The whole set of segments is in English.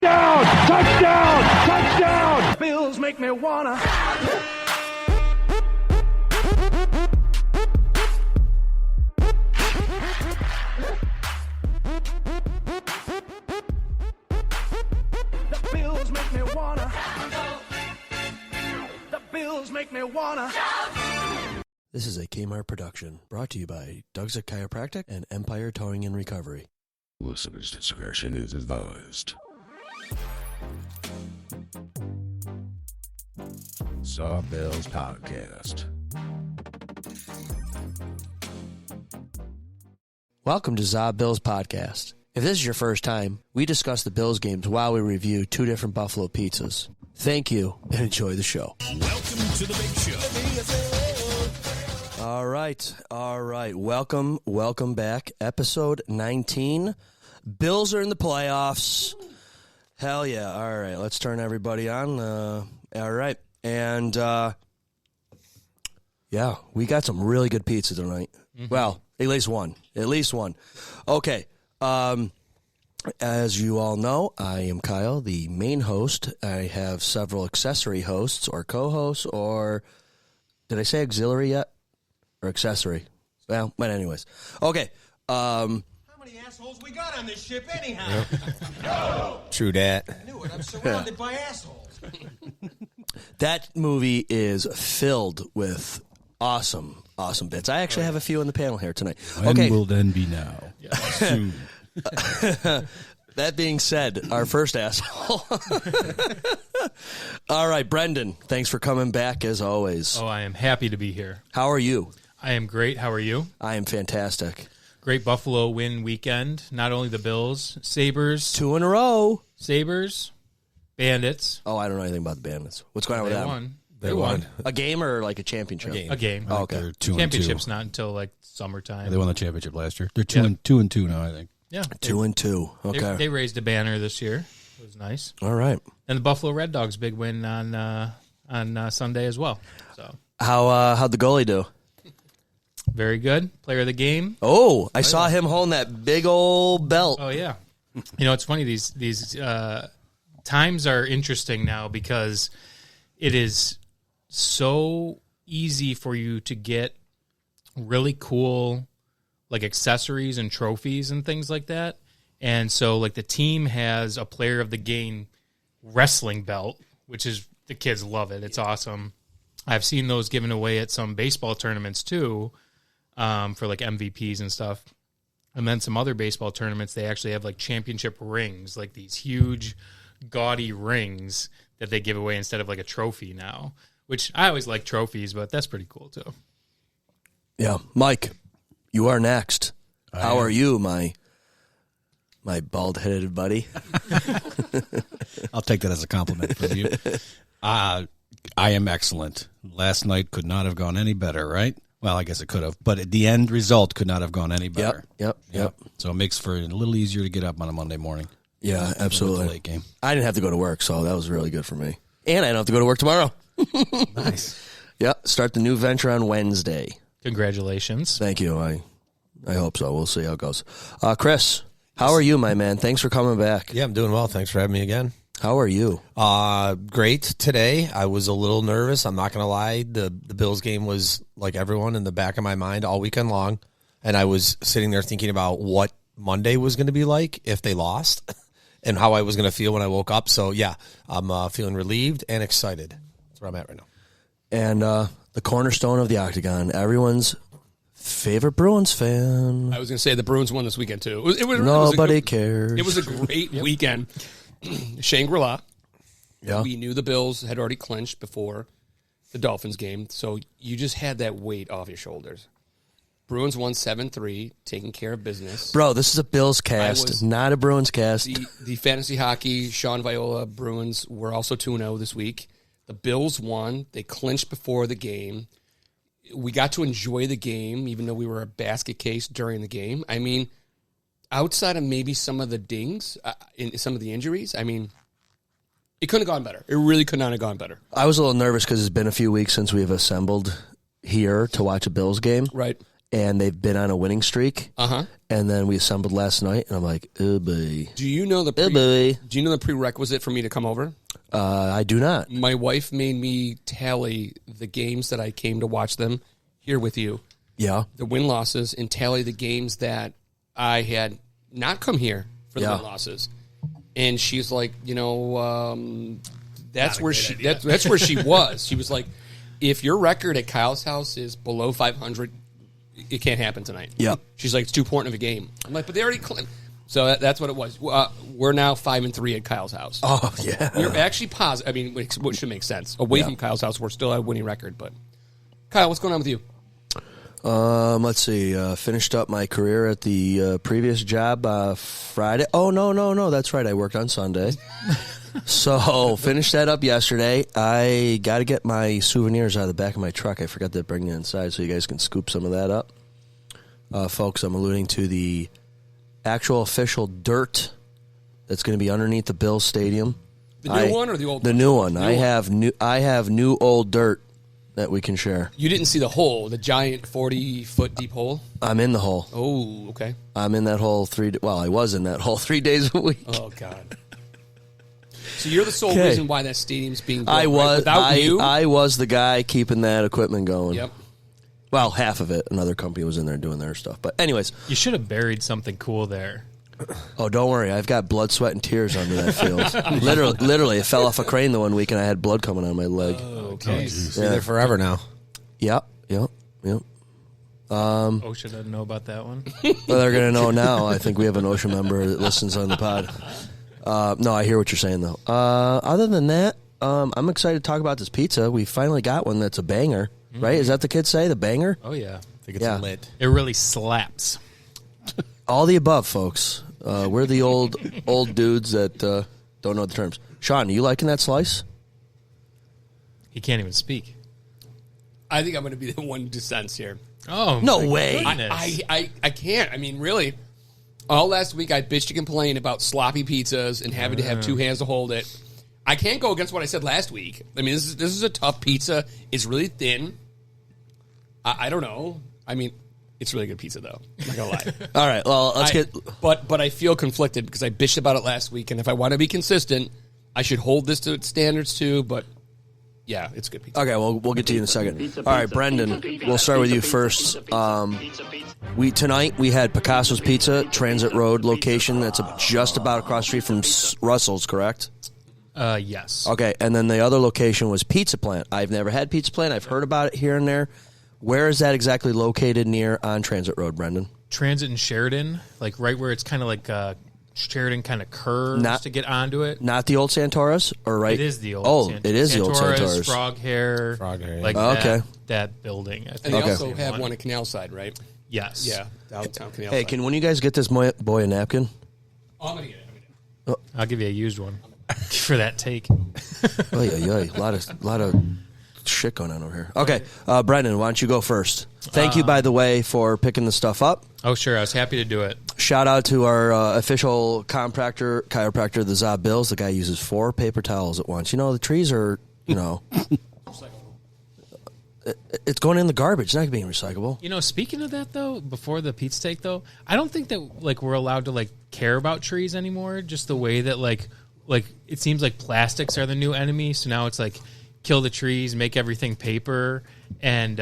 Down! Touchdown! Touchdown! Bills make me wanna. The Bills make me wanna. The Bills make me wanna. This is a Kmart production brought to you by Doug's Chiropractic and Empire Towing and Recovery. Listener's discretion is advised. Sawbills Podcast. Welcome to Zob Bills Podcast. If this is your first time, we discuss the Bills games while we review two different Buffalo pizzas. Thank you and enjoy the show. Welcome to the big show. All right. Welcome back. Episode 19. Bills are in the playoffs. Hell yeah. All right, let's turn everybody on. All right. And, yeah, we got some really good pizza tonight. Mm-hmm. Well, at least one. Okay. As you all know, I am Kyle, the main host. I have several accessory hosts or co-hosts or, did I say auxiliary yet? Or accessory? Well, but anyways. Okay. How many assholes we got on this ship anyhow? No. True that. I knew it. I'm surrounded by assholes. That movie is filled with awesome bits. I actually have a few on the panel here tonight. When will then be now? Yeah. Soon. That being said, our first asshole. All right, Brendan, thanks for coming back as always. Oh, I am happy to be here. How are you? I am great. How are you? I am fantastic. Great Buffalo win weekend. Not only the Bills, Sabres. 2 in a row. Sabres, Bandits. Oh, I don't know anything about the Bandits. What's going on with them? They won. A game or like a championship? A game. Oh, okay. They're 2-2. Championship's not until like summertime. Yeah, they won the championship last year. They're 2-2 now, I think. Yeah. 2-2. Okay. They raised a banner this year. It was nice. All right. And the Buffalo Red Dogs big win on Sunday as well. So how'd the goalie do? very good. Player of the game. Oh, I saw him holding that big old belt. Oh yeah. You know, it's funny, these times are interesting now because it is so easy for you to get really cool like accessories and trophies and things like that. And so like the team has a player of the game wrestling belt, which is, the kids love it. It's awesome. I've seen those given away at some baseball tournaments too, for like MVPs and stuff. And then some other baseball tournaments, they actually have like championship rings, like these huge gaudy rings that they give away instead of like a trophy now, which I always like trophies, but that's pretty cool too. Yeah. Mike, you are next. How are you, my bald-headed buddy? I'll take that as a compliment from you. I am excellent. Last night could not have gone any better, right? Well, I guess it could have, but the end result could not have gone any better. Yep. So it makes for a little easier to get up on a Monday morning. Yeah, absolutely. With the late game. I didn't have to go to work, so that was really good for me. And I don't have to go to work tomorrow. Nice. Yeah, start the new venture on Wednesday. Congratulations. Thank you. I hope so. We'll see how it goes. Chris, how are you, my man? Thanks for coming back. Yeah, I'm doing well. Thanks for having me again. How are you? Great today. I was a little nervous. I'm not going to lie. The Bills game was, like everyone, in the back of my mind all weekend long. And I was sitting there thinking about what Monday was going to be like if they lost and how I was going to feel when I woke up. So, yeah, I'm feeling relieved and excited. That's where I'm at right now. And the cornerstone of the Octagon, everyone's favorite Bruins fan. I was going to say the Bruins won this weekend, too. Nobody cares. It was a great weekend. Shangri-La. Yeah. We knew the Bills had already clinched before the Dolphins game, so you just had that weight off your shoulders. Bruins won 7-3, taking care of business. Bro, this is a Bills cast, not a Bruins cast. The fantasy hockey, Sean Viola Bruins were also 2-0 this week. The Bills won. They clinched before the game. We got to enjoy the game, even though we were a basket case during the game. I mean, outside of maybe some of the dings, in some of the injuries, I mean, it couldn't have gone better. It really could not have gone better. I was a little nervous because it's been a few weeks since we have assembled here to watch a Bills game. Right. and they've been on a winning streak. And then we assembled last night, and I'm like, oh boy. Do you know the Do you know the prerequisite for me to come over? I do not. My wife made me tally the games that I came to watch them here with you. Yeah. The win-losses, and tally the games that I had not come here for the win-losses. And she's like, that's where that's where she was. She was like, if your record at Kyle's house is below 500, it can't happen tonight. Yep. She's like, it's too important of a game. I'm like, but they already claimed. So that's what it was. We're now 5-3 at Kyle's house. Oh, yeah. We're actually positive. I mean, what should make sense. Away from Kyle's house, we're still at a winning record. But Kyle, what's going on with you? Let's see. Finished up my career at the previous job Friday. Oh, no. That's right. I worked on Sunday. So finished that up yesterday. I got to get my souvenirs out of the back of my truck. I forgot to bring it inside so you guys can scoop some of that up. Folks, I'm alluding to the actual official dirt that's going to be underneath the Bills Stadium. The new one or the old one? The new one. New I have new old dirt that we can share. You didn't see the hole, the giant 40-foot deep hole? I'm in the hole. Oh, okay. I'm in that hole I was in that hole 3 days a week. Oh, God. So you're the sole reason why that stadium's being built. I was. Without you? I was the guy keeping that equipment going. Yep. Well, half of it. Another company was in there doing their stuff. But anyways. You should have buried something cool there. Oh, don't worry. I've got blood, sweat, and tears under that field. literally, it fell off a crane the one week, and I had blood coming out of my leg. Oh, okay. So you're there forever now. Yep. OSHA doesn't know about that one. Well, they're going to know now. I think we have an OSHA member that listens on the pod. No, I hear what you're saying, though. Other than that, I'm excited to talk about this pizza. We finally got one that's a banger, right? Is that the kids say, the banger? Oh, yeah. I think it's lit. It really slaps. All the above, folks. We're the old dudes that don't know the terms. Sean, are you liking that slice? He can't even speak. I think I'm going to be the one who dissents here. Oh, No my way. goodness. I can't. I mean, really. All last week I bitched and complained about sloppy pizzas and having to have two hands to hold it. I can't go against what I said last week. I mean, this is a tough pizza. It's really thin. I don't know. I mean, it's really good pizza, though. I'm not going to lie. All right, well, let's get... But I feel conflicted because I bitched about it last week, and if I want to be consistent, I should hold this to its standards, too, but... Yeah, it's good pizza. Okay, well, we'll get to you in a second. All right, Brendan, we'll start with you first. Tonight we had Picasso's Pizza, Transit Road location. That's just about across the street from Russell's, correct? Yes. Okay, and then the other location was Pizza Plant. I've never had Pizza Plant. I've heard about it here and there. Where is that exactly located near on Transit Road, Brendan? Transit and Sheridan, like right where it's kind of like Sheridan kind of curves to get onto it. Not the old Santora's, or right? It is the old. It is the old Santora's. Frog Hair, yeah. Okay. that building. I think. And they also have one at Canal Side, right? Yes. Yeah, downtown Canal Hey, Side. can one of you guys get this boy a napkin? Oh, I'm going to get it. I'll give you a used one for that take. Oh yeah, a lot of shit going on over here. Okay, Brendan, why don't you go first? Thank you, by the way, for picking the stuff up. Oh, sure. I was happy to do it. Shout out to our official chiropractor, the Zob Bills. The guy uses 4 paper towels at once. You know, the trees are, it's going in the garbage. It's not being recyclable. You know, speaking of that, though, before the Pete's take, though, I don't think that, like, we're allowed to, like, care about trees anymore. Just the way that, like it seems like plastics are the new enemy. So now it's, like, kill the trees, make everything paper, and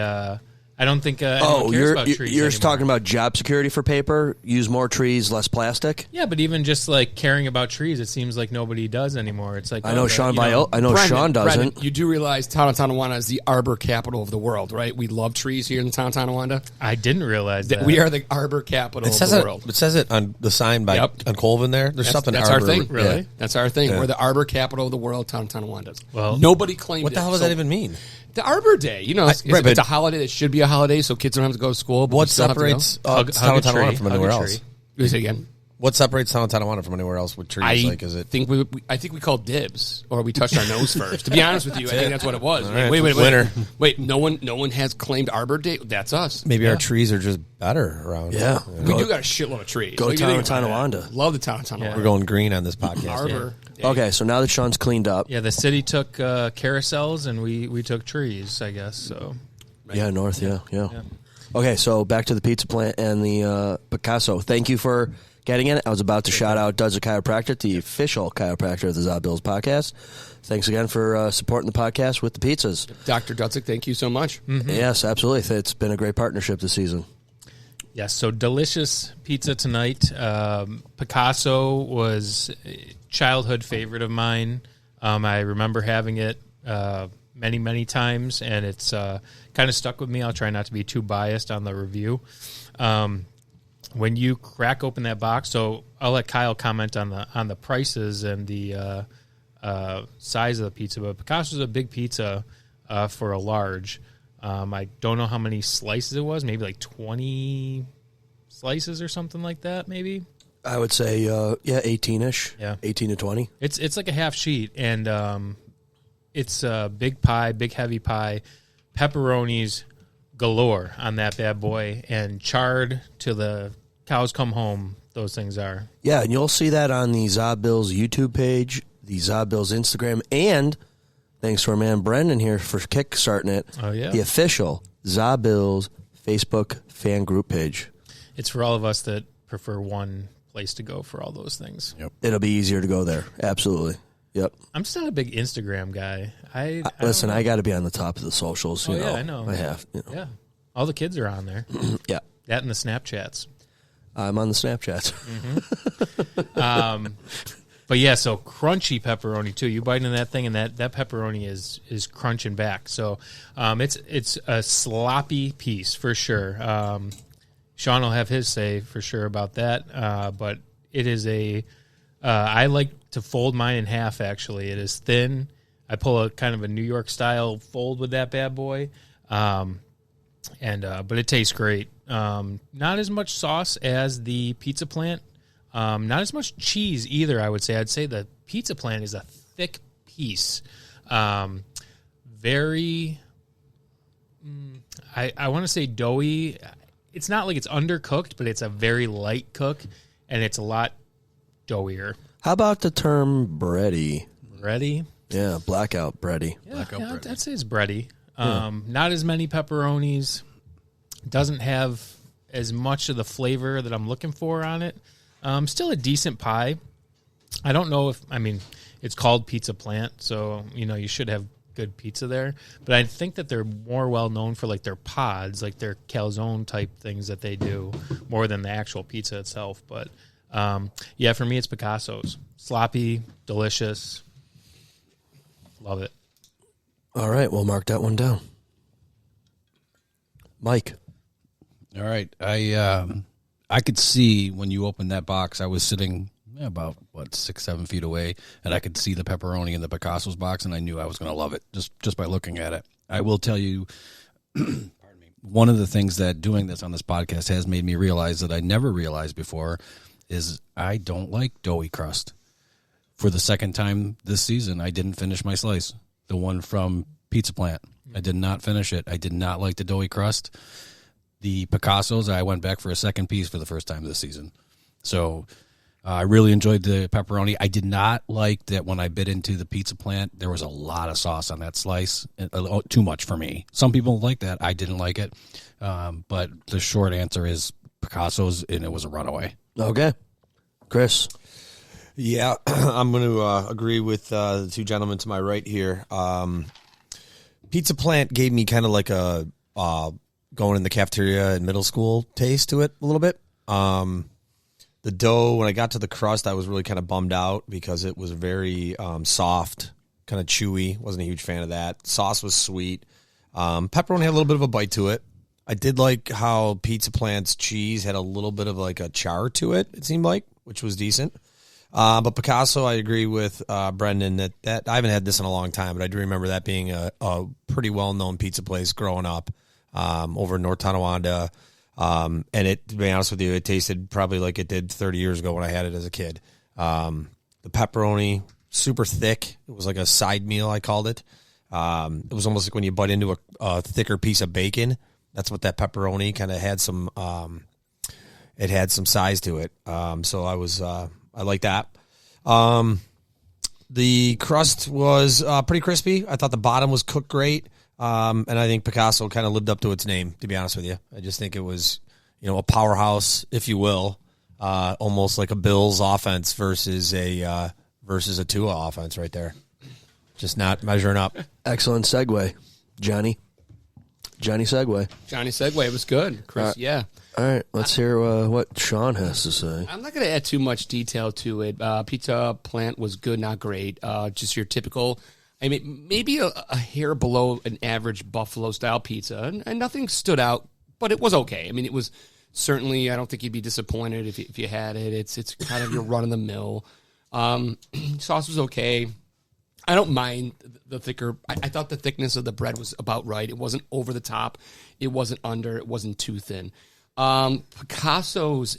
I don't think anyone cares about trees you're anymore. talking about job security for paper? Use more trees, less plastic? Yeah, but even just like caring about trees, it seems like nobody does anymore. It's like I know Sean Sean doesn't. Brendan, you do realize town of Tonawanda is the arbor capital of the world, right? We love trees here in the town of Tonawanda. I didn't realize that. We are the arbor capital of the world. It says it on the sign on Colvin there. There's something That's arbor. our thing. Really? Yeah. That's our thing. We're the arbor capital of the world, town of Tonawanda. Well, nobody claimed What the hell does that even mean? The Arbor Day, it's but- a holiday that should be a holiday, so kids don't have to go to school. But What we still have to go. separates Hug town a of Tonawanda tree. from anywhere Hug a else? tree. Let me say again. What separates town of Tonawanda from anywhere else with trees? I Like, is it think I think we called dibs, or we touched our nose first. To be honest with you, I think that's what it was. right. Wait, Winner. wait. No one has claimed Arbor Day. That's us. maybe our trees are just better around? Yeah. We do got a shitload of trees. Go What do you town think of about Tonawanda. that? Love the town of Tonawanda. We're going green on this podcast. Arbor. Day. Okay, so now that Sean's cleaned up. Yeah, the city took carousels and we took trees, I guess. So Yeah, north, yeah. Okay, so back to the pizza plant and the Picasso. Thank you for getting it. I was about to shout out Does a Chiropractor, the official chiropractor of the Zob Bills podcast. Thanks again for supporting the podcast with the pizzas. Dr. Dudzik, thank you so much. Yes, absolutely. It's been a great partnership this season. Yes, so delicious pizza tonight. Picasso was a childhood favorite of mine. I remember having it many, many times, and it's kind of stuck with me. I'll try not to be too biased on the review. When you crack open that box, so I'll let Kyle comment on the prices and the size of the pizza, but Picasso's a big pizza for a large. I don't know how many slices it was, maybe like 20 slices or something like that, maybe. I would say, 18-ish. Yeah. 18 to 20. It's like a half sheet, and it's a big pie, big heavy pie, pepperonis galore on that bad boy, and charred till the cows come home. Those things are. Yeah, and you'll see that on the Zob Bills YouTube page, the Zob Bills Instagram, and thanks to our man Brendan here for kick-starting it, Oh, yeah. the official Zob Bills Facebook fan group page. It's for all of us that prefer one place to go for all those things. Yep. It'll be easier to go there. Absolutely. Yep. I'm just not a big Instagram guy. I Listen, don't know. I got to be on the top of the socials. You Oh, know. yeah, I know. I have. You know. Yeah, all the kids are on there. Yeah. That and the Snapchats. I'm on the Snapchats. But yeah, so crunchy pepperoni too. You bite into that thing, and that pepperoni is crunching back. So it's a sloppy piece for sure. Sean will have his say for sure about that. But it is I like to fold mine in half. Actually, it is thin. I pull a kind of a New York style fold with that bad boy. But it tastes great. Not as much sauce as the pizza plant. Not as much cheese either, I would say. I'd say the pizza plant is a thick piece. Very, I want to say doughy. It's not like it's undercooked, but it's a very light cook, and it's a lot doughier. How about the term bready? Ready? Yeah, blackout bready. Yeah, I'd say it's bready. Not as many pepperonis. Doesn't have as much of the flavor that I'm looking for on it. Still a decent pie. I don't know it's called Pizza Plant, so, you should have good pizza there. But I think that they're more well known for like their pods, like their calzone type things that they do more than the actual pizza itself. But for me, it's Picasso's. Sloppy, delicious. Love it. All right, we'll mark that one down. Mike. All right. I could see when you opened that box, I was sitting about 6-7 feet away, and I could see the pepperoni in the Picasso's box, and I knew I was going to love it just by looking at it. I will tell you, pardon me, one of the things that doing this on this podcast has made me realize that I never realized before is I don't like doughy crust. For the second time this season, I didn't finish my slice, the one from Pizza Plant. I did not finish it. I did not like the doughy crust. The Picasso's, I went back for a second piece for the first time this season. So I really enjoyed the pepperoni. I did not like that when I bit into the Pizza Plant, there was a lot of sauce on that slice. Too much for me. Some people like that. I didn't like it. But the short answer is Picasso's, and it was a runaway. Okay. Chris. Yeah, I'm going to agree with the two gentlemen to my right here. Pizza Plant gave me kind of like a going in the cafeteria in middle school taste to it a little bit. The dough, when I got to the crust, I was really kind of bummed out because it was very soft, kind of chewy. Wasn't a huge fan of that. Sauce was sweet. Pepperoni had a little bit of a bite to it. I did like how Pizza Plant's cheese had a little bit of like a char to it, it seemed like, which was decent. But Picasso, I agree with Brendan that I haven't had this in a long time, but I do remember that being a pretty well-known pizza place growing up over in North Tonawanda. And it, to be honest with you, it tasted probably like it did 30 years ago when I had it as a kid. The pepperoni, super thick. It was like a side meal, I called it. It was almost like when you bite into a thicker piece of bacon. That's what that pepperoni kind of had some. It had some size to it. So I like that. The crust was pretty crispy. I thought the bottom was cooked great. And I think Picasso kind of lived up to its name, to be honest with you. I just think it was, a powerhouse, if you will, almost like a Bills offense versus a Tua offense right there. Just not measuring up. Excellent segue, Johnny. Johnny segue. Johnny segue. It was good, Chris. Yeah. All right, let's hear what Sean has to say. I'm not going to add too much detail to it. Pizza plant was good, not great. Just your typical, maybe a hair below an average Buffalo-style pizza, and nothing stood out, but it was okay. It was certainly, I don't think you'd be disappointed if you had it. It's kind of your run-of-the-mill. Sauce was okay. I don't mind the thicker. I thought the thickness of the bread was about right. It wasn't over the top. It wasn't under. It wasn't too thin. Picasso's,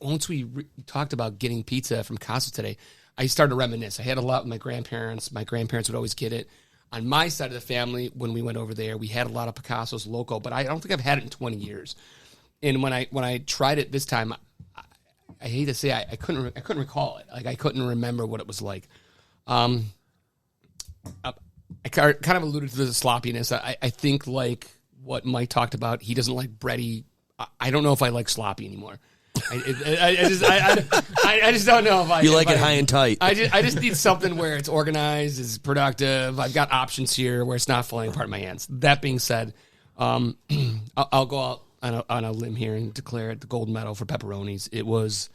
once we talked about getting pizza from Picasso today, I started to reminisce. I had a lot with my grandparents. My grandparents would always get it. On my side of the family, when we went over there, we had a lot of Picasso's local, but I don't think I've had it in 20 years. And when I tried it this time, I hate to say I couldn't recall it. Like I couldn't remember what it was like. I kind of alluded to the sloppiness. I think like what Mike talked about, he doesn't like bready. I don't know if I like sloppy anymore. I just don't know if I. You like it high and tight. I just need something where it's organized, is productive. I've got options here where it's not falling apart in my hands. That being said, I'll go out on a limb here and declare it the gold medal for pepperonis. It was.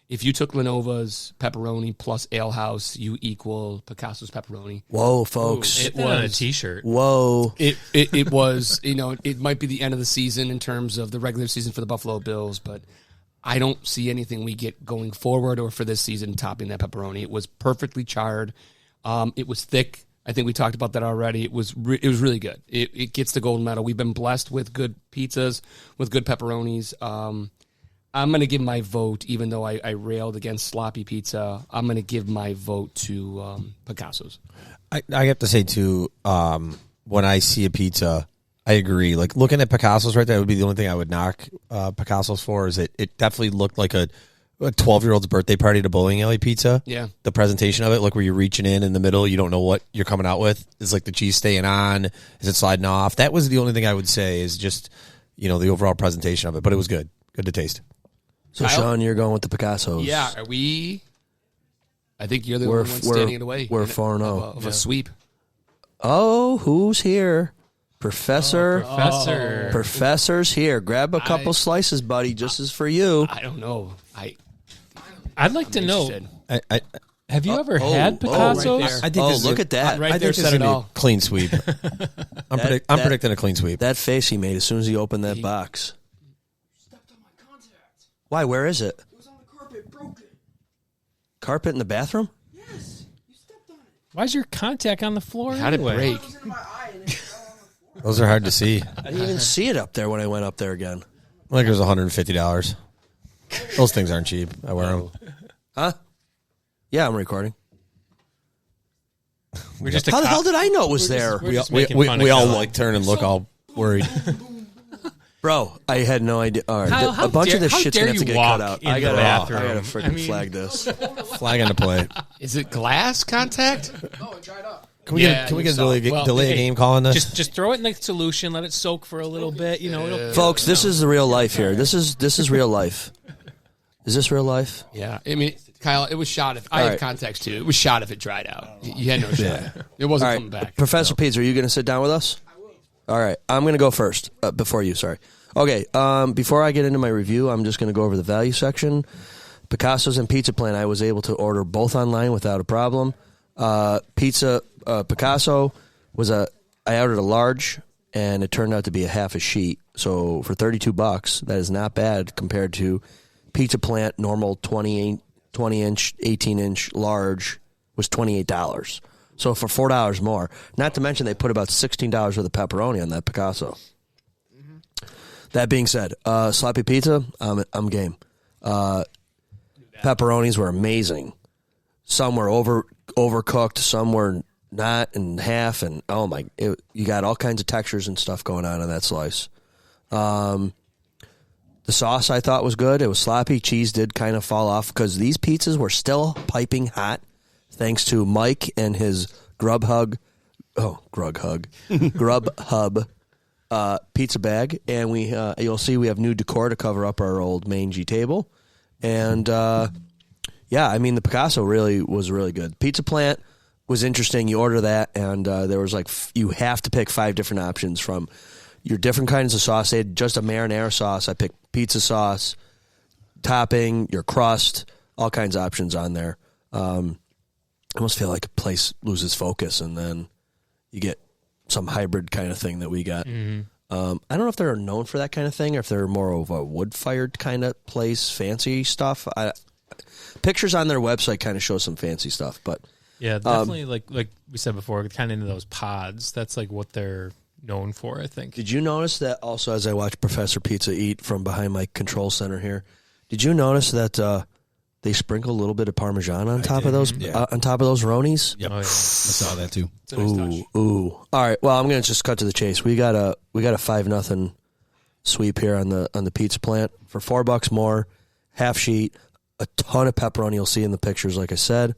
If you took Lenova's pepperoni plus Ale House, you equal Picasso's pepperoni. Whoa, folks! It was on a T-shirt. Whoa! It was. It might be the end of the season in terms of the regular season for the Buffalo Bills, but I don't see anything we get going forward or for this season topping that pepperoni. It was perfectly charred. It was thick. I think we talked about that already. It was really good. It gets the gold medal. We've been blessed with good pizzas, with good pepperonis. I'm going to give my vote, even though I railed against sloppy pizza, I'm going to give my vote to Picasso's. I have to say, too, when I see a pizza, I agree. Like, looking at Picasso's right there would be the only thing I would knock Picasso's for, is it definitely looked like a 12-year-old's birthday party at a bowling alley pizza. Yeah. The presentation of it, like where you're reaching in the middle, you don't know what you're coming out with. Is like the cheese staying on? Is it sliding off? That was the only thing I would say is just, the overall presentation of it. But it was good. Good to taste. So, Kyle? Sean, you're going with the Picasso's. Yeah, are we? I think you're the only one standing it away. We're 4-0. Of a sweep. Oh, who's here? Professor. Professor. Professor's here. Grab a couple slices, buddy. Just as for you. I don't know. I'd like to know. Interested. Have you ever had Picasso's? right I think Look at that. Right I there think this said is it gonna be all. a clean sweep. I'm predicting a clean sweep. That face he made as soon as he opened that box. Stepped on my contact. Why? Where is it? It was on the carpet, broke it. Carpet in the bathroom? Yes, you stepped on it. Why's your contact on the floor How'd it anyway? break? It was in my eye and it fell on the floor. Those are hard to see. I didn't even see it up there when I went up there again. Like it was $150. Those things aren't cheap. I wear them. Huh? Yeah, I'm recording. We're just How the hell did I know it was there? We're just making fun of We all Kyle. like turn and look all worried. Bro, I had no idea. All right, Kyle, a how bunch dare- of this how shit's dare gonna have to you get cut walk out. in I the gotta bathroom? freaking flag this. Flag on the play. Is it glass contact? No, it dried up. Can we Yeah, get you a saw. delay Hey, a game call on this? Just throw it in the solution, let it soak for a little bit. It'll, Folks, this is the real life here. This is real life. Is this real life? Yeah. Kyle, it was shot if I All had right. contacts too. It was shot if it dried out. You had no shot. It wasn't All coming right, back. Professor Peets, are you going to sit down with us? I will. All right, I'm going to go first. Before you, sorry. Okay, before I get into my review, I'm just going to go over the value section. Picasso's and Pizza Plant, I was able to order both online without a problem. Picasso I ordered a large, and it turned out to be a half a sheet. So for $32, that is not bad compared to Pizza Plant normal 20-inch, 18-inch large was $28. So for $4 more. Not to mention they put about $16 worth of pepperoni on that Picasso. That being said, sloppy pizza, I'm game. Pepperonis were amazing. Some were overcooked, some were not, and half, and you got all kinds of textures and stuff going on in that slice. The sauce I thought was good. It was sloppy. Cheese did kind of fall off because these pizzas were still piping hot, thanks to Mike and his Grubhub Grubhub pizza bag, and you'll see we have new decor to cover up our old mangy table, and yeah, I mean the Picasso was really good. Pizza Plant was interesting. You order that, and there was you have to pick 5 different options from your different kinds of sauce. They had just a marinara sauce. I picked pizza sauce, topping, your crust, all kinds of options on there. I almost feel like a place loses focus, and then you get some hybrid kind of thing that we got. I don't know if they're known for that kind of thing, or if they're more of a wood-fired kind of place, fancy stuff. Pictures on their website kind of show some fancy stuff, but Yeah, definitely like we said before, kind of into those pods. That's like what they're known for, I think. did you notice that also as I watched Professor Pizza eat from behind my control center here? Did you notice that they sprinkle a little bit of Parmesan on top of those Ronies? Yep. Oh, yeah. I saw that too. It's a nice touch. Ooh. All right. Well, I'm gonna just cut to the chase. We got a 5-0 sweep here on the Pizza Plant for $4 more, half sheet, a ton of pepperoni. You'll see in the pictures, like I said,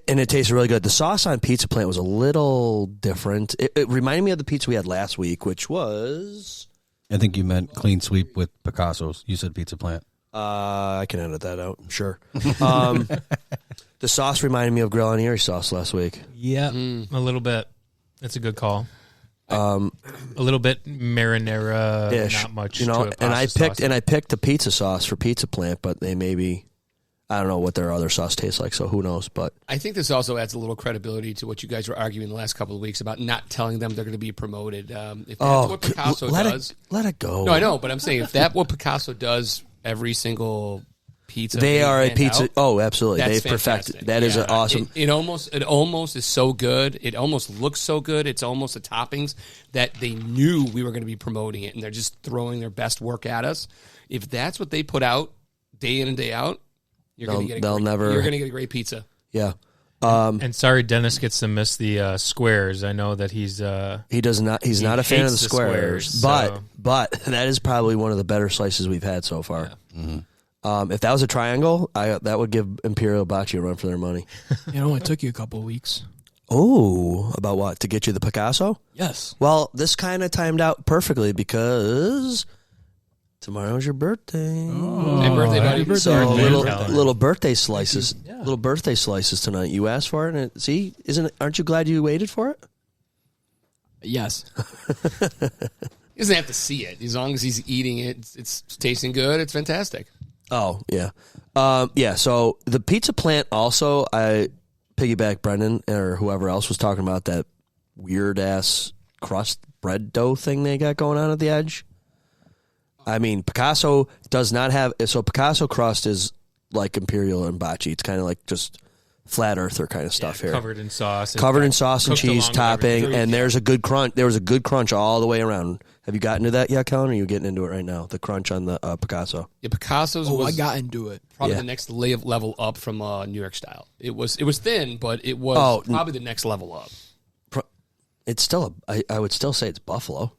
and it tastes really good. The sauce on Pizza Plant was a little different. It reminded me of the pizza we had last week, which was I think you meant clean sweep with Picasso's. You said Pizza Plant. I can edit that out. Sure. The sauce reminded me of Grill on Erie sauce last week. Yeah, a little bit. That's a good call. A little bit marinara, Ish, not much. you know. to it, And I pasta picked sauce. the pizza sauce for Pizza Plant, but they maybe I don't know what their other sauce tastes like, so who knows? But I think this also adds a little credibility to what you guys were arguing the last couple of weeks about not telling them they're going to be promoted. If that's what Picasso does, let it go. no, I know, but I'm saying if that's what Picasso does every single pizza, They are a hand pizza. out, Oh, absolutely. that's They've perfected. fantastic. That is an awesome. It almost is so good. It almost looks so good. It's almost the toppings that they knew we were going to be promoting it, and they're just throwing their best work at us. If that's what they put out day in and day out, you're going to get a great pizza. Yeah. And sorry, Dennis gets to miss the squares. I know that he's He does not. He's not a fan of the hates the squares, squares, but that is probably one of the better slices we've had so far. If that was a triangle, that would give Imperial Bocce a run for their money. It only took you a couple of weeks. Oh, about what? To get you the Picasso? Yes. Well, this kind of timed out perfectly because tomorrow's your birthday. Happy birthday, buddy. So Birthday. little birthday slices, little birthday slices tonight. You asked for it, and see, aren't you glad you waited for it? Yes. He doesn't have to see it. As long as he's eating it, it's tasting good. It's fantastic. Oh, yeah. Yeah, so the Pizza Plant also, I piggyback Brendan or whoever else was talking about that weird-ass crust bread dough thing they got going on at the edge. I mean, Picasso does not have... So Picasso crust is like Imperial and Bocce. It's kind of like just flat earther kind of stuff here. covered in sauce. Covered in sauce and Cooked cheese along with topping, everything. and there's a good crunch. There was a good crunch all the way around. Have you gotten to that yet, Colin? Or are you getting into it right now? The crunch on the Picasso. Yeah, Picasso's Oh, I was got into it. probably Yeah. the next level up from New York style. It was thin, but it was Oh, probably the next level up. It's still I would still say it's Buffalo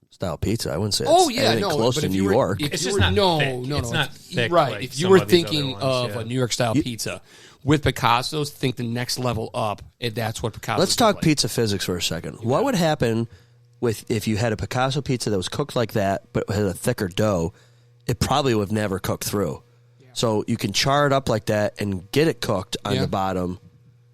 style pizza. I wouldn't say Oh it's yeah, anything no, close but to if New you were, York. if It's you just were, not no, thick. no, It's no, not thick right. like If you some were of these thinking other ones, of yeah. a New York style pizza with Picasso's, think the next level up. That's what Picasso. Let's talk pizza physics for a second. What would happen if you had a Picasso pizza that was cooked like that but had a thicker dough? It probably would have never cooked through. So you can char it up like that and get it cooked on Yeah. the bottom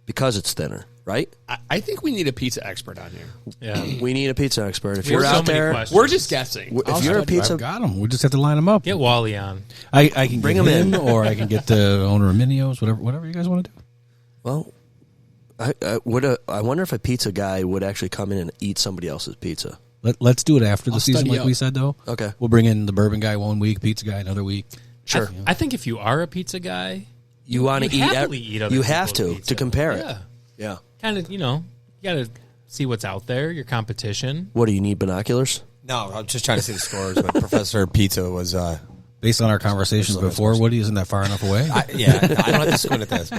because it's thinner, right? I think we need a pizza expert on here. Yeah. We need a pizza expert. If We you're have so out many there, questions. We're just guessing. if you're a pizza, I've got them. We just have to line them up. Get Wally on. I can Bring get 'em him, in. or I can get the owner of Minio's, whatever you guys want to do. well, I wonder if a pizza guy would actually come in and eat somebody else's pizza. Let's do it after the I'll season, study like up. we said, though. Okay. We'll bring in the bourbon guy one week, pizza guy another week. Sure. I think if you are a pizza guy, You want to you eat? happily eat other you have people's to pizza. compare it. Yeah. Yeah. Kind of, you got to see what's out there, your competition. What do you need? Binoculars? No, I'm just trying to see the scores. But Professor Pizza was, Based on our conversations before, Woody, isn't that far enough away? I don't have to squint at this,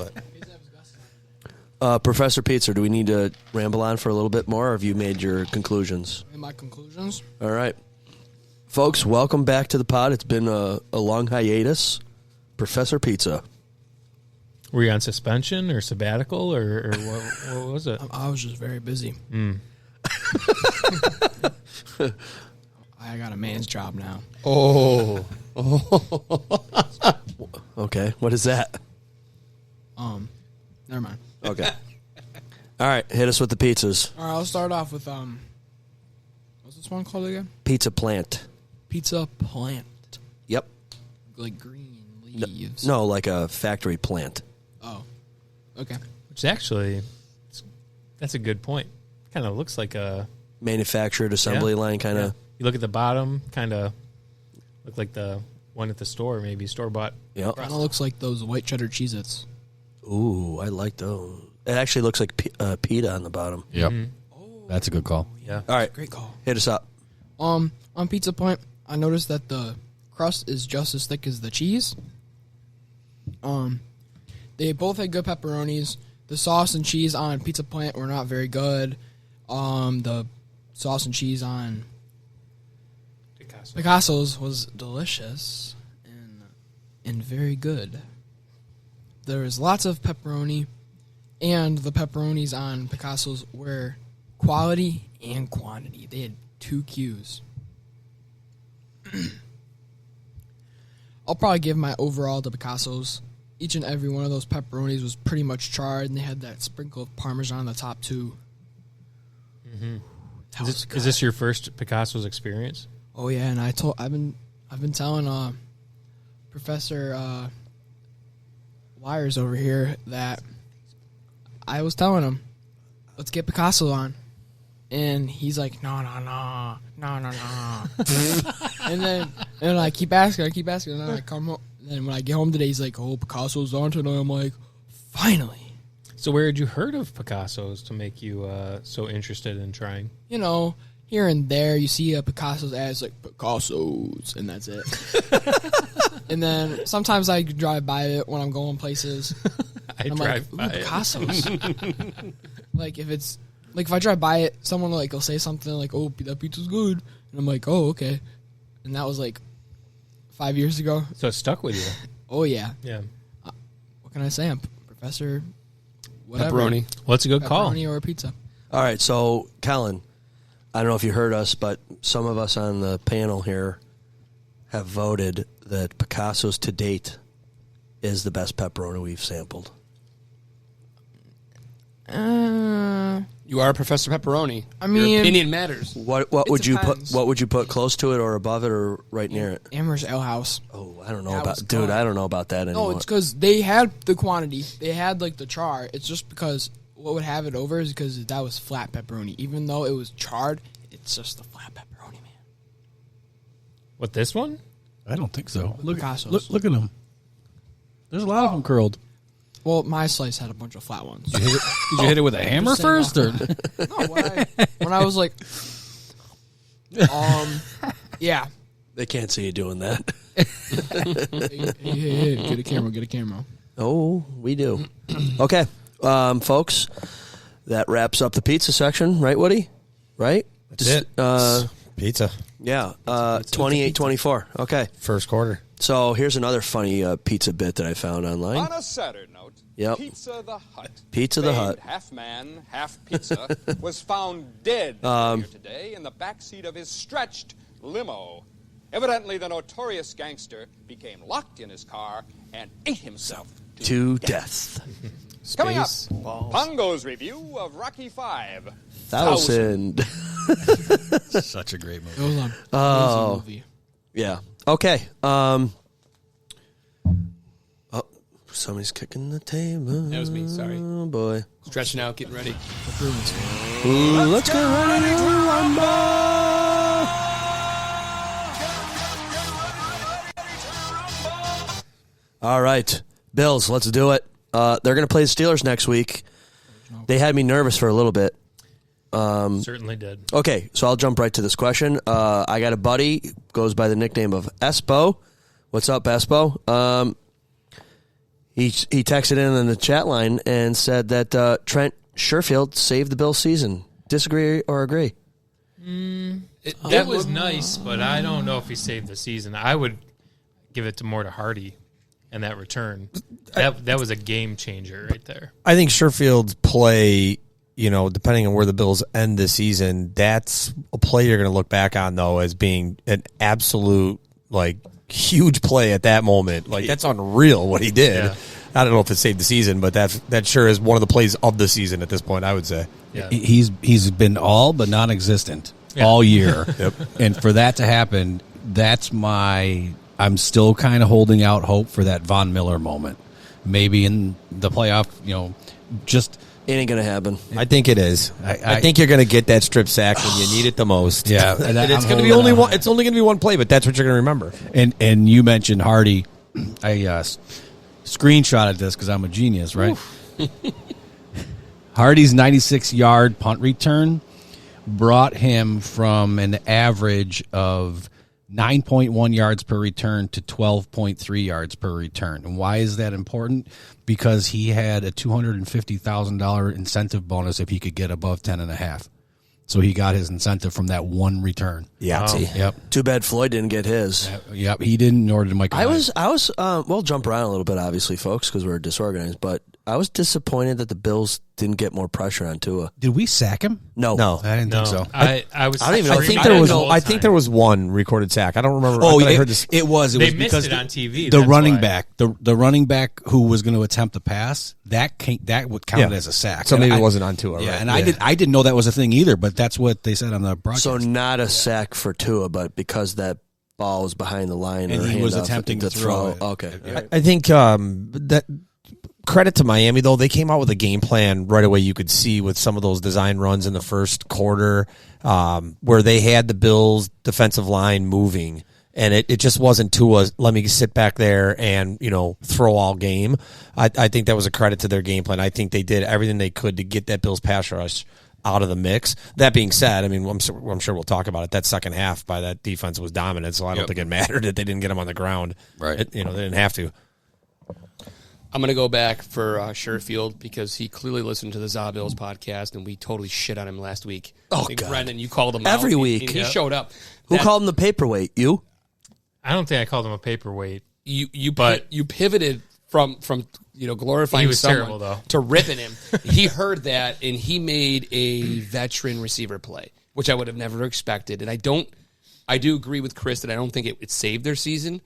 but Professor Pizza, do we need to ramble on for a little bit more, or have you made your conclusions? In my conclusions, All right. Folks, welcome back to the pod. It's been a long hiatus. Professor Pizza. Were you on suspension or sabbatical or what was it? I was just very busy. I got a man's job now. Oh. Okay, what is that? Never mind. Okay. All right, hit us with the pizzas. All right, I'll start off with what's this one called again? Pizza plant. Pizza plant, Yep. like green leaves. No, like a factory plant. Oh, okay. Which actually, that's a good point. Kind of looks like a Manufactured assembly line kind of. You look at the bottom, kind of look like the one at the store, maybe store bought. Yep. Kind of looks like those white cheddar Cheez-Its. Ooh, I like those. It actually looks like pita on the bottom. Yep. That's a good call. Yeah. All right, Great call. hit us up. On Pizza Point, I noticed that the crust is just as thick as the cheese. They both had good pepperonis. The sauce and cheese on Pizza Plant were not very good. The sauce and cheese on Picasso's was delicious and very good. There was lots of pepperoni, and the pepperonis on Picasso's were quality and quantity. They had 2 Qs. I'll probably give my overall to Picasso's. Each and every one of those pepperonis was pretty much charred, and they had that sprinkle of Parmesan on the top too. That was good. Is this your first Picasso's experience? Oh yeah, and I've been telling Professor Wires over here that I was telling him, let's get Picasso on, and he's like, no. and I keep asking, and then I come home. And then when I get home today, he's like, oh, Picasso's on tonight. I'm like, finally. So where had you heard of Picasso's to make you so interested in trying? You know, here and there, you see a Picasso's ads like Picasso's, and that's it. And then sometimes I drive by it when I'm going places. I'm like, by it. Picasso's. Like if I drive by it, someone will say something like, "Oh, that pizza's good," and I'm like, "Oh, okay." And that was like 5 years ago. So it stuck with you. Oh yeah. Yeah. What can I say? I'm Professor. Whatever. Pepperoni. Well, it's a good call. Pepperoni or a pizza. All right, so Colin, I don't know if you heard us, but some of us on the panel here have voted that Picasso's to date is the best pepperoni we've sampled. You are Professor Pepperoni. I mean, your opinion matters. What It would you put? depends. What would you put close to it, or above it, or right near it? Amherst Ale House. Oh, I don't know That was about, dude. good. I don't know about that anymore. No, it's because they had the quantity. They had like the char. It's just because what would have it over is because that was flat pepperoni. Even though it was charred, it's just the flat pepperoni, man. What, this one? I don't think so. Picasso's. Look at them. There's a lot of them curled. Well, my slice had a bunch of flat ones. Did you hit it with a hammer Just saying first, or No, when I was like, yeah. They can't see you doing that. Hey, get a camera. Oh, we do. Okay, folks, that wraps up the pizza section, right, Woody? Right? That's it. Pizza. Yeah, 28-24. Okay, First quarter. so here's another funny pizza bit that I found online. On a sadder note, Yep. Pizza the Hut. Pizza the famed Hut. half man, half pizza, was found dead earlier today in the backseat of his stretched limo. Evidently, the notorious gangster became locked in his car and ate himself To death. Coming up, Pongo's review of Rocky V. 1,000. such a great movie? It was an Oh. amazing movie. Yeah. Okay. Oh, somebody's kicking the table. That was me, sorry. Oh, boy. Stretching out, getting ready. The Bruins fan. Ooh, let's get ready to rumble. All right. Bills, let's do it. They're going to play the Steelers next week. They had me nervous for a little bit. Certainly did. Okay, so I'll jump right to this question. I got a buddy, goes by the nickname of Espo. What's up, Espo? He texted in the chat line and said that Trent Sherfield saved the Bills' season. Disagree or agree? It was nice, but I don't know if he saved the season. I would give it more to Hardy and that return. That was a game changer right there. I think Sherfield's play, depending on where the Bills end this season, that's a play you're going to look back on, though, as being an absolute, huge play at that moment. That's unreal what he did. Yeah. I don't know if it saved the season, but that sure is one of the plays of the season at this point, I would say. Yeah. He's been all but non-existent all year. Yep. And for that to happen, I'm still kind of holding out hope for that Von Miller moment. Maybe in the playoff, just It ain't going to happen. I think it is. I think you're going to get that strip sack when you need it the most. Yeah. And it's going to be only one. It's only going to be one play, but that's what you're going to remember. And you mentioned Hardy. I screenshotted this because I'm a genius, right? Hardy's 96-yard punt return brought him from an average of 9.1 yards per return to 12.3 yards per return. And why is that important? Because he had a $250,000 incentive bonus if he could get above 10.5. So he got his incentive from that one return. Yahtzee. Yep. Too bad Floyd didn't get his. Yep. He didn't, nor did Michael. I was we'll jump around a little bit, obviously, folks, because we're disorganized, but I was disappointed that the Bills didn't get more pressure on Tua. Did we sack him? No. I didn't think so. I was. I don't even know. I think there was one recorded sack. I don't remember. I heard this. It was. It They was missed because it on TV. The that's running why. back, the running back who was going to attempt the pass, that would count Yeah. as a sack. So And maybe I- it wasn't on Tua, Yeah, right? and I didn't know that was a thing either. But that's what they said on the broadcast. So not a sack for Tua, but because that ball was behind the line And or he was handoff attempting to throw it. Okay. Yeah. I think that credit to Miami, though. They came out with a game plan right away. You could see with some of those design runs in the first quarter where they had the Bills' defensive line moving. And it just wasn't Tua, let me sit back there and, throw all game. I think that was a credit to their game plan. I think they did everything they could to get that Bills pass rush out of the mix. That being said, I mean, I'm sure we'll talk about it. That second half by that defense was dominant, so I don't think it mattered that they didn't get him on the ground. Right. They didn't have to. I'm going to go back for Sherfield because he clearly listened to the Zabills podcast, and we totally shit on him last week. Oh, I think, God. Brendan, you called him Every out. week. He showed up. Who That- called him the paperweight? You? I don't think I called him a paperweight. You But- you pivoted from glorifying He was someone terrible, though. to ripping him. He heard that and he made a veteran receiver play, which I would have never expected. And I do agree with Chris that I don't think it saved their season,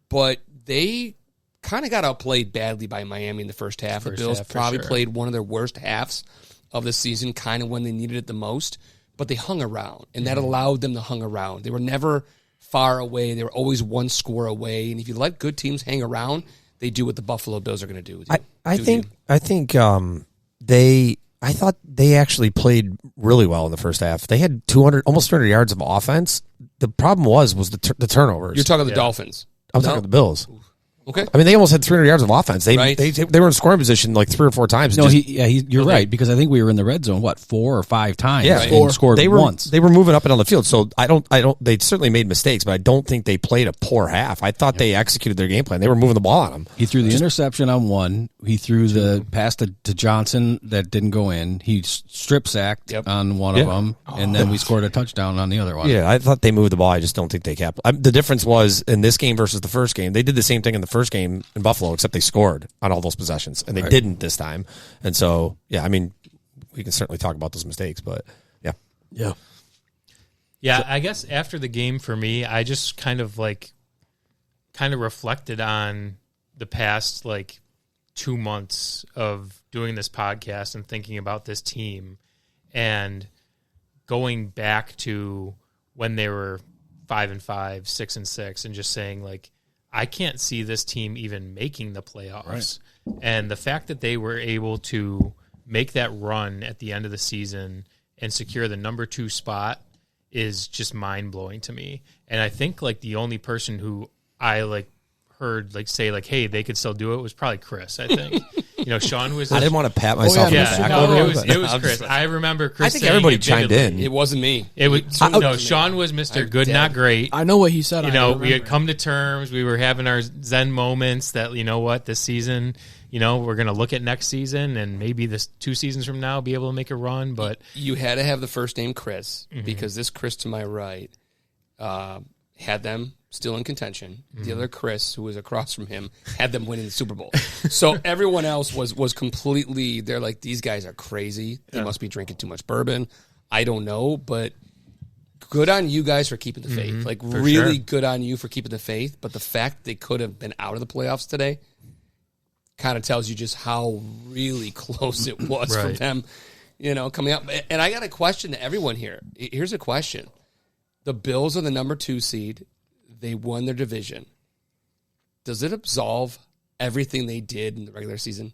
but they kind of got outplayed badly by Miami in the first half. The Bills half, for probably sure. played one of their worst halves of the season, kind of when they needed it the most, but they hung around, and that allowed them to hang around. They were never far away. They were always one score away, and if you let good teams hang around, they do what the Buffalo Bills are going to do with you. I thought they actually played really well in the first half. They had almost 200 yards of offense. The problem was the turnovers. You're talking the Dolphins. I'm talking the Bills. Okay. I mean, they almost had 300 yards of offense. They Right. they were in scoring position like 3 or 4 times. No, Just- you're right, because I think we were in the red zone 4 or 5 times. Yeah, and scored they were once. They were moving up and down the field. So I don't. They certainly made mistakes, but I don't think they played a poor half. I thought they executed their game plan. They were moving the ball on them. He threw the interception on one. He threw the pass to Johnson that didn't go in. He strip sacked on one of them, and then we scored a touchdown on the other one. Yeah, I thought they moved the ball. I just don't think they kept. The difference was in this game versus the first game. They did the same thing in the first game in Buffalo, except they scored on all those possessions, and they didn't this time. And so, yeah, I mean, we can certainly talk about those mistakes, but yeah. Yeah, I guess after the game for me, I just kind of reflected on the past 2 months of doing this podcast and thinking about this team and going back to when they were 5-5, 6-6, and just saying I can't see this team even making the playoffs. Right. And the fact that they were able to make that run at the end of the season and secure the number 2 spot is just mind blowing to me. And I think the only person who I heard say hey, they could still do it was probably Chris. I think Sean was. I didn't want to pat myself on the back. It was Chris. I remember Chris. I think saying everybody it chimed vividly. in. It wasn't me. It was Sean was Mr. Good, not great. I know what he said. We had come to terms. We were having our Zen moments that this season, we're going to look at next season and maybe this 2 seasons from now be able to make a run. But you had to have the first name Chris because this Chris to my right had them still in contention. The other Chris, who was across from him, had them winning the Super Bowl. So everyone else was completely. They're like, these guys are crazy. They must be drinking too much bourbon. I don't know, but good on you guys for keeping the faith. Like really good on you for keeping the faith. But the fact they could have been out of the playoffs today kind of tells you just how really close it was for them, coming up. And I got a question to everyone here. Here's a question. The Bills are the number 2 seed. They won their division. Does it absolve everything they did in the regular season?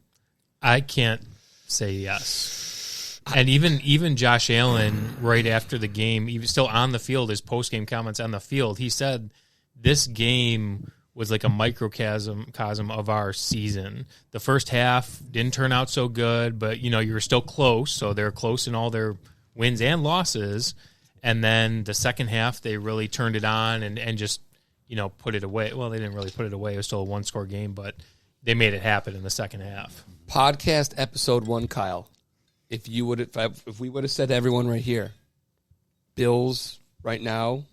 I can't say yes. And even Josh Allen, right after the game, he was still on the field, his post-game comments on the field, he said this game was like a microcosm of our season. The first half didn't turn out so good, but, you were still close, so they're close in all their wins and losses. And then the second half, they really turned it on and just, put it away. Well, they didn't really put it away. It was still a 1-score game, but they made it happen in the second half. Podcast episode 1, Kyle. If we would have said to everyone right here, Bills right now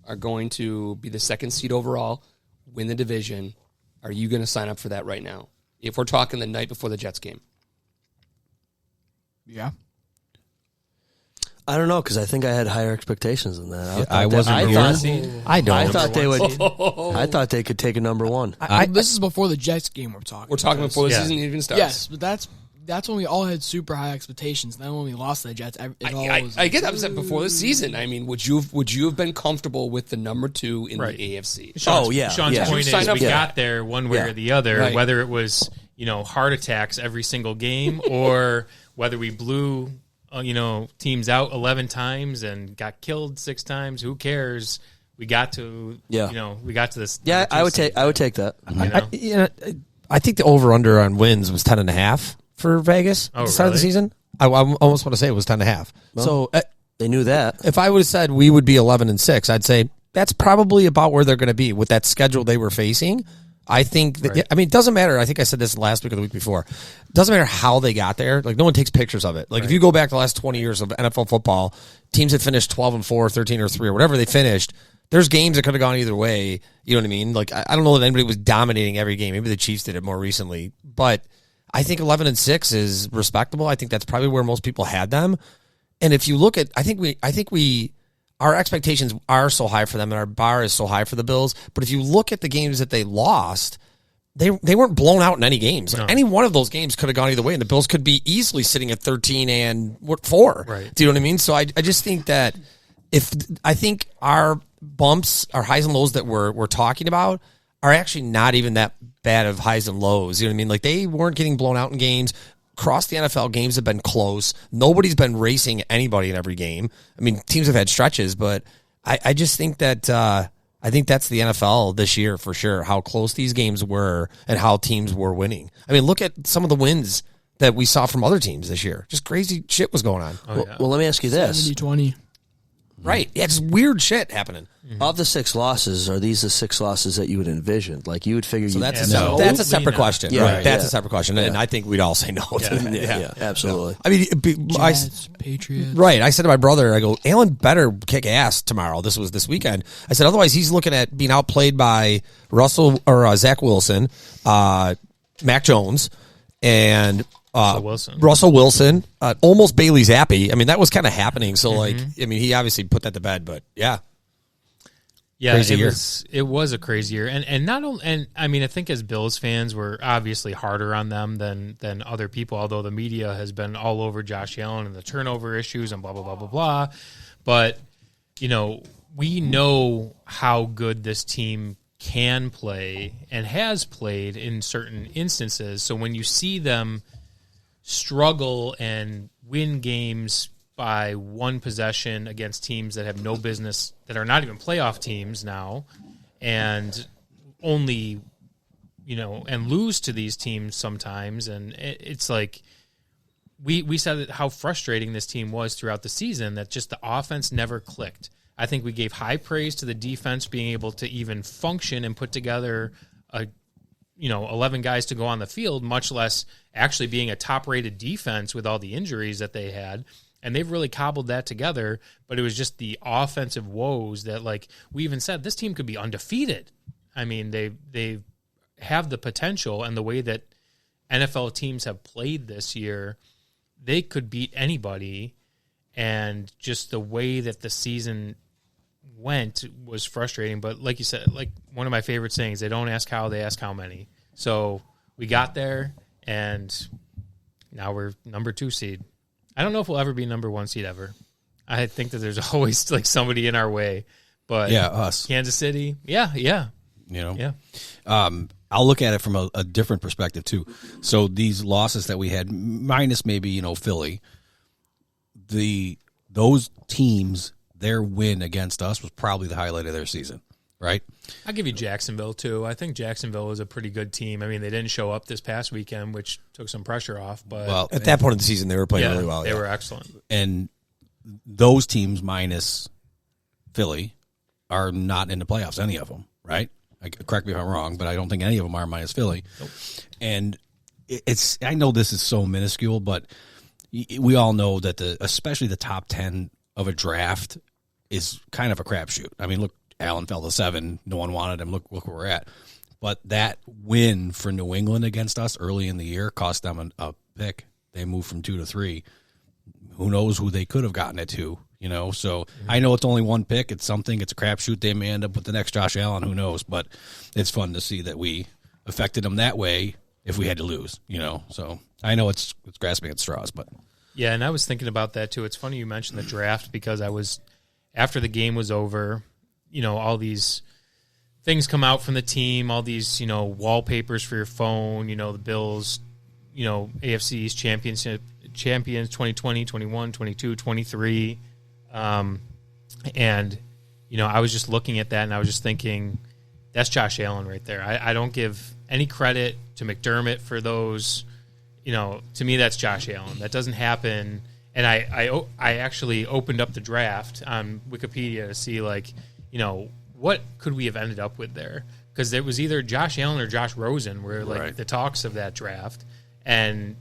are going to be the 2nd seed overall, win the division, are you going to sign up for that right now? If we're talking the night before the Jets game. Yeah. I don't know, because I think I had higher expectations than that. I wasn't here. I thought they would. I thought they could take a number 1. This is before the Jets game we're talking. We're talking before the season even starts. Yes, but that's when we all had super high expectations. Then when we lost to the Jets, I get upset before the season. I mean, would you have been comfortable with the number 2 in the AFC? Sean's point is we got there one way or the other, whether it was heart attacks every single game or whether we blew teams out 11 times and got killed 6 times. Who cares? We got to we got to this. Yeah, I would take that. I think the over under on wins was 10.5 for Vegas at the start of the season. I almost want to say it was 10.5. Well, so they knew that. If I would have said we would be 11-6, I'd say that's probably about where they're going to be with that schedule they were facing. I think that, it doesn't matter. I think I said this last week or the week before. It doesn't matter how they got there. Like, no one takes pictures of it. Like, if you go back the last 20 years of NFL football, teams that finished 12-4, 13-3, or whatever they finished, there's games that could have gone either way. You know what I mean? Like, I don't know that anybody was dominating every game. Maybe the Chiefs did it more recently. But I think 11-6 is respectable. I think that's probably where most people had them. And if you look at, I think we our expectations are so high for them and our bar is so high for the Bills. But if you look at the games that they lost, they weren't blown out in any games. Like, any one of those games could have gone either way, and the Bills could be easily sitting at 13-4. Right. Do you know what I mean? So I just think that I think our bumps, our highs and lows that we're talking about are actually not even that bad of highs and lows. You know what I mean? Like, they weren't getting blown out in games. Across the NFL, games have been close. Nobody's been racing anybody in every game. I mean, teams have had stretches, but I just think that I think that's the NFL this year for sure, how close these games were and how teams were winning. I mean, look at some of the wins that we saw from other teams this year. Just crazy shit was going on. Well, let me ask you this. 70-20. Right. Yeah, just weird shit happening. Of the 6 losses, are these the 6 losses that you would envision? Like, you would figure that's a separate question. Yeah, right. That's a separate question. And I think we'd all say no to that. Yeah, absolutely. I mean, Jets, Patriots. Right. I said to my brother, I go, Allen better kick ass tomorrow. This was this weekend. I said, otherwise he's looking at being outplayed by Zach Wilson, Mac Jones, and Russell Wilson, almost Bailey Zappi. I mean, that was kind of happening. So, I mean, he obviously put that to bed, but yeah. Yeah, it was a crazy year, and not only, and I mean, I think as Bills fans, we're obviously harder on them than other people. Although the media has been all over Josh Allen and the turnover issues and blah blah blah blah blah, but we know how good this team can play and has played in certain instances. So when you see them struggle and win games by one possession against teams that have no business, that are not even playoff teams now, and only, and lose to these teams sometimes. And it's like, we said how frustrating this team was throughout the season, that just the offense never clicked. I think we gave high praise to the defense being able to even function and put together 11 guys to go on the field, much less actually being a top-rated defense with all the injuries that they had. And they've really cobbled that together, but it was just the offensive woes that, like, we even said this team could be undefeated. I mean, they have the potential, and the way that NFL teams have played this year, they could beat anybody, and just the way that the season went was frustrating. But like you said, like one of my favorite sayings, they don't ask how, they ask how many. So we got there, and now we're number 2 seed. I don't know if we'll ever be number 1 seed ever. I think that there's always like somebody in our way. But Yeah, us. Kansas City, yeah. Yeah. I'll look at it from a different perspective too. So these losses that we had, minus maybe Philly, those teams, their win against us was probably the highlight of their season, right? I'll give you Jacksonville too. I think Jacksonville is a pretty good team. I mean, they didn't show up this past weekend, which took some pressure off. But At that point of the season, they were playing really well. They were excellent. And those teams minus Philly are not in the playoffs, any of them, right? Correct me if I'm wrong, but I don't think any of them are minus Philly. Nope. And I know this is so minuscule, but we all know that especially the top 10 of a draft is kind of a crapshoot. I mean, look, Allen fell to 7. No one wanted him. Look where we're at. But that win for New England against us early in the year cost them a pick. They moved from 2 to 3. Who knows who they could have gotten it to? So I know it's only one pick. It's something. It's a crapshoot. They may end up with the next Josh Allen. Who knows? But it's fun to see that we affected them that way if we had to lose, So I know it's grasping at straws, but. Yeah, and I was thinking about that too. It's funny you mentioned the draft because after the game was over, all these things come out from the team, all these, wallpapers for your phone, the Bills, AFC East champions 2020, 21, 22, 23. And, I was just looking at that and I was just thinking, that's Josh Allen right there. I don't give any credit to McDermott for those. To me, that's Josh Allen. That doesn't happen. And I actually opened up the draft on Wikipedia to see, what could we have ended up with there? Because it was either Josh Allen or Josh Rosen were, the talks of that draft. And,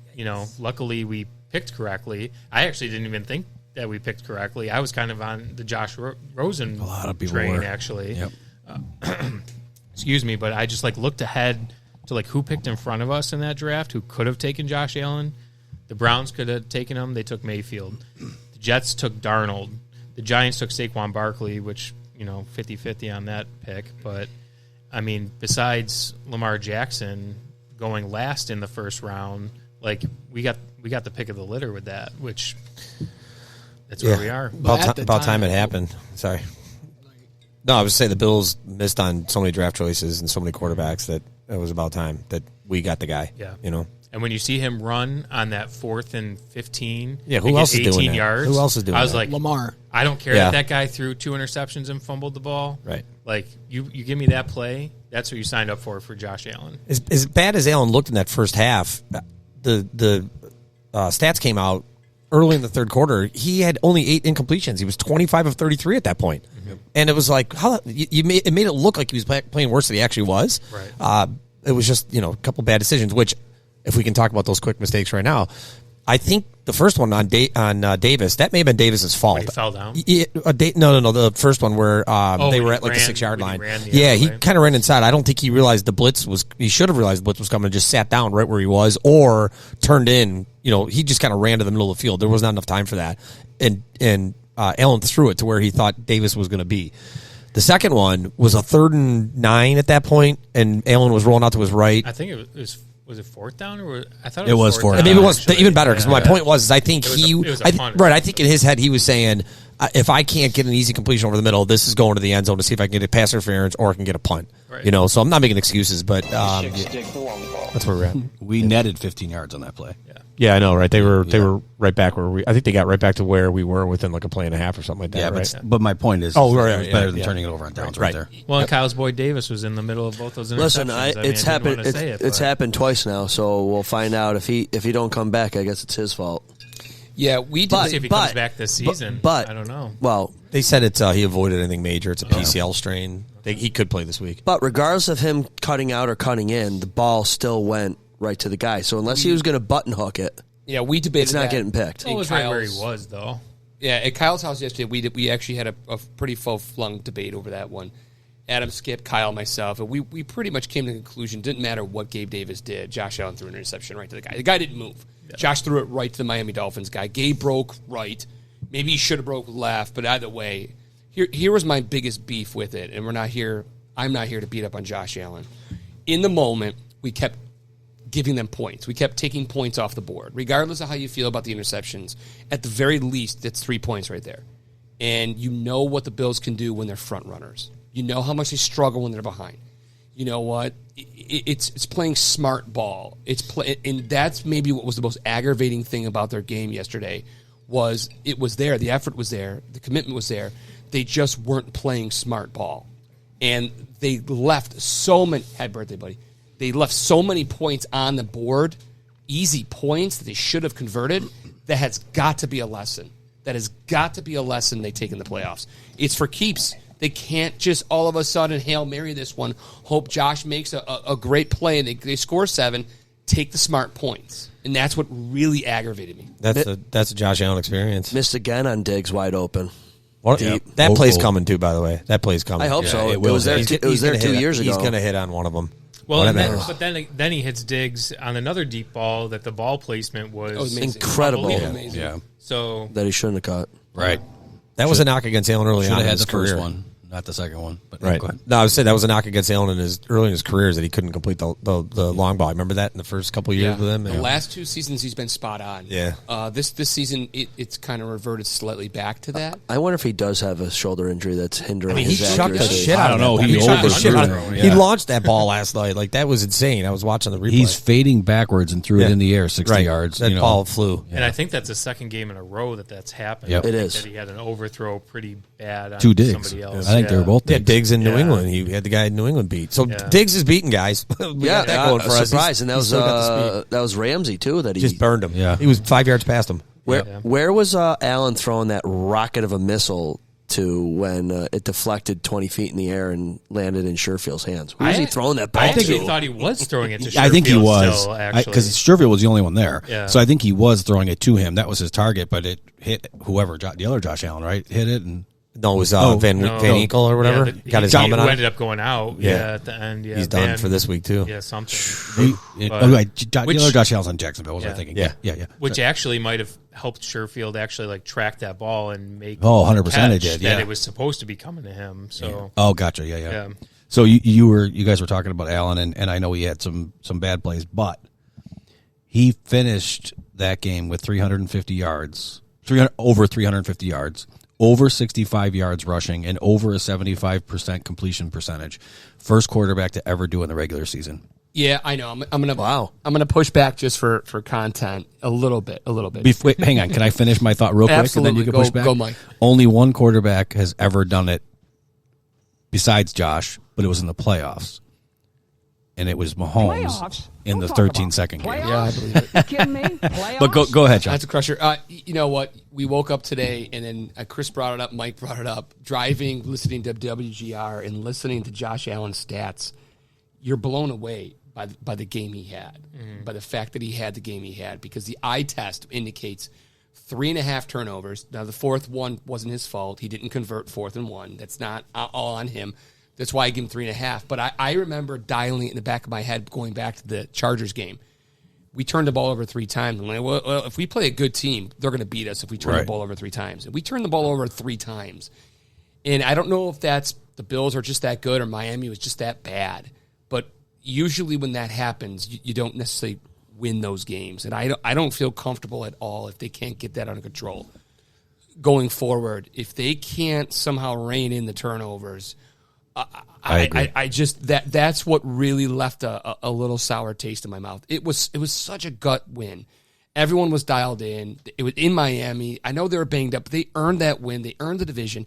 luckily we picked correctly. I actually didn't even think that we picked correctly. I was kind of on the Josh Rosen a lot of people train, were. actually. Yep. Excuse me, but I just looked ahead to who picked in front of us in that draft, who could have taken Josh Allen. The Browns could have taken him. They took Mayfield. The Jets took Darnold. The Giants took Saquon Barkley, which, 50-50 on that pick. But, I mean, besides Lamar Jackson going last in the first round, we got the pick of the litter with that, which that's where we are. About time it happened. Sorry. No, I was saying the Bills missed on so many draft choices and so many quarterbacks that it was about time that we got the guy. Yeah. And when you see him run on that 4th and 15, who else is doing that? yards, Who else is doing I was that? like, Lamar. I don't care that guy threw 2 interceptions and fumbled the ball. Right. You give me that play, that's what you signed up for Josh Allen. As bad as Allen looked in that first half, the stats came out early in the third quarter. He had only 8 incompletions. He was 25 of 33 at that point. Mm-hmm. And it was like, it made it look like he was playing worse than he actually was. Right. It was just, a couple bad decisions, which, if we can talk about those quick mistakes right now, I think the first one on Davis, that may have been Davis's fault. When he fell down? No. The first one where they were at the 6-yard line. He kind of ran inside. I don't think he realized he should have realized the blitz was coming and just sat down right where he was or turned in. He just kind of ran to the middle of the field. There was not enough time for that. And Allen threw it to where he thought Davis was going to be. The second one was a 3rd and 9 at that point, and Allen was rolling out to his right. I think it was it 4th down or I thought it was 4th down. Maybe it was even better because my point was I think I think in his head he was saying if I can't get an easy completion over the middle, this is going to the end zone to see if I can get a pass interference or I can get a punt. Right. So I'm not making excuses, but that's where we're at. We netted 15 yards on that play. Yeah, I know, right? They were right back where I think they got right back to where we were within a play and a half or something like that. Yeah, right? but my point is, it was better than turning it over on downs right there. Well, and Kyle's boy Davis was in the middle of both those interceptions. Listen, it's happened. It's happened twice now, so we'll find out if he don't come back. I guess it's his fault. Yeah, we did. If he comes back this season, but I don't know. Well, they said he avoided anything major. It's a PCL strain. He could play this week. But regardless of him cutting out or cutting in, the ball still went right to the guy. So unless he was going to button hook it, Yeah, we debated It's not that. getting picked. Well, it was right where he was, though. Yeah, at Kyle's house yesterday, we actually had a pretty full-flung debate over that one. Adam, Skip, Kyle, myself, and we pretty much came to the conclusion, didn't matter what Gabe Davis did, Josh Allen threw an interception right to the guy. The guy didn't move. Yeah. Josh threw it right to the Miami Dolphins guy. Gabe broke right. Maybe he should have broke left, but either way, here was my biggest beef with it, and I'm not here to beat up on Josh Allen. In the moment, we kept giving them points. We kept taking points off the board. Regardless of how you feel about the interceptions, at the very least, it's 3 points right there. And you know what the Bills can do when they're front runners. You know how much they struggle when they're behind. You know what? It's playing smart ball. And that's maybe what was the most aggravating thing about their game yesterday was it was there. The effort was there. The commitment was there. They just weren't playing smart ball. And they left so many – happy birthday, buddy. They left so many points on the board, easy points that they should have converted. That has got to be a lesson. That has got to be a lesson they take in the playoffs. It's for keeps. They can't just all of a sudden Hail Mary this one, hope Josh makes a great play, and they score 7, take the smart points. And that's what really aggravated me. That's a Josh Allen experience. Missed again on Diggs wide open. That play's coming too, by the way. That play's coming. I hope so. It was there 2 years ago. He's going to hit on one of them. Well, but then he hits Diggs on another deep ball that the ball placement was incredible. Yeah. So that he shouldn't have caught. Right. That was a knock against Allen early on in his career. First one, not the second one. But right. No, I was saying that was a knock against Allen early in his career is that he couldn't complete the long ball. I remember that in the first couple of years with him. The last 2 seasons he's been spot on. Yeah. This season it's kind of reverted slightly back to that. I wonder if he does have a shoulder injury that's hindering his he chucked the accuracy. shit out of I don't know. He chucked the shit out of overthrew it. He launched that ball last night. Like that was insane. I was watching the replay. He's fading backwards and threw it in the air 60 yards. That ball flew. And I think that's the second game in a row that's happened. Yep. It is. That he had an overthrow pretty bad on 2 Diggs. somebody else. I think they were both Diggs. Diggs in New England. He had the guy in New England beat. So Diggs is beaten, guys. We got that going for us. Surprise, and that was Ramsey too. That he just burned him. Yeah, he was 5 yards past him. Where was Allen throwing that rocket of a missile to when it deflected 20 feet in the air and landed in Sherfield's hands? Where was he throwing that ball? I think to? he thought he was throwing it to Sherfield. I think he was actually, because Sherfield was the only one there. Yeah. So I think he was throwing it to him. That was his target, but it hit whoever the other Josh Allen, right? Hit it and. No, it was Van Enkel or whatever. Yeah, got his helmet on. Who ended up going out at the end. Yeah, he's done for this week, too. Yeah, something. The other Josh Allen's on Jacksonville, was I thinking. Yeah. Which actually might have helped Sherfield actually track that ball and make 100% it did, that it was supposed to be coming to him. So gotcha. Yeah. So you guys were talking about Allen, and I know he had some bad plays, but he finished that game with 350 yards, over 350 yards. Over 65 yards rushing and over a 75% completion percentage. First quarterback to ever do in the regular season. Yeah, I know. I'm gonna push back just for content a little bit. Wait, hang on. Can I finish my thought real quick? Absolutely. And then you can push back? Go, Mike. Only one quarterback has ever done it besides Josh, but it was in the playoffs. And it was Mahomes in the 13-second game. Yeah, I believe it. You kidding me? Playoffs? But go ahead, John. That's a crusher. You know what? We woke up today, and then Chris brought it up, Mike brought it up. Driving, listening to WGR, and listening to Josh Allen's stats, you're blown away by the game he had, by the fact that he had the game he had, because the eye test indicates 3.5 turnovers. Now, the fourth one wasn't his fault. He didn't convert 4th and 1. That's not all on him. That's why I give him 3.5. But I remember dialing it in the back of my head going back to the Chargers game. We turned the ball over 3 times. I'm like, well, if we play a good team, they're going to beat us if we turn the ball over 3 times. And we turned the ball over 3 times. And I don't know if that's the Bills are just that good or Miami was just that bad. But usually when that happens, you don't necessarily win those games. And I don't feel comfortable at all if they can't get that under control. Going forward, if they can't somehow rein in the turnovers – I just that's what really left a little sour taste in my mouth. It was such a gut win. Everyone was dialed in. It was in Miami. I know they were banged up, but they earned that win. They earned the division.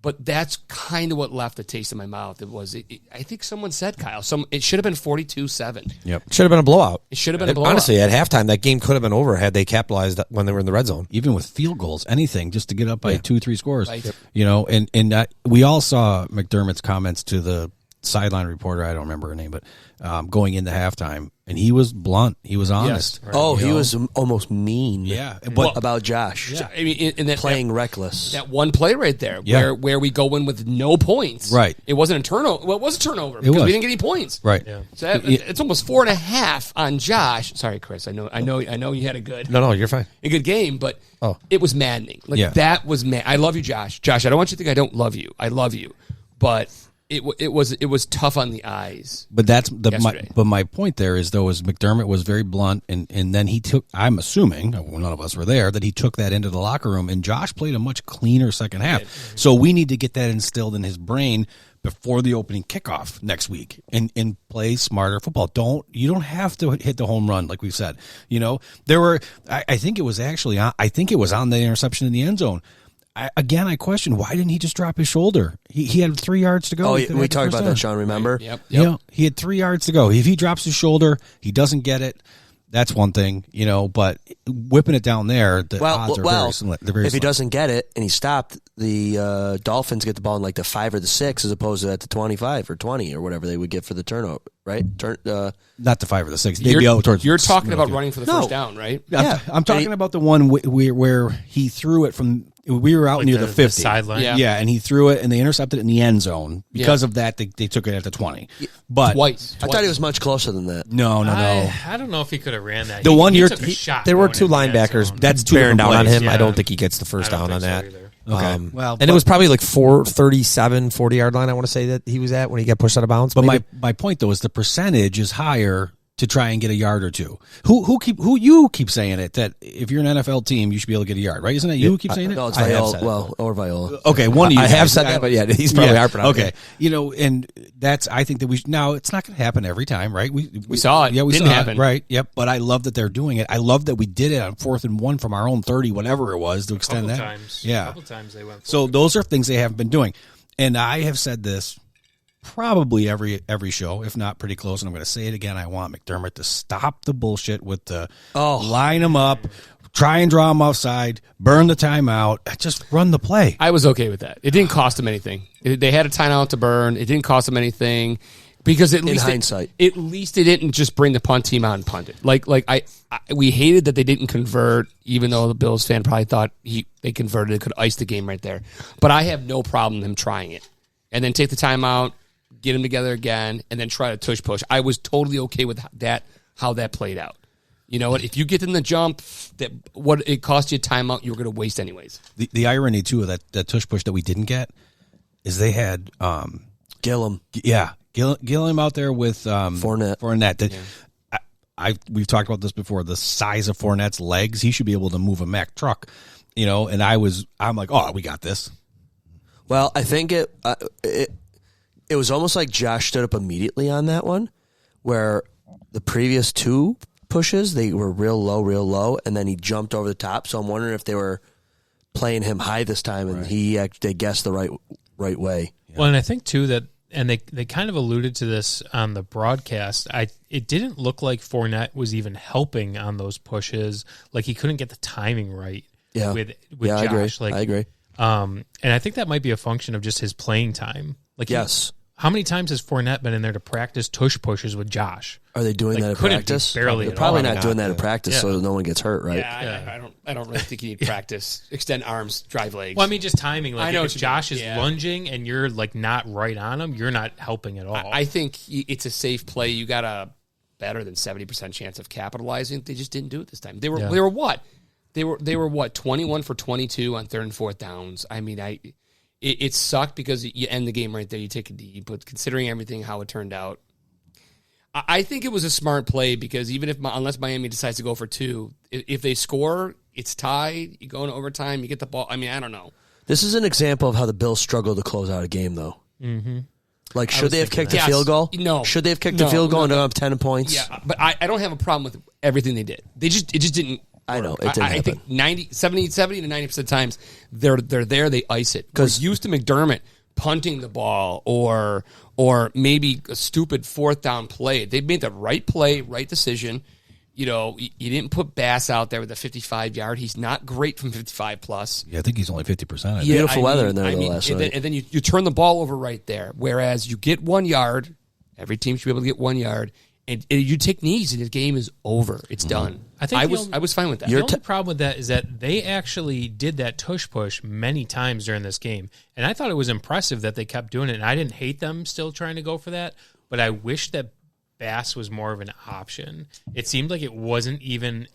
But that's kind of what left a taste in my mouth. I think someone said, Kyle, it should have been 42-7. Yep. Should have been a blowout. It should have been a blowout. Honestly, at halftime, that game could have been over had they capitalized when they were in the red zone. Even with field goals, anything, just to get up by 2-3 scores. Right. And we all saw McDermott's comments to the sideline reporter, I don't remember her name, but going into halftime, and he was blunt. He was honest. Right. Oh, he was almost mean. Yeah, but about Josh. Yeah. I mean, in that, playing reckless. That one play right there, where we go in with no points. Right. It wasn't a turnover. Well, it was a turnover because we didn't get any points. Right. Yeah. So it's almost 4.5 on Josh. Sorry, Chris. I know. You had a good. No, you're fine. A good game, but it was maddening. That was mad. I love you, Josh. Josh, I don't want you to think I don't love you. I love you, but. It was tough on the eyes. But that's my point there is though is McDermott was very blunt and then he took, I'm assuming none of us were there, that he took that into the locker room, and Josh played a much cleaner second half. So we need to get that instilled in his brain before the opening kickoff next week and play smarter football. You don't have to hit the home run like we said. There were I think it was on the interception in the end zone. I question, why didn't he just drop his shoulder? He had 3 yards to go. Oh, we talked about that, Sean, remember? Yep. He had 3 yards to go. If he drops his shoulder, he doesn't get it. That's one thing, but whipping it down there, the odds are very similar. If he doesn't get it and he stopped, the Dolphins get the ball in like the 5 or the 6 as opposed to at the 25 or 20 or whatever they would get for the turnover, right? Not the 5 or the 6. They'd be out towards. You're talking about running for the first down, right? Yeah, I'm talking about the one where he threw it from. We were out near the 50. The sideline. Yeah, and he threw it, and they intercepted it in the end zone. Because of that, they took it at the 20. But Twice. I thought he was much closer than that. No. I don't know if he could have ran that. The one he you're took a shot. There were going two into the end linebackers. zone. That's two bearing different down on plays. him. Yeah. I don't think he gets the I first don't down on think so that. either. Okay. And it was probably like 437, 40-yard line, I want to say that he was at when he got pushed out of bounds. But maybe. my point though is the percentage is higher to try and get a yard or two. Who you keep saying it that if you're an NFL team you should be able to get a yard, right? Isn't that you who keep saying it? No, it's I have Viola. said it. Well, or Viola. Okay, one of you. I have guys. said that, but yeah, he's probably harping on it. Okay, and that's I think that now it's not going to happen every time, right? We saw it. Yeah, we Didn't saw happen. it, right? Yep. But I love that they're doing it. I love that we did it on 4th and 1 from our own 30, whatever it was, to extend that. A couple times they went. So those are things they haven't been doing, and I have said this probably every show, if not pretty close, and I'm going to say it again. I want McDermott to stop the bullshit with the line them up, try and draw them offside, burn the timeout, just run the play. I was okay with that. It didn't cost them anything. They had a timeout to burn. It didn't cost them anything because at least hindsight, at least they didn't just bring the punt team out and punt it. We hated that they didn't convert, even though the Bills fan probably thought they converted. It could ice the game right there. But I have no problem them trying it and then take the timeout, get them together again, and then try to tush push. I was totally okay with that, how that played out. You know what? If you get in the jump, what it cost you a timeout, you were going to waste anyways. The irony too of that tush push that we didn't get is they had Gillum. Yeah, Gillum out there with Fournette. We've talked about this before. The size of Fournette's legs, he should be able to move a Mack truck. And I'm like, oh, we got this. Well, I think it was almost like Josh stood up immediately on that one, where the previous two pushes, they were real low, and then he jumped over the top. So I'm wondering if they were playing him high this time, and they guessed the right way. Yeah. Well, and I think too that, and they kind of alluded to this on the broadcast. It didn't look like Fournette was even helping on those pushes. Like he couldn't get the timing right. Yeah. With Josh. I agree. And I think that might be a function of just his playing time. Like yes. How many times has Fournette been in there to practice tush pushes with Josh? Are they doing that at practice? Barely. They're probably not doing that at practice, so no one gets hurt, right? Yeah, I don't really think you need practice. Extend arms, drive legs. Well, I mean, just timing. Like, I know if Josh is lunging and you're like not right on him, you're not helping at all. I think it's a safe play. You got a better than 70% chance of capitalizing. They just didn't do it this time. They were what? They were what? 21 for 22 on 3rd and 4th downs. I mean, It sucked because you end the game right there. You take a D, but considering everything, how it turned out, I think it was a smart play because unless Miami decides to go for 2, if they score, it's tied. You go into overtime, you get the ball. I mean, I don't know. This is an example of how the Bills struggle to close out a game, though. Mm-hmm. Like, should they have kicked a field goal? No. Should they have kicked a field goal and up 10 points? Yeah, but I don't have a problem with everything they did. It just didn't. I know, it didn't I think 70 to 90% of the times they're there, they ice it. Because used to McDermott punting the ball or maybe a stupid 4th down play. They made the right play, right decision, you didn't put Bass out there with a 55-yard. He's not great from 55 plus. Yeah, I think he's only 50%. Beautiful weather in there last night. And then you turn the ball over right there. Whereas you get 1 yard, every team should be able to get 1 yard, and you take knees, and the game is over. It's done. I was fine with that. The only problem with that is that they actually did that tush push many times during this game, and I thought it was impressive that they kept doing it. And I didn't hate them still trying to go for that, but I wish that Bass was more of an option. It seemed like it wasn't even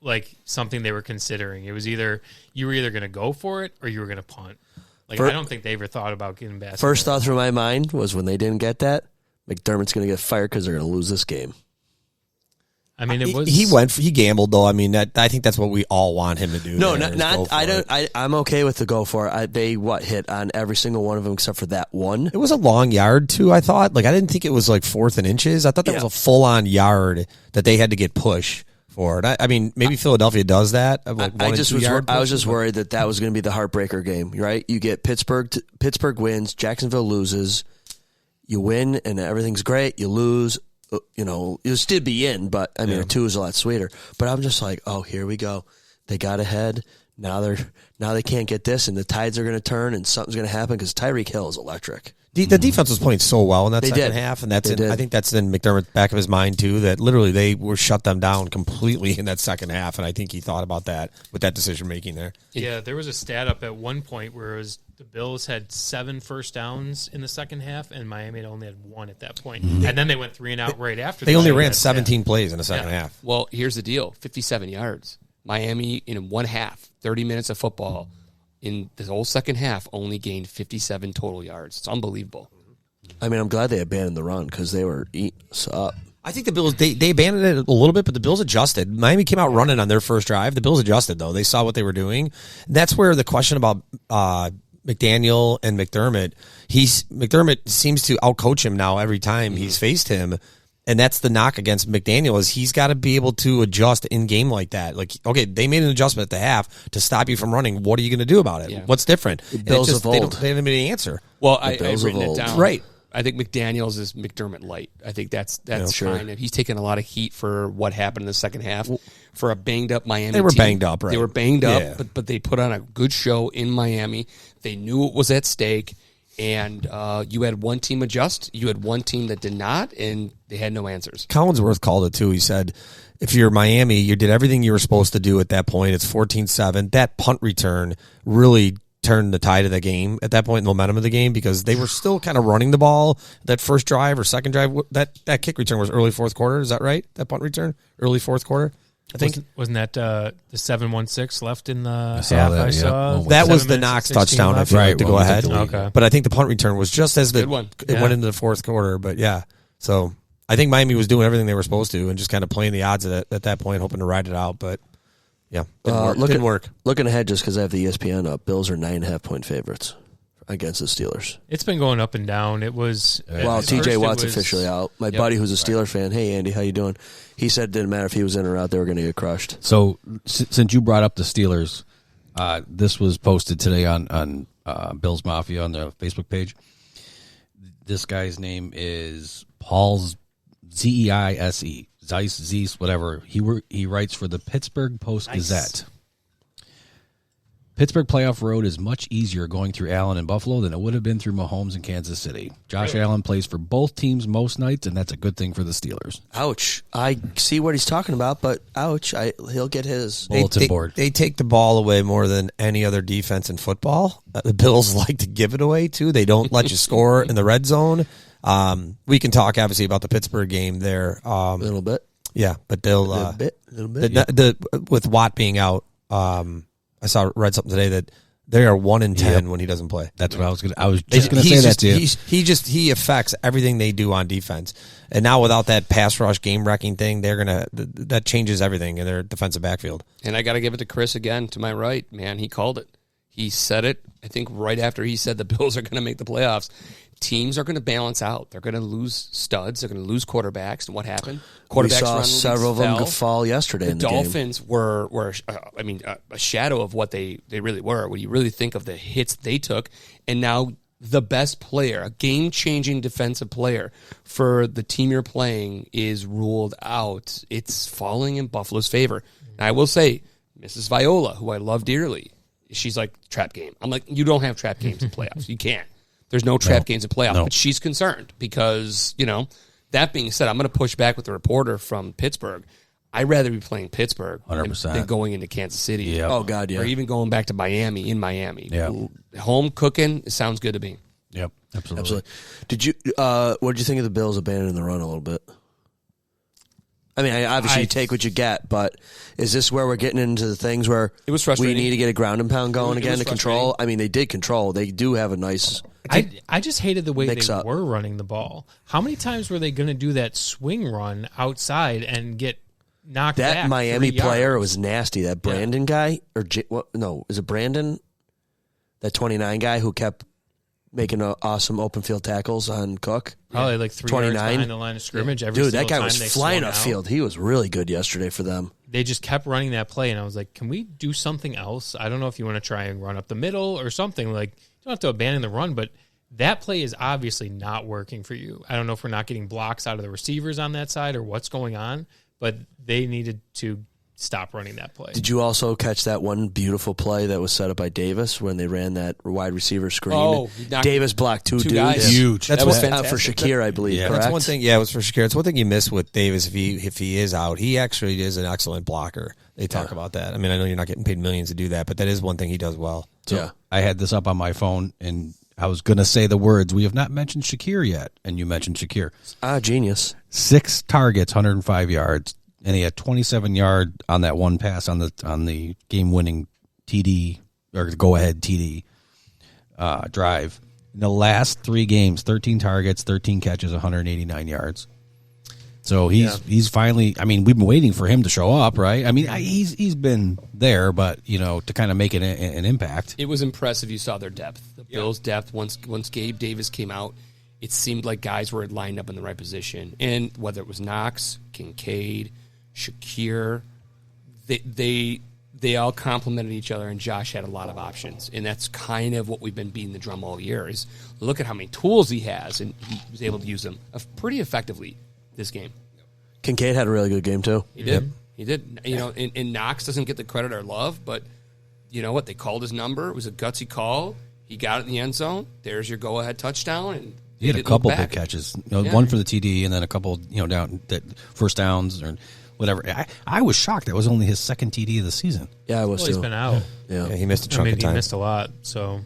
like something they were considering. It was you were either going to go for it or you were going to punt. I don't think they ever thought about getting Bass. First thought through my mind was when they didn't get that, McDermott's going to get fired because they're going to lose this game. I mean, it was he gambled though. I mean, I think that's what we all want him to do. No, not I don't. I'm okay with the go for it. They hit on every single one of them except for that one. It was a long yard too. I thought. I didn't think it was 4th and inches. I thought that was a full on yard that they had to get push for it. I mean, maybe Philadelphia does that. I was just worried that was going to be the heartbreaker game. Right? You get Pittsburgh wins, Jacksonville loses. You win and everything's great. You lose. You'll still be in, but I mean, a 2 is a lot sweeter. But I'm just like, oh, here we go. They got ahead. Now they can't get this, and the tides are going to turn, and something's going to happen because Tyreek Hill is electric. The defense was playing so well in that second half, and I think that's in McDermott's back of his mind too. That literally they were shut them down completely in that second half, and I think he thought about that with that decision making there. Yeah, there was a stat up at one point where the Bills had 7 first downs in the second half, and Miami had only had 1 at that point. And then they went 3 and out right after. They only ran 17 plays in the second half. Well, here's the deal: 57 yards. Miami in 1 half, 30 minutes of football. In the whole second half, only gained 57 total yards. It's unbelievable. I mean, I'm glad they abandoned the run because they were eating us up. I think the Bills, they abandoned it a little bit, but the Bills adjusted. Miami came out running on their first drive. The Bills adjusted, though. They saw what they were doing. That's where the question about McDaniel and McDermott, McDermott seems to outcoach him now every time he's faced him. And that's the knock against McDaniel is he's got to be able to adjust in game like that. Okay, they made an adjustment at the half to stop you from running. What are you going to do about it? Yeah. What's different? The Bills of old. They didn't have any answer. Well, I've written it down. Right. I think McDaniels is McDermott light. I think that's fine. He's taken a lot of heat for what happened in the second half for a banged up Miami. They were team. banged up, right? They were banged up, but they put on a good show in Miami. They knew it was at stake. And you had one team adjust. You had one team that did not, and they had no answers. Collinsworth called it, too. He said, if you're Miami, you did everything you were supposed to do at that point. It's 14-7. That punt return really turned the tide of the game at that point, the momentum of the game, because they were still kind of running the ball that first drive or second drive. That kick return was early fourth quarter. Is that right? That punt return? Early fourth quarter? I think wasn't that the 7-1 left in the half? That, I saw that was the Knox touchdown. If you like to go ahead, okay. But I think the punt return was just as it went into the fourth quarter. But so I think Miami was doing everything they were supposed to and just kind of playing the odds at that point, hoping to ride it out. But didn't work. Looking ahead, just because I have the ESPN up, Bills are 9.5-point favorites against the Steelers. It's been going up and down. It was TJ Watt's officially out. My buddy who's a Steeler fan, hey Andy, how you doing? He said it didn't matter if he was in or out, they were going to get crushed. So since you brought up the Steelers, this was posted today on Bills Mafia on the Facebook page. This guy's name is Paul Zeise, Zeiss, whatever. He writes for the Pittsburgh Post-Gazette. Pittsburgh playoff road is much easier going through Allen and Buffalo than it would have been through Mahomes and Kansas City. Josh Allen plays for both teams most nights, and that's a good thing for the Steelers. Ouch. I see what he's talking about, but ouch. He'll get his. Bulletin board. They take the ball away more than any other defense in football. The Bills like to give it away, too. They don't let you score in the red zone. We can talk, obviously, about the Pittsburgh game there. A little bit. Yeah, but they'll... A little bit. With Watt being out... I read something today that they are 1-10 when he doesn't play. That's what I was just going to say that to you. He affects everything they do on defense, and now without that pass rush game wrecking thing, that changes everything in their defensive backfield. And I got to give it to Chris again to my right, man. He called it. He said it. I think right after he said the Bills are going to make the playoffs. Teams are going to balance out. They're going to lose studs. They're going to lose quarterbacks. And what happened? We saw several of them fall yesterday in the game. The Dolphins were a shadow of what they really were. When you really think of the hits they took, and now the best player, a game-changing defensive player for the team you're playing is ruled out, it's falling in Buffalo's favor. And I will say, Mrs. Viola, who I love dearly, she's like, trap game. I'm like, you don't have trap games in playoffs. You can't. There's no trap games in playoffs. But she's concerned because, that being said, I'm going to push back with the reporter from Pittsburgh. I'd rather be playing Pittsburgh 100%. than going into Kansas City. Yep. Oh, God, yeah. Or even going back to Miami, in Miami. Yeah. Home cooking, it sounds good to me. Yep, absolutely. Absolutely. Did you? What did you think of the Bills abandoning the run a little bit? I mean, obviously you take what you get, but is this where we're getting into the things where It was frustrating. we need to get a ground and pound going It again was to control? I mean, they did control. They do have a nice. I just hated the way Mix they up. were running the ball. How many times were they going to do that swing run outside and get knocked back? That Miami 3 player yards? was nasty. That Brandon guy, or no, is it Brandon? That 29 guy who kept making awesome open field tackles on Cook. Probably like 3 yards behind the line of scrimmage. Every Dude, that single guy time was they flying swung out. upfield. He was really good yesterday for them. They just kept running that play, and I was like, can we do something else? I don't know if you want to try and run up the middle or something. Like, you don't have to abandon the run, but that play is obviously not working for you. I don't know if we're not getting blocks out of the receivers on that side or what's going on, but they needed to stop running that play. Did you also catch that one beautiful play that was set up by Davis when they ran that wide receiver screen? Oh, he knocked Davis blocked two dudes. guys. Huge. That's That was what For fantastic. Shakir, I believe. Yeah. Correct? That's one thing. Yeah, it was for Shakir. It's one thing you miss with Davis if he is out. He actually is an excellent blocker. They talk about that. I mean, I know you're not getting paid millions to do that, but that is one thing he does well. Yeah. I had this up on my phone, and I was going to say the words, we have not mentioned Shakir yet, and you mentioned Shakir. Genius. 6 targets, 105 yards, and he had 27-yard on that one pass on the game-winning TD, or go-ahead TD drive. In the last 3 games, 13 targets, 13 catches, 189 yards. So he's finally. I mean, we've been waiting for him to show up, right? I mean, he's been there, but to kind of make an impact. It was impressive. You saw their depth. The Bills' depth. Once Gabe Davis came out, it seemed like guys were lined up in the right position. And whether it was Knox, Kincaid, Shakir, they all complemented each other, and Josh had a lot of options. And that's kind of what we've been beating the drum all year is look at how many tools he has, and he was able to use them pretty effectively this game. Kincaid had a really good game, too. He did. He did. And Knox doesn't get the credit or love, but you know what? They called his number. It was a gutsy call. He got it in the end zone. There's your go-ahead touchdown. And He had a didn't look couple back. big catches, one for the TD, and then a couple, down that first downs or whatever. I was shocked that was only his second TD of the season. Yeah, I was, Well, too. he's been out. Yeah. Yeah, he missed a I chunk mean, of he time. missed a lot. So,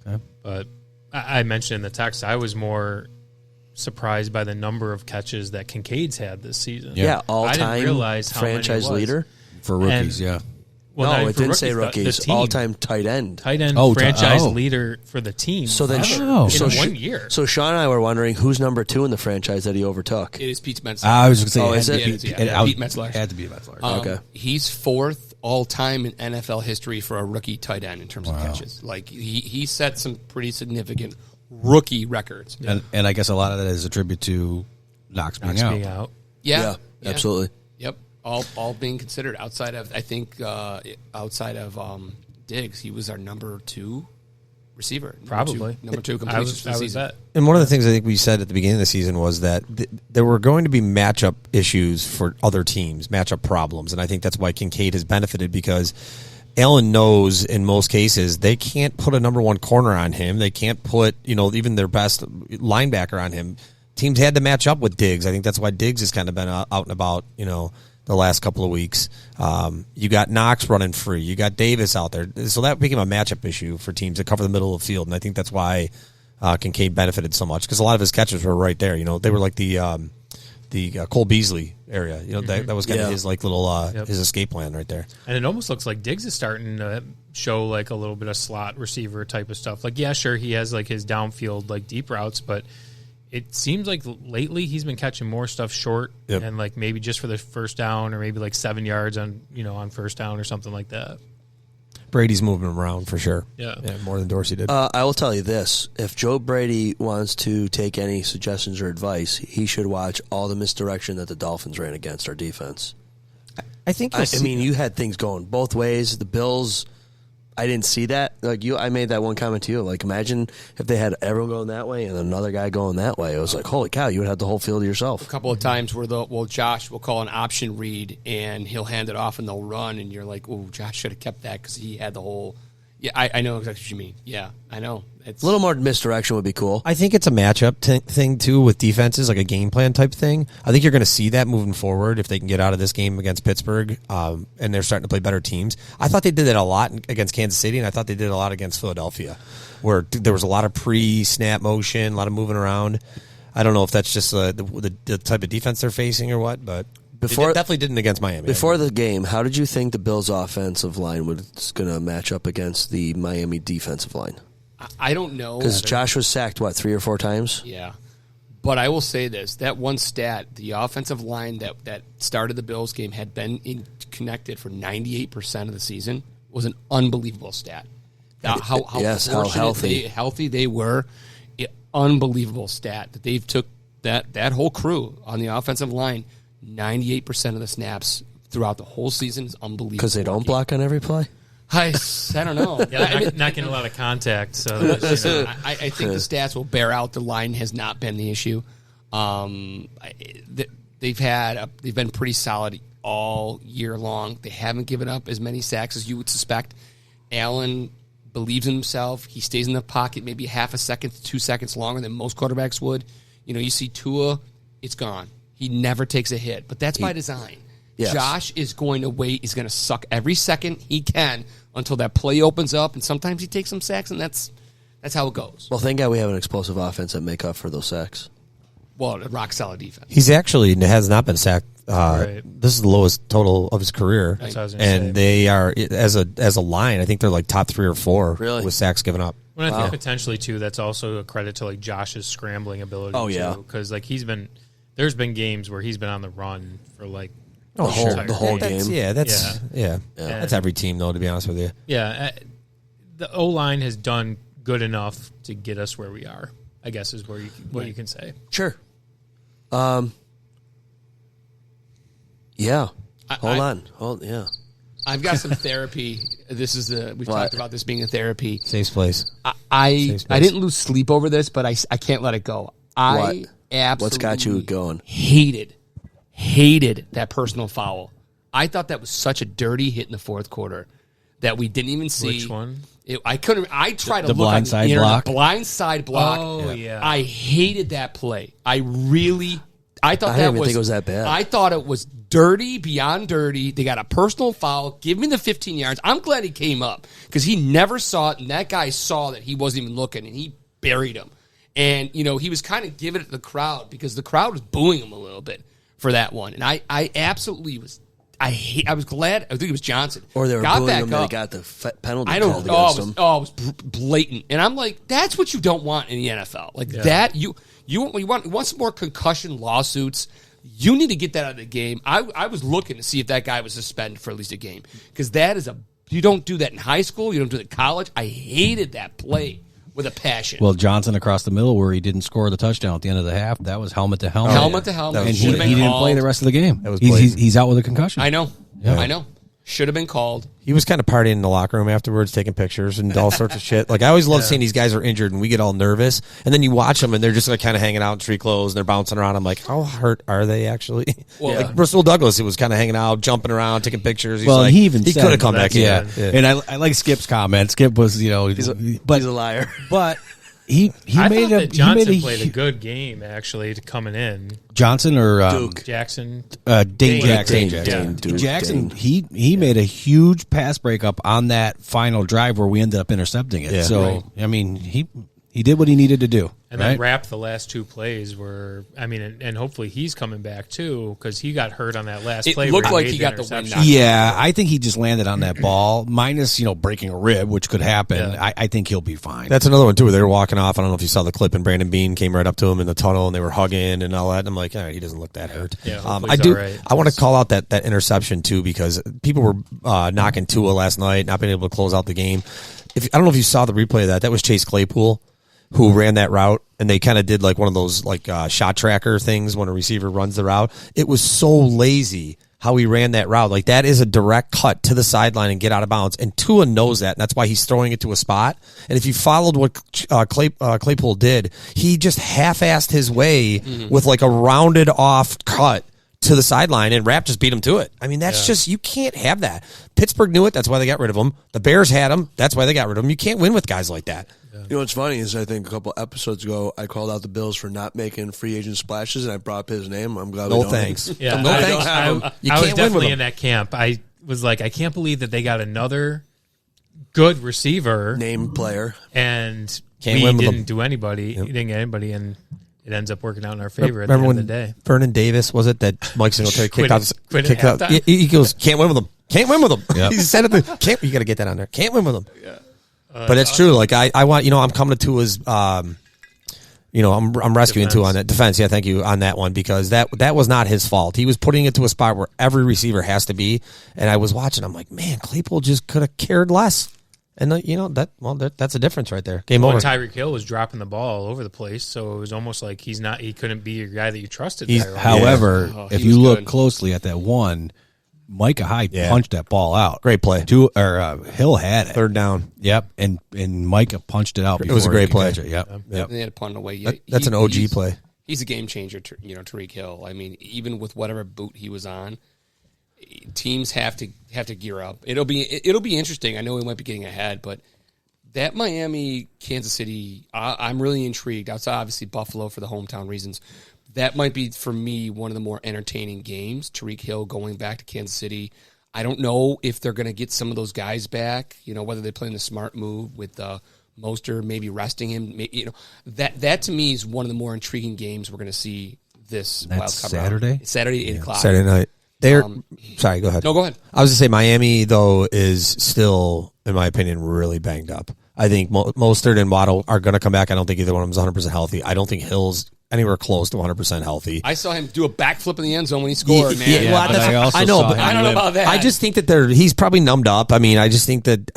Okay. but I mentioned in the text, I was more surprised by the number of catches that Kincaid's had this season. Yeah, I all-time didn't realize how many it franchise was. leader. For rookies, And- yeah. Well, not No, even it for didn't say rookies, the rookies. team. All-time tight end. Tight end Oh, franchise oh. leader for the team. So then, ever, so in Sh- 1 year. So Sean and I were wondering who's number 2 in the franchise that he overtook. It is Pete Metzler. I was going to say, Oh, it is had to it? be- Yeah, it Pete Metzler. had to be Metzler. Okay. He's 4th all-time in NFL history for a rookie tight end in terms of catches. Like, he set some pretty significant rookie records. And I guess a lot of that is a tribute to Knox being Knox out. being out. Yeah. Absolutely. Yep. All being considered outside of, I think, outside of Diggs, he was our number 2 receiver. Probably. Number 2 I completions for the would season. bet. And one of the things I think we said at the beginning of the season was that there were going to be matchup issues for other teams, matchup problems. And I think that's why Kincaid has benefited because Allen knows in most cases they can't put a number 1 corner on him. They can't put, even their best linebacker on him. Teams had to match up with Diggs. I think that's why Diggs has kind of been out and about, the last couple of weeks. You got Knox running free. You got Davis out there. So that became a matchup issue for teams that cover the middle of the field. And I think that's why Kincaid benefited so much because a lot of his catches were right there. They were like the Cole Beasley area. That was kind of his like little his escape plan right there. And it almost looks like Diggs is starting to show like a little bit of slot receiver type of stuff. Like, yeah, sure, he has like his downfield like deep routes, but it seems like lately he's been catching more stuff short and like maybe just for the first down or maybe like 7 yards on on first down or something like that. Brady's moving him around for sure. Yeah. More than Dorsey did. I will tell you this. If Joe Brady wants to take any suggestions or advice, he should watch all the misdirection that the Dolphins ran against our defense. I think I mean, you had things going both ways. The Bills, I didn't see that. Like I made that one comment to you. Like, imagine if they had everyone going that way and another guy going that way. It was like, holy cow, you would have the whole field to yourself. A couple of times where Josh will call an option read and he'll hand it off and they'll run, and you're like, oh, Josh should have kept that because he had the whole. Yeah, I know exactly what you mean. Yeah, I know. It's a little more misdirection would be cool. I think it's a matchup thing, too, with defenses, like a game plan type thing. I think you're going to see that moving forward if they can get out of this game against Pittsburgh and they're starting to play better teams. I thought they did that a lot against Kansas City, and I thought they did a lot against Philadelphia, where there was a lot of pre-snap motion, a lot of moving around. I don't know if that's just the type of defense they're facing or what, but they definitely didn't against Miami. Before the game, how did you think the Bills' offensive line was going to match up against the Miami defensive line? I don't know. Because Josh was sacked, 3 or 4 times? Yeah. But I will say this. That one stat, the offensive line that started the Bills game had been connected for 98% of the season, was an unbelievable stat. How healthy they were. Unbelievable stat that they've took that whole crew on the offensive line, 98% of the snaps throughout the whole season is unbelievable. Because they don't block on every play? I don't know. Yeah, not getting a lot of contact. So I think the stats will bear out the line has not been the issue. They've been pretty solid all year long. They haven't given up as many sacks as you would suspect. Allen believes in himself. He stays in the pocket maybe half a second to 2 seconds longer than most quarterbacks would. You see Tua, it's gone. He never takes a hit, but that's by design. Yes. Josh is going to wait. He's going to suck every second he can until that play opens up, and sometimes he takes some sacks, and that's how it goes. Well, thank God we have an explosive offense that make up for those sacks. Well, a rock-solid defense. He's actually has not been sacked. Right. This is the lowest total of his career. That's what I was gonna say. And they are, as a line, I think they're like top 3 or 4 with sacks given up. Well, I think potentially, too, that's also a credit to, Josh's scrambling ability. Oh, yeah. Because, there's been games where he's been on the run for, the whole game. That's every team, though, to be honest with you. Yeah. The O-line has done good enough to get us where we are, I guess is what you can say. Sure. Yeah. Hold, yeah. I've got some therapy. We've talked about this being a therapy. Safe place. I didn't lose sleep over this, but I can't let it go. I absolutely What's got you going? Hated that personal foul. I thought that was such a dirty hit in the fourth quarter that we didn't even see. Which one? I couldn't. I tried to the look on the internet. block? Blindside block. Oh, yeah. I hated that play. I thought I didn't even think it was that bad. I thought it was dirty beyond dirty. They got a personal foul. Give me the 15 yards. I'm glad he came up because he never saw it, and that guy saw that he wasn't even looking, and he buried him. And, he was kind of giving it to the crowd because the crowd was booing him a little bit for that one. And I absolutely was – I was glad – I think it was Johnson. Or they were booing him and they got the penalty called against him. It was blatant. And I'm like, that's what you don't want in the NFL. That – You want some more concussion lawsuits. You need to get that out of the game. I was looking to see if that guy was suspended for at least a game because that is you don't do that in high school. You don't do it in college. I hated that play with a passion. Well, Johnson across the middle where he didn't score the touchdown at the end of the half, that was helmet to helmet. Helmet to helmet. And he didn't play the rest of the game. That was he's out with a concussion. I know. Yeah. I know. Should have been called. He was kind of partying in the locker room afterwards, taking pictures and all sorts of shit. I always love seeing these guys are injured and we get all nervous. And then you watch them and they're just kind of hanging out in street clothes and they're bouncing around. I'm like, how hurt are they actually? Well, Bristol Douglas, he was kind of hanging out, jumping around, taking pictures. He's he even he said could have come back. Yeah. And I like Skip's comment. Skip was, he's a liar. But he played a good game actually to coming in. Johnson or Duke Jackson, Dane Jackson. Jackson. He made a huge pass breakup on that final drive where we ended up intercepting it. Yeah. So I mean, he did what he needed to do. And then wrapped the last 2 plays and hopefully he's coming back too because he got hurt on that last play. It looked like he got the win. Yeah, I think he just landed on that ball, minus breaking a rib, which could happen. Yeah. I think he'll be fine. That's another one too. Where they were walking off. I don't know if you saw the clip, and Brandon Bean came right up to him in the tunnel, and they were hugging and all that. And I'm like, all right, he doesn't look that hurt. Yeah, I do. Right. I want to call out that interception too because people were knocking Tua last night, not being able to close out the game. I don't know if you saw the replay of that. That was Chase Claypool who ran that route, and they kind of did one of those shot tracker things when a receiver runs the route. It was so lazy how he ran that route. Like, that is a direct cut to the sideline and get out of bounds. And Tua knows that, and that's why he's throwing it to a spot. And if you followed what Claypool did, he just half-assed his way with like a rounded off cut to the sideline, and Rapp just beat him to it. I mean, that's just, you can't have that. Pittsburgh knew it. That's why they got rid of him. The Bears had him. That's why they got rid of him. You can't win with guys like that. You know what's funny is I think a couple episodes ago I called out the Bills for not making free agent splashes, and I brought up his name. I'm glad. No thanks. Yeah, No thanks. I You was can't win with definitely them. in that camp. I was like, I can't believe that they got another good receiver Name player. and Can't we win with didn't them. do anybody. Didn't get anybody, and it ends up working out in our favor at the Remember end of the when day. Vernon Davis, was it, that Mike Singletary Quit at kicked out? halftime? He goes, can't win with them. Can't win with them. Yep. He said it. You got to get that on there. Can't win with them. But it's true. Like, I want, I'm coming to his, I'm rescuing Defense. Tua on that defense. Yeah, thank you on that one, because that was not his fault. He was putting it to a spot where every receiver has to be. And I was watching. I'm like, man, Claypool just could have cared less. And that's a difference right there. Game Well, over. Tyreek Hill was dropping the ball all over the place, so it was almost like he couldn't be your guy that you trusted there. However, Oh, if he you was look good. closely at that one, Micah Hyde punched that ball out. Great play. Hill had it. Third down. Yep, and Micah punched it out. It was a before great he could play. catch it. Yep. And they had to punt it away. Yeah, That's an OG play. He's a game changer, Tariq Hill. I mean, even with whatever boot he was on, teams have to gear up. It'll be interesting. I know we might be getting ahead, but that Miami, Kansas City, I'm really intrigued. Outside, obviously, Buffalo for the hometown reasons. That might be, for me, one of the more entertaining games. Tariq Hill going back to Kansas City. I don't know if they're going to get some of those guys back, whether they're playing the smart move with Mostert, maybe resting him. That to me is one of the more intriguing games we're going to see this That's wild card Saturday? round. It's Saturday, 8 o'clock. Saturday night. Sorry, go ahead. No, go ahead. I was going to say Miami, though, is still, in my opinion, really banged up. I think Mostert and Waddle are going to come back. I don't think either one of them is 100% healthy. I don't think Hill's anywhere close to 100% healthy. I saw him do a backflip in the end zone when he scored, man. Yeah, well, but that's- I also I know, saw but him I don't know about that. I just think that he's probably numbed up. I mean, I just think that,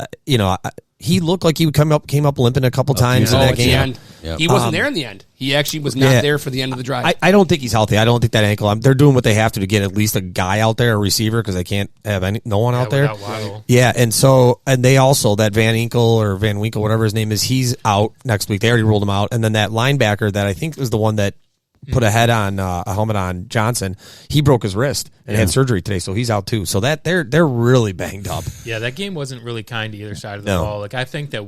he looked like he came up limping a couple times in Oh, that at the game. end. Yep. He wasn't there in the end. He actually was not Yeah. there for the end of the drive. I don't think he's healthy. I don't think that ankle. They're doing what they have to get at least a guy out there, a receiver, because they can't have no one out there. without Waddle. Yeah, and they also, that Van Winkle, whatever his name is, he's out next week. They already ruled him out. And then that linebacker that I think was the one that put a helmet on Johnson, he broke his wrist and had surgery today, so he's out too. So that they're really banged up. Yeah, that game wasn't really kind to either side of the No. ball. Like, I think that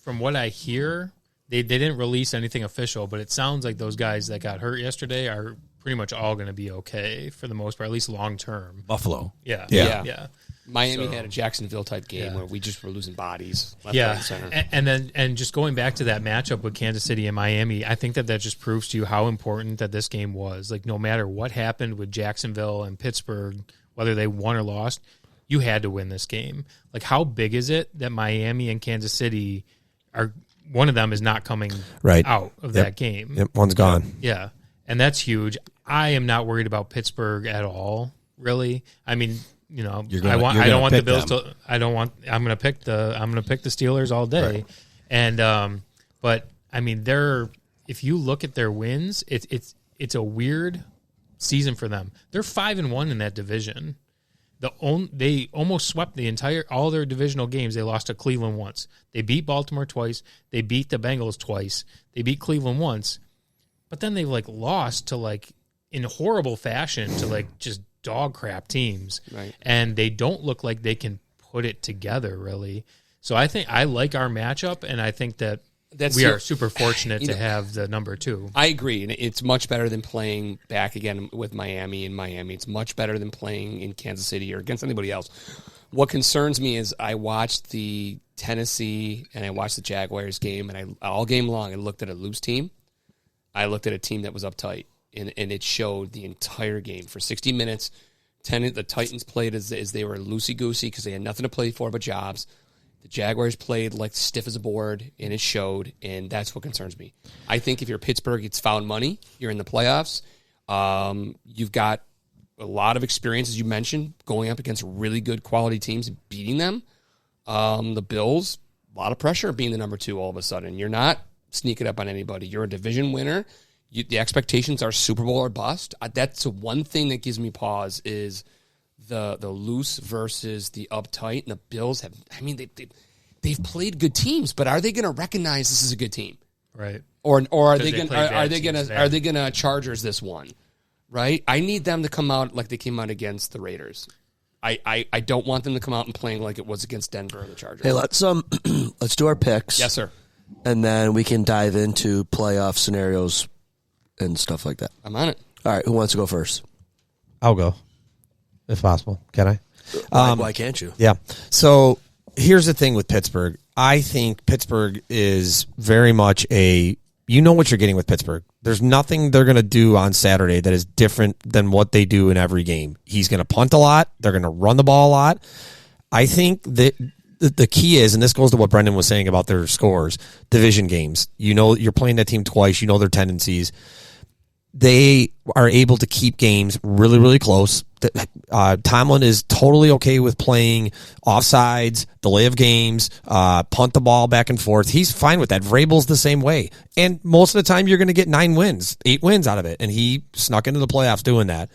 from what I hear, they didn't release anything official, but it sounds like those guys that got hurt yesterday are pretty much all going to be okay for the most part, at least long term. Buffalo. Yeah. Yeah. Yeah. Miami had a Jacksonville type game where we just were losing bodies. Left, right, Yeah, and center. and just going back to that matchup with Kansas City and Miami, I think that just proves to you how important that this game was. Like, no matter what happened with Jacksonville and Pittsburgh, whether they won or lost, you had to win this game. Like, how big is it that Miami and Kansas City are? One of them is not coming out of that game. Yep, one's gone. Yeah, and that's huge. I am not worried about Pittsburgh at all. Really, I mean. I'm going to pick the Steelers all day. Right. And but I mean, if you look at their wins, it's a weird season for them. They're 5-1 in that division. They almost swept all their divisional games. They lost to Cleveland once. They beat Baltimore twice. They beat the Bengals twice. They beat Cleveland once. But then they lost to in horrible fashion to just dog crap teams. Right. And they don't look like they can put it together really. So I think I like our matchup, and I think that we are super fortunate to have the number 2. I agree, and it's much better than playing back again with Miami in Miami. It's much better than playing in Kansas City or against anybody else. What concerns me is I watched the Tennessee and I watched the Jaguars game, and all game long I looked at a loose team. I looked at a team that was uptight, and it showed the entire game. For 60 minutes, the Titans played as they were loosey-goosey because they had nothing to play for but jobs. The Jaguars played stiff as a board, and it showed, and that's what concerns me. I think if you're Pittsburgh, it's found money. You're in the playoffs. You've got a lot of experience, as you mentioned, going up against really good quality teams and beating them. The Bills, a lot of pressure being the number 2 all of a sudden. You're not sneaking up on anybody. You're a division winner. The expectations are Super Bowl or bust. That's the one thing that gives me pause is the loose versus the uptight, and the Bills have. I mean, they've played good teams, but are they going to recognize this is a good team? Right. Or are they Because going they are they going to Chargers this one? Right. I need them to come out like they came out against the Raiders. I don't want them to come out and playing like it was against Denver or the Chargers. Hey, let's let's do our picks. Yes, sir. And then we can dive into playoff scenarios and stuff like that. I'm on it. All right, who wants to go first? I'll go, if possible. Can I? Why can't you? Yeah. So here's the thing with Pittsburgh. I think Pittsburgh is very much you know what you're getting with Pittsburgh. There's nothing they're going to do on Saturday that is different than what they do in every game. He's going to punt a lot. They're going to run the ball a lot. I think that the key is, and this goes to what Brendan was saying about their scores, division games. You know, you're playing that team twice. You know their tendencies. They are able to keep games really, really close. Tomlin is totally okay with playing offsides, delay of games, punt the ball back and forth. He's fine with that. Vrabel's the same way. And most of the time, you're going to get 8 wins out of it. And he snuck into the playoffs doing that.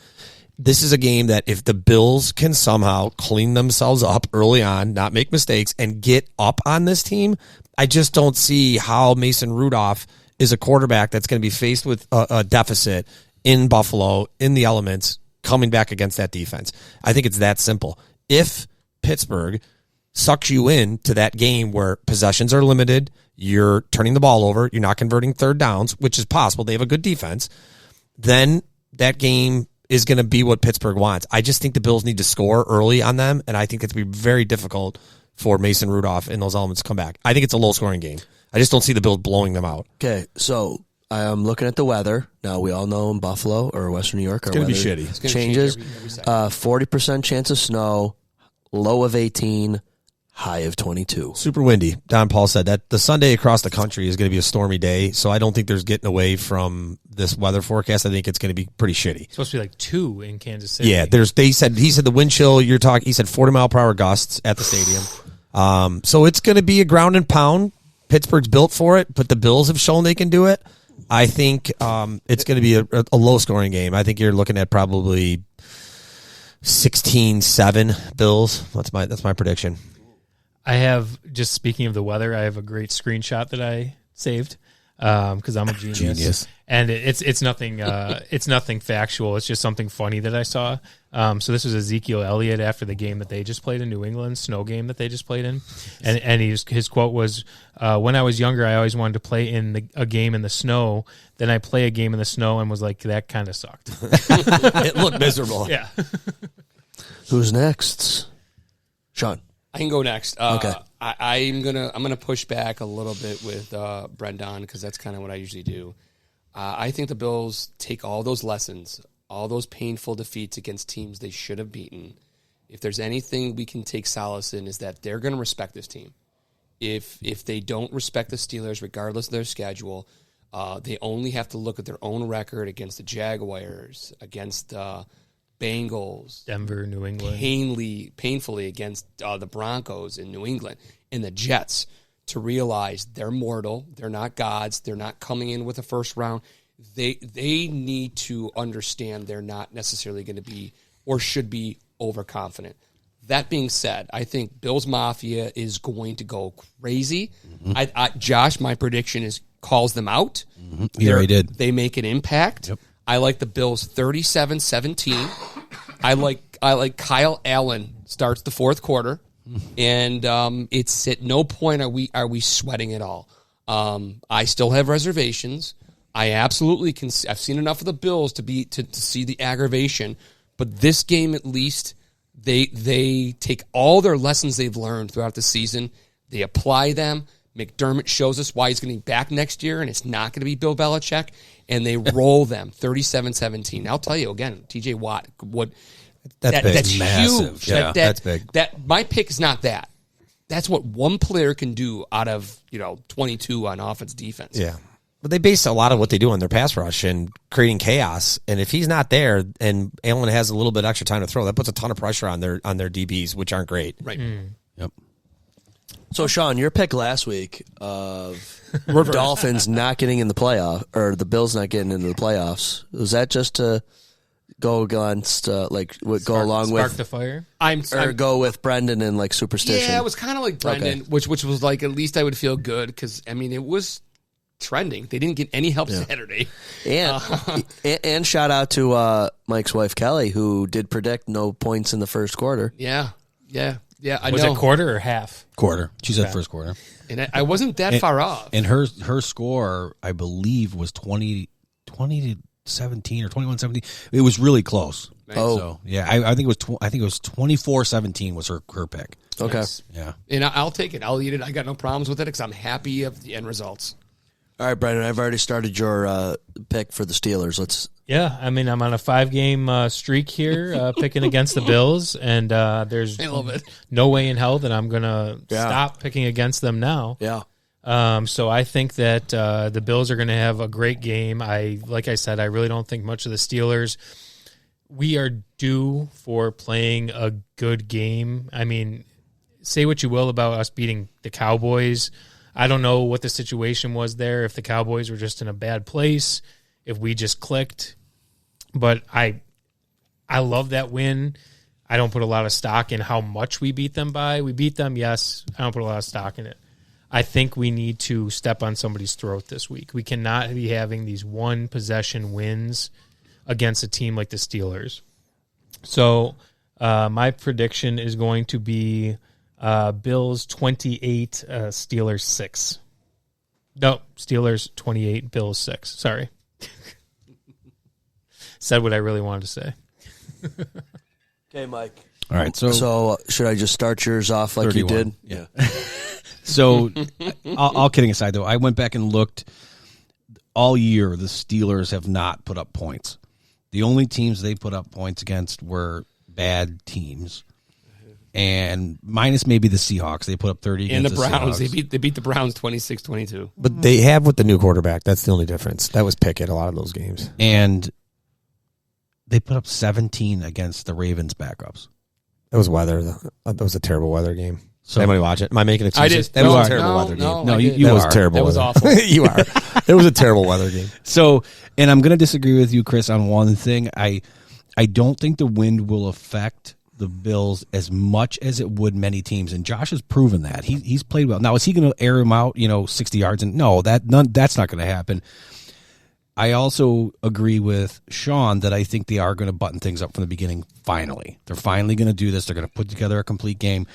This is a game that if the Bills can somehow clean themselves up early on, not make mistakes, and get up on this team, I just don't see how Mason Rudolph is a quarterback that's going to be faced with a deficit in Buffalo, in the elements, coming back against that defense. I think it's that simple. If Pittsburgh sucks you into that game where possessions are limited, you're turning the ball over, you're not converting third downs, which is possible, they have a good defense, then that game is going to be what Pittsburgh wants. I just think the Bills need to score early on them, and I think it's going to be very difficult for Mason Rudolph and those elements to come back. I think it's a low-scoring game. I just don't see the Bills blowing them out. Okay, so I'm looking at the weather. Now, we all know in Buffalo or Western New York, It's going to be shitty. It's gonna changes. change every second. 40% chance of snow, low of 18, high of 22. Super windy. Don Paul said that the Sunday across the country is going to be a stormy day, so I don't think there's getting away from this weather forecast. I think it's going to be pretty shitty. It's supposed to be like 2 in Kansas City. Yeah, he said the wind chill he said 40 mile per hour gusts at the stadium. So it's going to be a ground and pound. Pittsburgh's built for it, but the Bills have shown they can do it. I think it's going to be a low-scoring game. I think you're looking at probably 16-7 Bills. That's my prediction. I have, just speaking of the weather, I have a great screenshot that I saved because I'm a genius. And it's nothing it's nothing factual. It's just something funny that I saw. So this was Ezekiel Elliott after the game that they just played in New England, snow game that they just played in, and his quote was, "When I was younger, I always wanted to play in a game in the snow. Then I play a game in the snow and was like, that kind of sucked." It looked miserable. Yeah. Who's next? Sean. I can go next. Okay. I'm gonna push back a little bit with Brendan because that's kind of what I usually do. I think the Bills take all those lessons, all those painful defeats against teams they should have beaten. If there's anything we can take solace in, is that they're going to respect this team. If they don't respect the Steelers, regardless of their schedule, they only have to look at their own record against the Jaguars, against Bengals, Denver, New England, painfully against the Broncos in New England, and the Jets, to realize they're mortal, they're not gods, they're not coming in with a first round. They need to understand they're not necessarily going to be or should be overconfident. That being said, I think Bills Mafia is going to go crazy. Mm-hmm. Josh, my prediction is calls them out. Mm-hmm. Yeah, he did. They make an impact. Yep. I like the Bills 37-17. I like Kyle Allen starts the fourth quarter, and it's at no point are we sweating at all. I still have reservations. I absolutely can. I've seen enough of the Bills to see the aggravation, but this game at least they take all their lessons they've learned throughout the season. They apply them. McDermott shows us why he's going to be back next year, and it's not going to be Bill Belichick, and they roll them 37-17. I'll tell you again, TJ Watt, that's massive. Huge. Yeah, that's big. That my pick is not that. That's what one player can do out of 22 on offense defense. Yeah. But they base a lot of what they do on their pass rush and creating chaos. And if he's not there and Allen has a little bit extra time to throw, that puts a ton of pressure on their DBs, which aren't great. Right. Yep. So, Sean, your pick last week of Dolphins not getting in the playoff, or the Bills not getting into the playoffs, was that just to go against go along Spark with the fire. go with Brendan and like superstition? Yeah, it was kind of like Brendan, which was like at least I would feel good because I mean it was trending. They didn't get any help Saturday. And shout out to Mike's wife Kelly, who did predict no points in the first quarter. Yeah. I Was know. it quarter or half? Quarter. She said first quarter. And I wasn't that far off. And her score, I believe, was 20 to 17 or 21-17. It was really close. Right. Oh, So yeah, I think it was 24-17 was her pick. okay. Yes. Yeah. And I'll take it. I'll eat it. I got no problems with it because I'm happy of the end results. All right, Brendan, I've already started your pick for the Steelers. Yeah, I mean, I'm on a 5-game streak here, picking against the Bills, and there's I love it. no way in hell that I'm going to stop picking against them now. Yeah. So I think that the Bills are going to have a great game. Like I said, I really don't think much of the Steelers. We are due for playing a good game. I mean, say what you will about us beating the Cowboys. I don't know what the situation was there, if the Cowboys were just in a bad place, if we just clicked. But I love that win. I don't put a lot of stock in how much we beat them by. We beat them, yes. I don't put a lot of stock in it. I think we need to step on somebody's throat this week. We cannot be having these one-possession wins against a team like the Steelers. So my prediction is going to be Bills 28, Steelers 6. No, Steelers 28, Bills 6. Sorry. Said what I really wanted to say. Okay, Mike. All right. So should I just start yours off like 31. you did? Yeah. So, all kidding aside, though, I went back and looked. All year, the Steelers have not put up points. The only teams they put up points against were bad teams, and minus maybe the Seahawks. They put up 30 And against the Browns. Seahawks. They beat the Browns 26-22. But they have with the new quarterback. That's the only difference. That was Pickett a lot of those games. And they put up 17 against the Ravens backups. That was weather. That was a terrible weather game. So- Anybody watch it? Am I making excuses? I did. That was No, a terrible no, weather game. no. No, I you, did. you That was are. terrible. That was weather. awful. You are. It was a terrible weather game. So, and I'm going to disagree with you, Chris, on one thing. I don't think the wind will affect the Bills as much as it would many teams, and Josh has proven that. He's played well. Now, is he going to air him out, 60 yards? And no, that's not going to happen. I also agree with Sean that I think they are going to button things up from the beginning. Finally, they're finally going to do this. They're going to put together a complete game.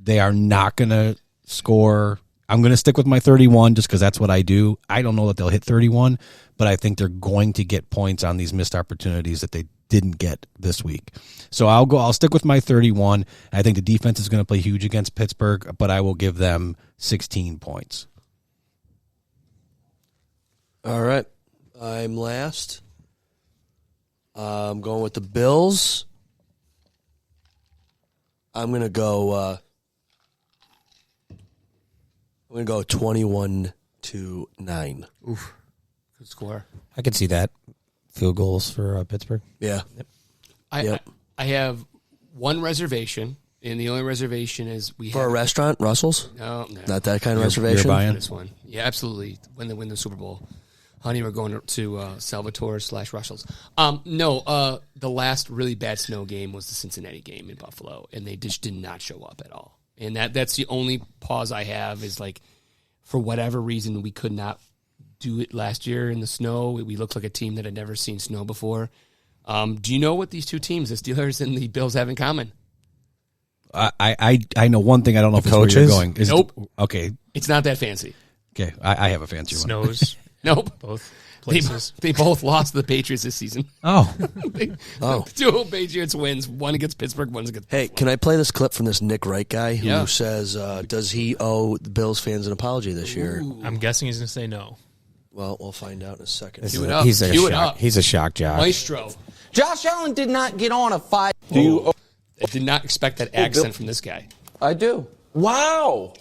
They are not going to score. I'm going to stick with my 31 just because that's what I do. I don't know that they'll hit 31, but I think they're going to get points on these missed opportunities that they didn't get this week. So I'll stick with my 31. I think the defense is going to play huge against Pittsburgh, but I will give them 16 points. All right. I'm last. I'm going with the Bills. I'm going to go 21-9. Oof. Good score. I could see that. Field goals for Pittsburgh. Yeah. I have one reservation, and the only reservation is we For have a restaurant, Russell's? no, Not that kind of You're reservation? buying? this one. Yeah, absolutely. When they win the Super Bowl, honey, we're going to Salvatore/Russell's. The last really bad snow game was the Cincinnati game in Buffalo, and they just did not show up at all. And that's the only pause I have is like, for whatever reason, we could not do it last year in the snow. We looked like a team that had never seen snow before. Do you know what these two teams, the Steelers and the Bills, have in common? I know one thing. I don't know if it's coaches? where you're going. Nope. Okay. It's not that fancy. Okay. I have a fancy one. Snows, Nope. both They, places. they both lost to the Patriots this season. Oh. Two Patriots wins, one against Pittsburgh, one against Hey, can I play this clip from this Nick Wright guy who Yeah. says, does he owe the Bills fans an apology this year? I'm guessing he's going to say no. Well, we'll find out in a second. Cue it up. He's a Cue it shock. up. He's a shock jock. Maestro. Josh Allen did not get on a fight. I did not expect that accent from this guy. I do. Wow.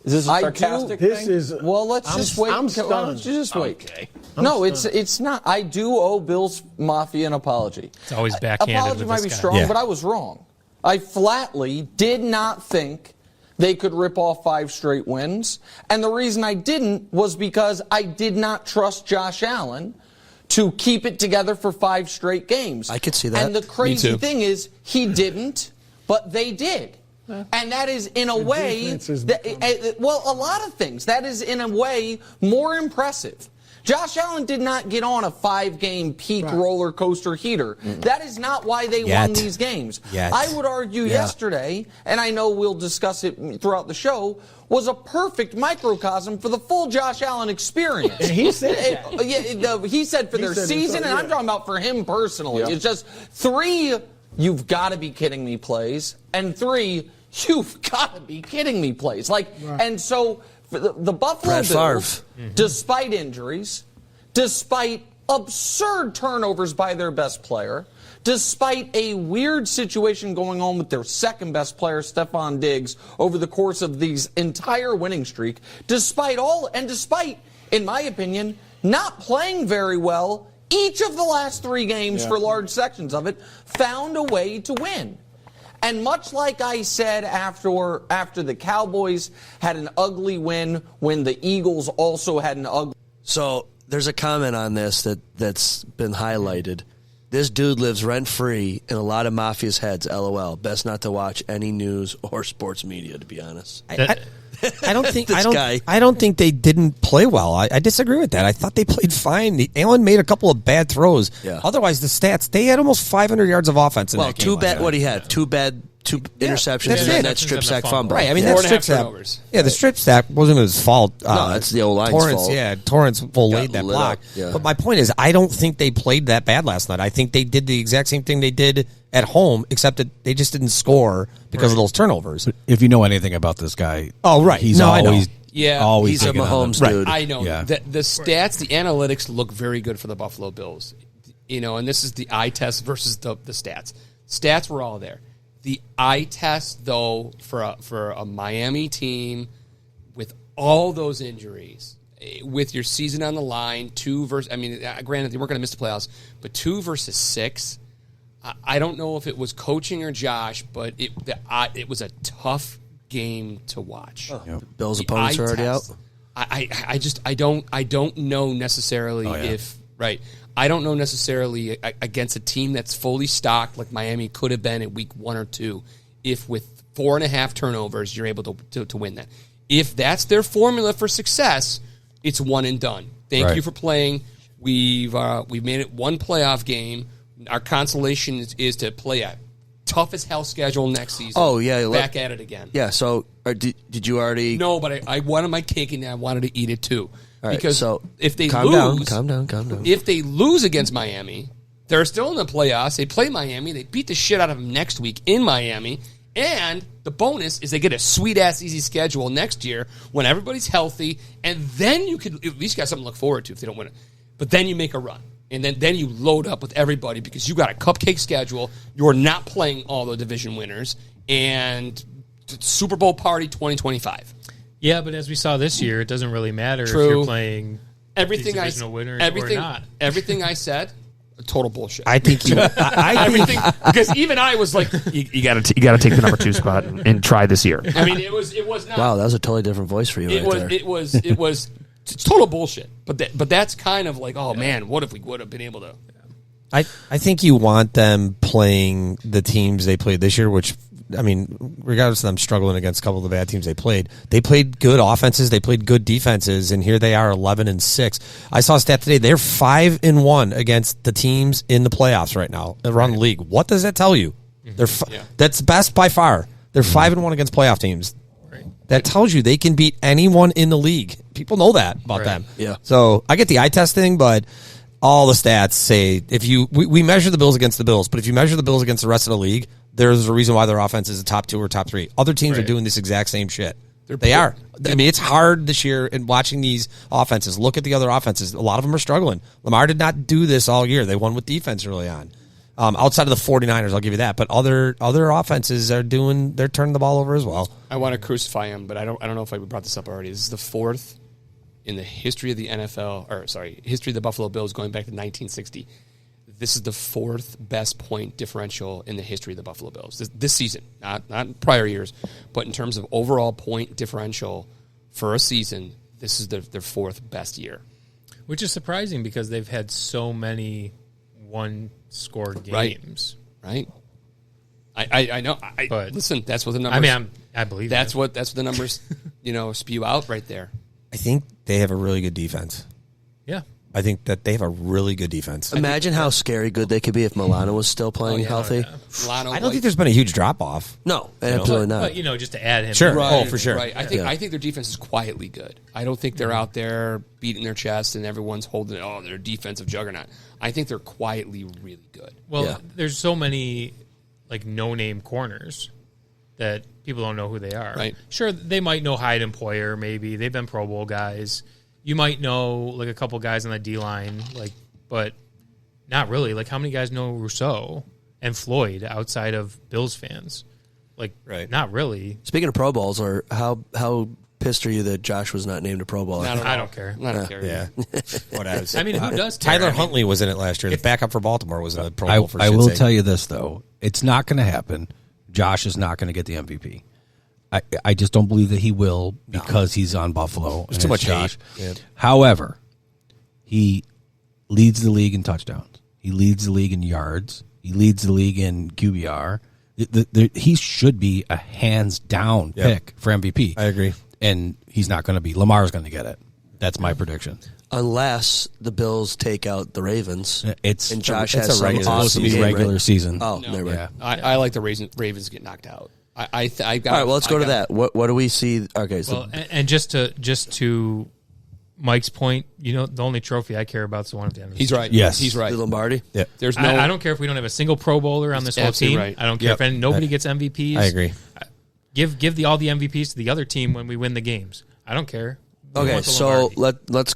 Is this a I sarcastic do. thing? Well, let's just wait. I'm Let's stunned. just wait. Okay. No, it's not. I do owe Bills Mafia an apology. It's always backhanded Apology with might this be guy. strong, Yeah. but I was wrong. I flatly did not think they could rip off 5 straight wins. And the reason I didn't was because I did not trust Josh Allen to keep it together for 5 straight games. I could see that. And the crazy thing is, he didn't, but they did. And that is, in a way, a lot of things. That is, in a way, more impressive. Josh Allen did not get on a 5-game peak roller coaster heater. That is not why they won these games. I would argue yesterday, and I know we'll discuss it throughout the show, was a perfect microcosm for the full Josh Allen experience. And he said he said for their season, and I'm talking about for him personally. It's just 3, you've got to be kidding me plays, and 3, you've got to be kidding me plays. And so the Buffalo Bills, despite injuries, despite absurd turnovers by their best player, despite a weird situation going on with their second best player, Stephon Diggs, over the course of these entire winning streak, despite, in my opinion, not playing very well each of the last 3 games for large sections of it, found a way to win. And much like I said after the Cowboys had an ugly win when the Eagles also had an ugly... So there's a comment on this that's been highlighted. This dude lives rent-free in a lot of mafia's heads, LOL. Best not to watch any news or sports media, to be honest. I don't think they didn't play well. I disagree with that. I thought they played fine. Allen made a couple of bad throws. Yeah. Otherwise, the stats, they had almost 500 yards of offense in that game. Well, too bad what he had. Two interceptions and then that strip sack fumble. Right, I mean, that strip sack. Yeah, the strip sack wasn't his fault. No, that's the O-line's fault. Yeah, Torrance laid that block. Yeah. But my point is, I don't think they played that bad last night. I think they did the exact same thing they did at home, except that they just didn't score because of those turnovers. If you know anything about this guy, he's always he's a Mahomes dude. I know. Yeah. The stats, the analytics look very good for the Buffalo Bills. And this is the eye test versus the stats. Stats were all there. The eye test, though, for a Miami team with all those injuries, with your season on the line, granted, they weren't going to miss the playoffs, but 2 versus 6, I don't know if it was coaching or Josh, but it was a tough game to watch. Bills' opponents are already out? I don't know necessarily I don't know necessarily against a team that's fully stocked like Miami could have been in week 1 or 2 if with 4.5 turnovers you're able to win that. If that's their formula for success, it's one and done. Thank you for playing. We've made it 1 playoff game. Our consolation is to play a tough as hell schedule next season. Oh, yeah. Back at it again. Yeah, so did you already... No, but I wanted my cake and I wanted to eat it too. All right, because so if they calm down. If they lose against Miami, they're still in the playoffs. They play Miami. They beat the shit out of them next week in Miami. And the bonus is they get a sweet-ass easy schedule next year when everybody's healthy. And then you could at least got something to look forward to if they don't win it. But then you make a run. And then you load up with everybody because you got a cupcake schedule. You're not playing all the division winners. And Super Bowl party 2025. Yeah, but as we saw this year, it doesn't really matter if you're playing divisional winners or not. Everything I said, total bullshit. I think everything because even I was like, you got to take the number 2 spot and try this year. I mean, it was not. Wow, that was a totally different voice for you. It was it's total bullshit. But that's kind of like, oh man, what if we would have been able to? I think you want them playing the teams they played this year, which. I mean, regardless of them struggling against a couple of the bad teams they played good offenses, they played good defenses, and here they are 11-6. I saw a stat today; they're 5-1 against the teams in the playoffs right now around the league. What does that tell you? That's best by far. They're 5-1 against playoff teams. That tells you they can beat anyone in the league. People know that about them. Yeah. So I get the eye test thing, but all the stats say we measure the Bills against the Bills, but if you measure the Bills against the rest of the league. There's a reason why their offense is a top 2 or top 3. Other teams are doing this exact same shit. They are. I mean, it's hard this year in watching these offenses. Look at the other offenses. A lot of them are struggling. Lamar did not do this all year. They won with defense early on. Outside of the 49ers, I'll give you that. But other offenses they're turning the ball over as well. I want to crucify him, but I don't know if I brought this up already. This is the 4th in the history of the history of the Buffalo Bills going back to 1960. This is the 4th best point differential in the history of the Buffalo Bills this season, not prior years, but in terms of overall point differential for a season, this is their 4th best year. Which is surprising because they've had so many one-score games. Right. I know. But listen, that's what the numbers. I mean, I believe that's what the numbers, spew out right there. I think they have a really good defense. Yeah. I think that they have a really good defense. Imagine how scary good they could be if Milano was still playing healthy. Milano, I don't think there's been a huge drop off. No, absolutely not. But, just to add him. Sure. Right, for sure. Right. I think their defense is quietly good. I don't think they're out there beating their chest and everyone's holding their defensive juggernaut. I think they're quietly really good. Well, there's so many no-name corners that people don't know who they are. Right. Sure, they might know Hyde and Poyer, maybe. They've been Pro Bowl guys. You might know a couple guys on the D-line, but not really. How many guys know Rousseau and Floyd outside of Bills fans? Right. Not really. Speaking of Pro Bowls, or how pissed are you that Josh was not named a Pro Bowler? I don't care. I don't care. Yeah. What I mean, who does care? Tyler Huntley was in it last year. The backup for Baltimore was in the Pro Bowl for I shit's will sake. tell you this, though. It's not going to happen. Josh is not going to get the MVP. I just don't believe that he will because he's on Buffalo. There's too much Josh. hate. Yeah. However, he leads the league in touchdowns. He leads the league in yards. He leads the league in QBR. He should be a hands-down pick for MVP. I agree. And he's not going to be. Lamar's going to get it. That's my prediction. Unless the Bills take out the Ravens. And Josh it's has a regular some supposed to be game, regular right? season. Oh, never mind. Yeah. I like the Ravens get knocked out. I got. All right, well, let's go to that. What do we see? Okay, so Well, and just to Mike's point, the only trophy I care about is the one at the end. Of the He's season. right. Yes. He's right. the Lombardi. Yeah. There's no. I don't care if we don't have a single Pro Bowler on this whole absolutely team. right. I don't care if nobody gets MVPs. I agree. Give all the MVPs to the other team when we win the games. I don't care. We Okay, want the so Lombardi. let's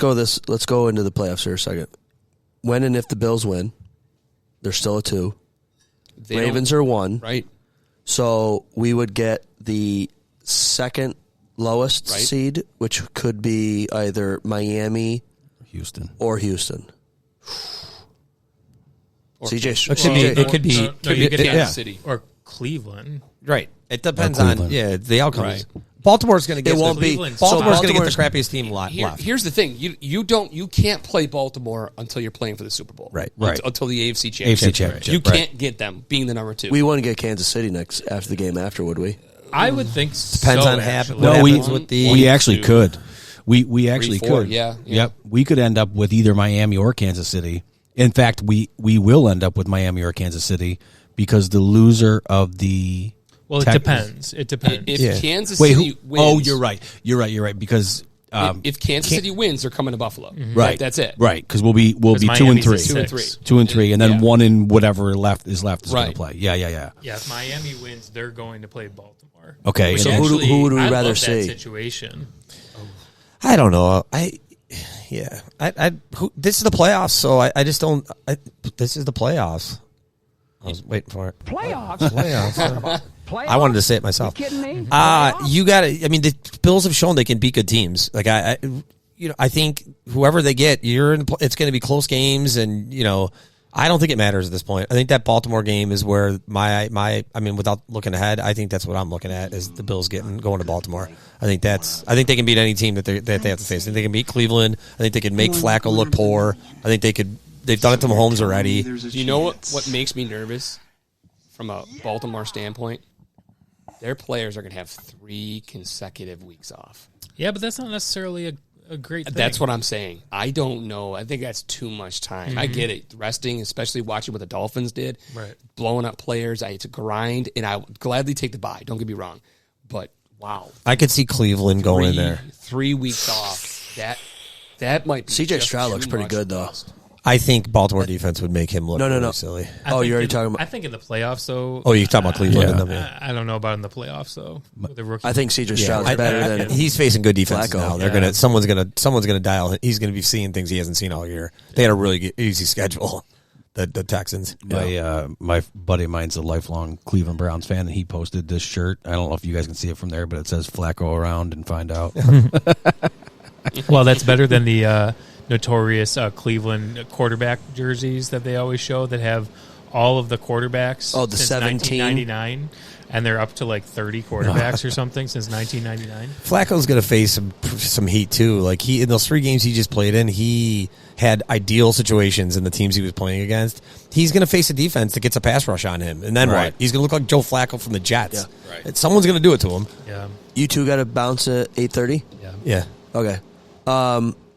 go into the playoffs here a second. When and if the Bills win, they're still a 2. They Ravens are 1. right. So we would get the second lowest Right. seed, which could be either Miami Houston. or Houston. CJ, It could be. No, you get yeah. Kansas City. or Cleveland. Right. It depends Or on Cleveland. the outcomes. Right. Baltimore's going to get. It won't be. Cleveland. Baltimore's So going to get the Baltimore's- crappiest team left. Here's the thing: you can't play Baltimore until you're playing for the Super Bowl, Right. Until the AFC Championship. Championship, You right. can't get them being the number 2. We wouldn't get Kansas City next after the game after, would we? I would think Depends so, on actually. what No, we happens with the. we actually two, could. We actually 4, could. yeah. Yep. We could end up with either Miami or Kansas City. In fact, we will end up with Miami or Kansas City because the loser of the. Well, it depends. It depends. If Kansas Wait, City wins, oh, you're right. You're right. Because if Kansas City wins, they're coming to Buffalo. right, That's it. Right, because we'll be 2 and Miami's 3, at 2 and 6. 3. 2 and 3, and then Yeah. 1 in whatever is left is going Right. to play. Yeah. Yeah, if Miami wins, they're going to play Baltimore. Okay, Which so actually, who would we I rather love see? That situation. I don't know. This is the playoffs, so I just don't. This is the playoffs. I was waiting for it. Playoffs. I wanted to say it myself. You kidding me? You got to. I mean, the Bills have shown they can beat good teams. I think whoever they get, it's going to be close games, and I don't think it matters at this point. I think that Baltimore game is where I mean, without looking ahead, I think that's what I'm looking at is the Bills going to Baltimore. I think they can beat any team that they have to face. I think they can beat Cleveland. I think they can make Flacco look poor. I think they could. They've done it to Mahomes already. Do you know what makes me nervous from a Baltimore standpoint? Their players are going to have 3 consecutive weeks off. Yeah, but that's not necessarily a great thing. That's what I'm saying. I don't know. I think that's too much time. I get it. Resting, especially watching what the Dolphins did, Right. blowing up players. It's a grind, and I would gladly take the bye. Don't get me wrong. But, wow. I could see Cleveland going in there. 3 weeks off. That might be CJ just Stroud too looks pretty much good, though. rust. I think Baltimore defense would make him look No. really silly. I Oh, think you're already in- talking about- I think in the playoffs, though. Oh, you're talking about Cleveland. Yeah. and them, I don't know about in the playoffs, though. With the rookie. I think CJ Yeah, Stroud's better than he's facing good defense Flacco. now. They're Yeah. someone's gonna dial. He's gonna be seeing things he hasn't seen all year. They had a really easy schedule. The Texans. My buddy of mine's a lifelong Cleveland Browns fan, and he posted this shirt. I don't know if you guys can see it from there, but it says Flacco around and find out. Well, that's better than the notorious Cleveland quarterback jerseys that they always show that have all of the quarterbacks Oh, the since 17? 1999. and they're up to like 30 quarterbacks or something since 1999. Flacco's going to face some heat too. Like in those 3 games he just played in, he had ideal situations in the teams he was playing against. He's going to face a defense that gets a pass rush on him, and then what? He's going to look like Joe Flacco from the Jets. Yeah. Right. Someone's going to do it to him. Yeah. You two got to bounce at 8:30. Yeah. Okay.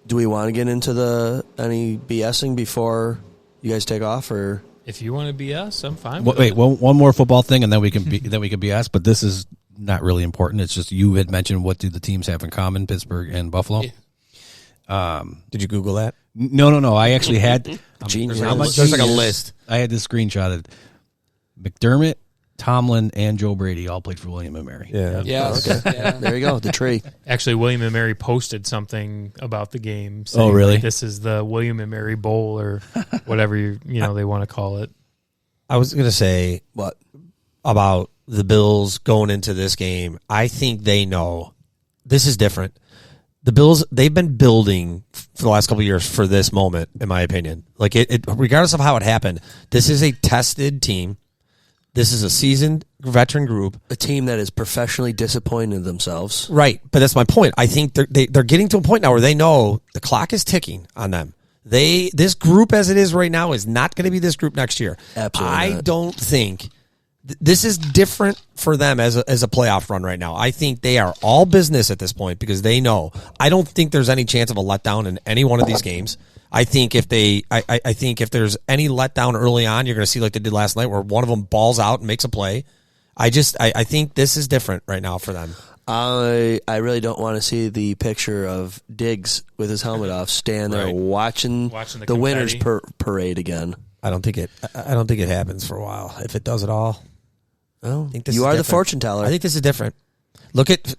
Do we want to get into any BSing before you guys take off, or If you want to BS, I'm fine. Wait, one more football thing, and then we can BS. But this is not really important. It's just you had mentioned what do the teams have in common, Pittsburgh and Buffalo. Yeah. Did you Google that? No. I actually had Genius. There's like a list. I had this screenshotted. McDermott, Tomlin, and Joe Brady all played for William and Mary. Yeah. Yes. okay? Yeah. There you go, the tree. Actually, William and Mary posted something about the game. Saying, Oh, really? like, this is the William and Mary Bowl or whatever they want to call it. I was going to say What? about the Bills going into this game. I think they know this is different. The Bills, they've been building for the last couple of years for this moment, in my opinion. Like it, regardless of how it happened, this is a tested team. This is a seasoned veteran group. A team that is professionally disappointed in themselves. Right, but that's my point. I think they're getting to a point now where they know the clock is ticking on them. This group as it is right now is not going to be this group next year. Absolutely I not. don't think this is different for them as a playoff run right now. I think they are all business at this point because they know. I don't think there's any chance of a letdown in any one of these games. I think if if there's any letdown early on, you're going to see like they did last night, where one of them balls out and makes a play. I think this is different right now for them. I really don't want to see the picture of Diggs with his helmet off, standing there watching the winners parade again. I don't think it happens for a while. If it does at all, Well, I think this you is are the different. fortune teller. I think this is different. Look at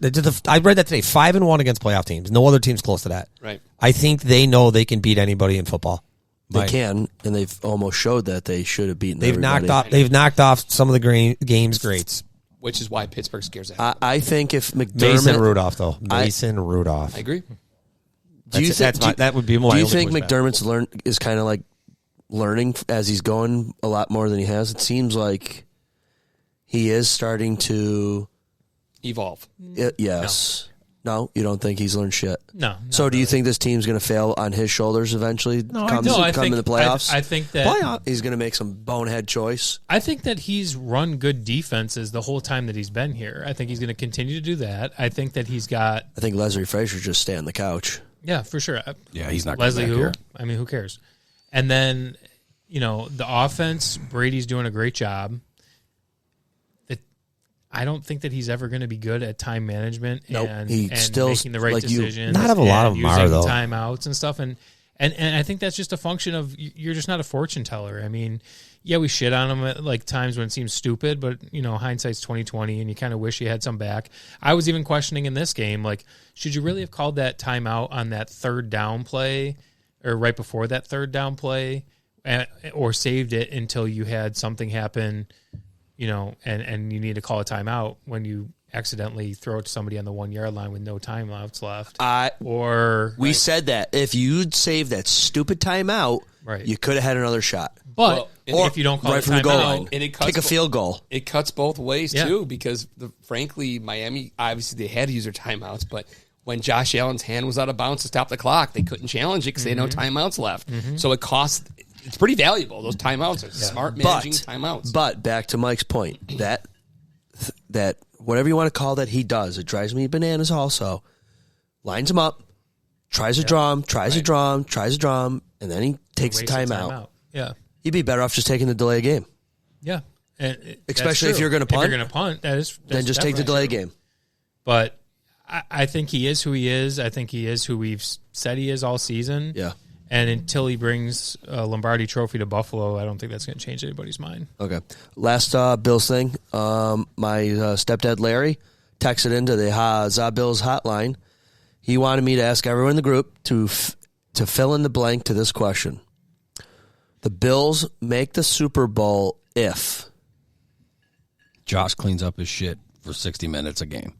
I read that today. 5-1 against playoff teams. No other team's close to that. Right. I think they know they can beat anybody in football. They can, and they've almost showed that they should have beaten. They've everybody. knocked off some of the games greats. Which is why Pittsburgh scares the I think if McDermott, Mason Rudolph though. Mason Rudolph. I agree. That would be my Do you only think pushback. McDermott's is kind of like learning as he's going a lot more than he has? It seems like he is starting to Evolve. yes. No, you don't think he's learned shit? No. So do you think this team's going to fail on his shoulders eventually? come in the playoffs? I think that he's going to make some bonehead choice. I think that he's run good defenses the whole time that he's been here. I think he's going to continue to do that. I think that he's got. I think Leslie Frazier just stay on the couch. Yeah, for sure. Yeah, he's not gonna Leslie. back Who? here. I mean, who cares? And then, the offense. Brady's doing a great job. I don't think that he's ever going to be good at time management and still making the right decisions. Not a lot of them are, using though. timeouts and stuff. And I think that's just a function of you're just not a fortune teller. I mean, yeah, we shit on him at like times when it seems stupid, but hindsight's 20/20, and you kind of wish you had some back. I was even questioning in this game, like, should you really have called that timeout on that third down play, or right before that third down play, or saved it until you had something happen? And you need to call a timeout when you accidentally throw it to somebody on the 1 yard line with no timeouts left. We said that if you'd saved that stupid timeout, right, you could have had another shot. But if you don't call right it from the goal line, timeout, and it cuts kick a field goal. It cuts both ways too, because frankly, Miami obviously they had to use their timeouts, but when Josh Allen's hand was out of bounds to stop the clock, they couldn't challenge it because they had no timeouts left. So it cost. It's pretty valuable. Those timeouts are smart managing timeouts. But back to Mike's point, that whatever you want to call that, he does. It drives me bananas also. Lines him up, tries to draw him, tries to draw him, and then he takes a timeout. Yeah. You'd be better off just taking the delay game. Yeah. And especially if you're going to punt. If you're going to punt, then just take the delay game. But I think he is who he is. I think he is who we've said he is all season. Yeah. And until he brings a Lombardi trophy to Buffalo, I don't think that's going to change anybody's mind. Okay. Last Bills thing. My stepdad, Larry, texted into the Bills hotline. He wanted me to ask everyone in the group to fill in the blank to this question. The Bills make the Super Bowl if Josh cleans up his shit for 60 minutes a game.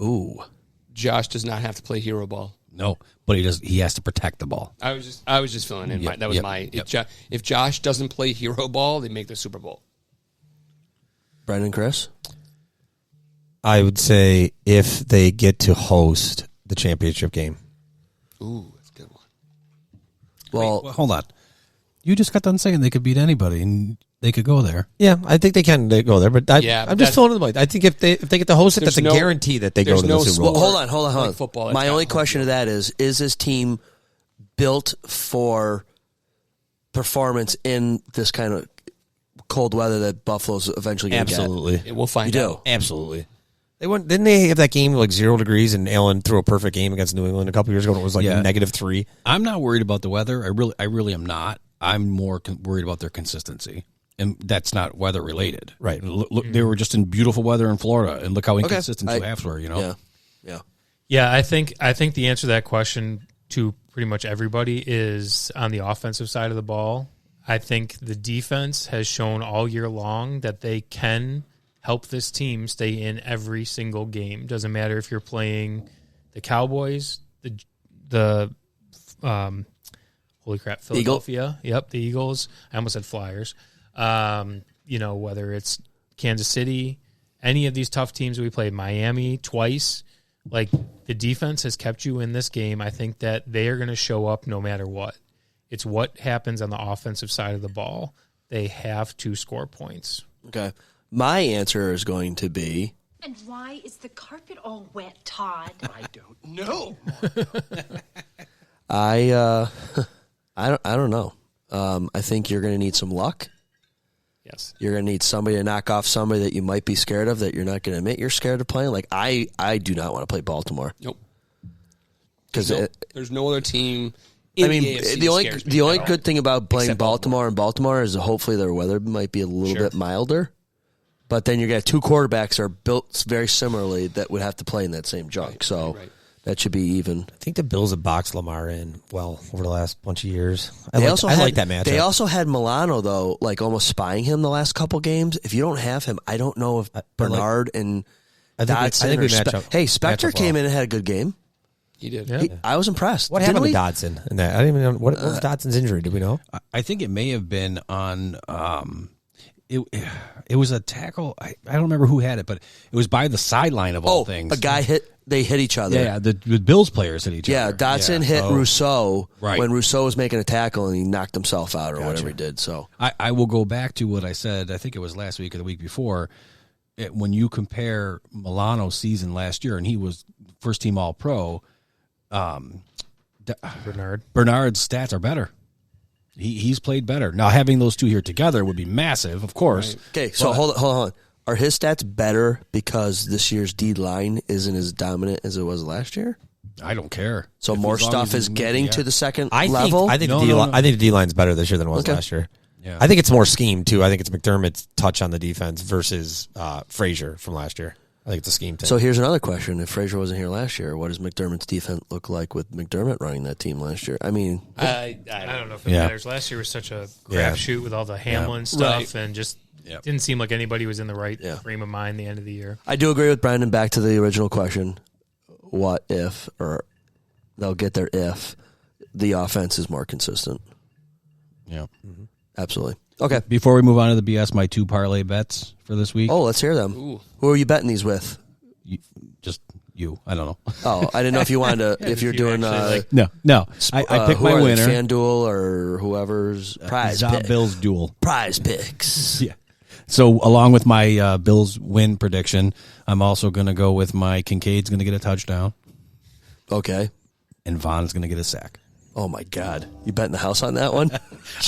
Ooh. Josh does not have to play hero ball. No, but he does. He has to protect the ball. I was just filling in. Yep, That was yep, my. yep. If Josh doesn't play hero ball, they make the Super Bowl. Brendan, Chris? I would say if they get to host the championship game. Ooh, that's a good one. Well, Hold on. You just got done saying they could beat anybody and they could go there. Yeah, I think they can go there, but Yeah, I'm just filling in the blank. I think if they get to host it, There's that's a no- guarantee that they go there's to the no Super Bowl. sport hold on. like football, that's My got only home question to field. that is this team built for performance in this kind of cold weather that Buffalo's eventually going to get? Absolutely. Yeah, we'll find You do? out. Absolutely. Didn't they have that game like 0 degrees and Allen threw a perfect game against New England a couple years ago and it was like Yeah. -3? I'm not worried about the weather. I really am not. I'm more worried about their consistency. And that's not weather related. Right. Look, they were just in beautiful weather in Florida, and look how inconsistent I- two halves were, you know? Yeah. Yeah, I think the answer to that question to pretty much everybody is on the offensive side of the ball. I think the defense has shown all year long that they can help this team stay in every single game. Doesn't matter if you're playing the Cowboys, the holy crap, Philadelphia. Yep, the Eagles. I almost said Flyers. Whether it's Kansas City, any of these tough teams we played, Miami twice, like the defense has kept you in this game. I think that they are going to show up no matter what. It's what happens on the offensive side of the ball. They have to score points. Okay. My answer is going to be And why is the carpet all wet, Todd? I don't know. I don't know. I think you're going to need some luck. Yes. You're going to need somebody to knock off somebody that you might be scared of that you're not going to admit you're scared of playing. Like I do not want to play Baltimore. Nope. Because There's no other team. In the AFC the only scares me at all. good thing about playing Except Baltimore and Baltimore is hopefully their weather might be a little bit milder. But then you got two quarterbacks that are built very similarly that would have to play in that same junk. Right. That should be even. I think the Bills have boxed Lamar in well over the last bunch of years. I They like that matchup. They also had Milano though, like almost spying him the last couple games. If you don't have him, I don't know if Bernard and Dodson. I think we or match up. Hey, Spectre match up came well. in and had a good game. He did. Yeah. I was impressed. What Didn't happened we? to Dodson in that? I didn't even know what was Dodson's injury. Do we know? I think it may have been on it was a tackle. I don't remember who had it, but it was by the sideline of all things. A guy they hit each other. Yeah, the Bills players hit each other. Yeah, Dodson hit Rousseau when Rousseau was making a tackle and he knocked himself out or whatever he did. So I will go back to what I said, I think it was last week or the week before, when you compare Milano's season last year, and he was first team All-Pro, Bernard's stats are better. He's played better. Now, having those two here together would be massive, of course. Okay, so hold on. Are his stats better because this year's D line isn't as dominant as it was last year? I don't care. So more stuff is getting to the second level? I think the D line's better this year than it was last year. Yeah. I think it's more scheme too. I think it's McDermott's touch on the defense versus Frazier from last year. I think it's a scheme thing. So here's another question. If Frazier wasn't here last year, what does McDermott's defense look like with McDermott running that team last year? I mean, I don't know if it matters. Last year was such a crapshoot with all the Hamlin stuff and just didn't seem like anybody was in the right frame of mind the end of the year. I do agree with Brandon. Back to the original question. What if, or they'll get there if the offense is more consistent? Yeah. Mm-hmm. Absolutely. Okay. Before we move on to the BS, my 2 parlay bets for this week. Oh, let's hear them. Ooh. Who are you betting these with? Just you. I don't know. Oh, I didn't know if you wanted to, if you're doing, No. I picked who my are they, winner. FanDuel or whoever's prize pick. Bills duel. Prize picks. Yeah. So along with my Bills win prediction, I'm also going to go with my Kincaid's going to get a touchdown. Okay. And Vaughn's going to get a sack. Oh my God! You betting the house on that one?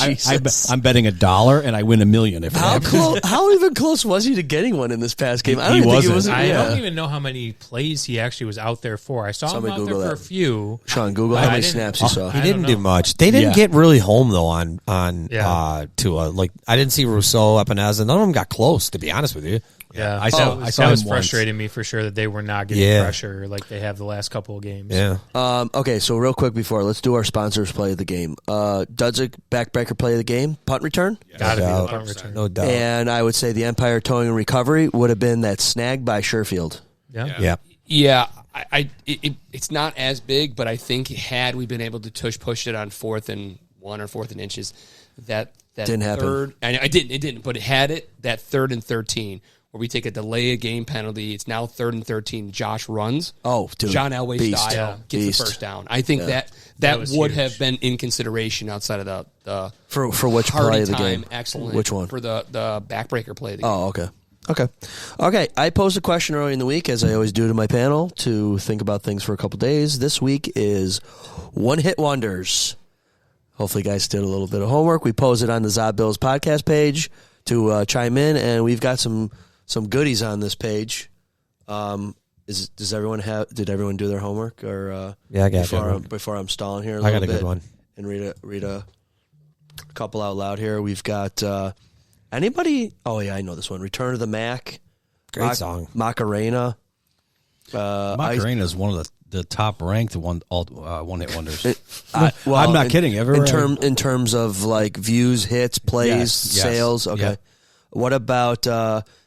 I'm betting $1 and I win $1 million. If how close? How even close was he to getting one in this past game? I don't even think he was. I don't even know how many plays he actually was out there for. I saw him out Google there for that. a few. Sean, Google how many snaps you saw. He didn't do much. They didn't get really home though on Tua. Like I didn't see Rousseau, Epineza. None of them got close. To be honest with you. Yeah, I saw that was him frustrating me for sure that they were not getting pressure like they have the last couple of games. Yeah. Okay, so real quick before, let's do our sponsors play of the game. Dudzik backbreaker play of the game, punt return. Got to be the punt return. No doubt. And I would say the Empire Towing and Recovery would have been that snag by Sherfield. Yeah. Yeah, it's not as big, but I think had we been able to push it on 4th and 1 or 4th and inches, that didn't happen. It didn't, but it had it that 3rd and 13 where we take a delay a game penalty. It's now 3rd and 13. Josh runs. Oh, dude. John Elway Beast. style gets Beast. the first down. I think that would huge. have been in consideration outside of the For which Hardy play of the time. game? Excellent. Which one? For the backbreaker play of the game. Oh, okay. I posed a question early in the week, as I always do to my panel, to think about things for a couple days. This week is one-hit wonders. Hopefully, you guys did a little bit of homework. We posed it on the Zob Bills podcast page to chime in, and we've got some goodies on this page. Does everyone did everyone do their homework? Or Yeah, I got it. Before I'm stalling here, I got a bit good one. And read a couple out loud here. We've got anybody. Oh yeah, I know this one. Return of the Mac. Great song. Macarena. Macarena is one of the top ranked one-hit wonders. Well, I'm not kidding. In terms of like views, hits, plays, Yes. sales. Okay. Yeah. What about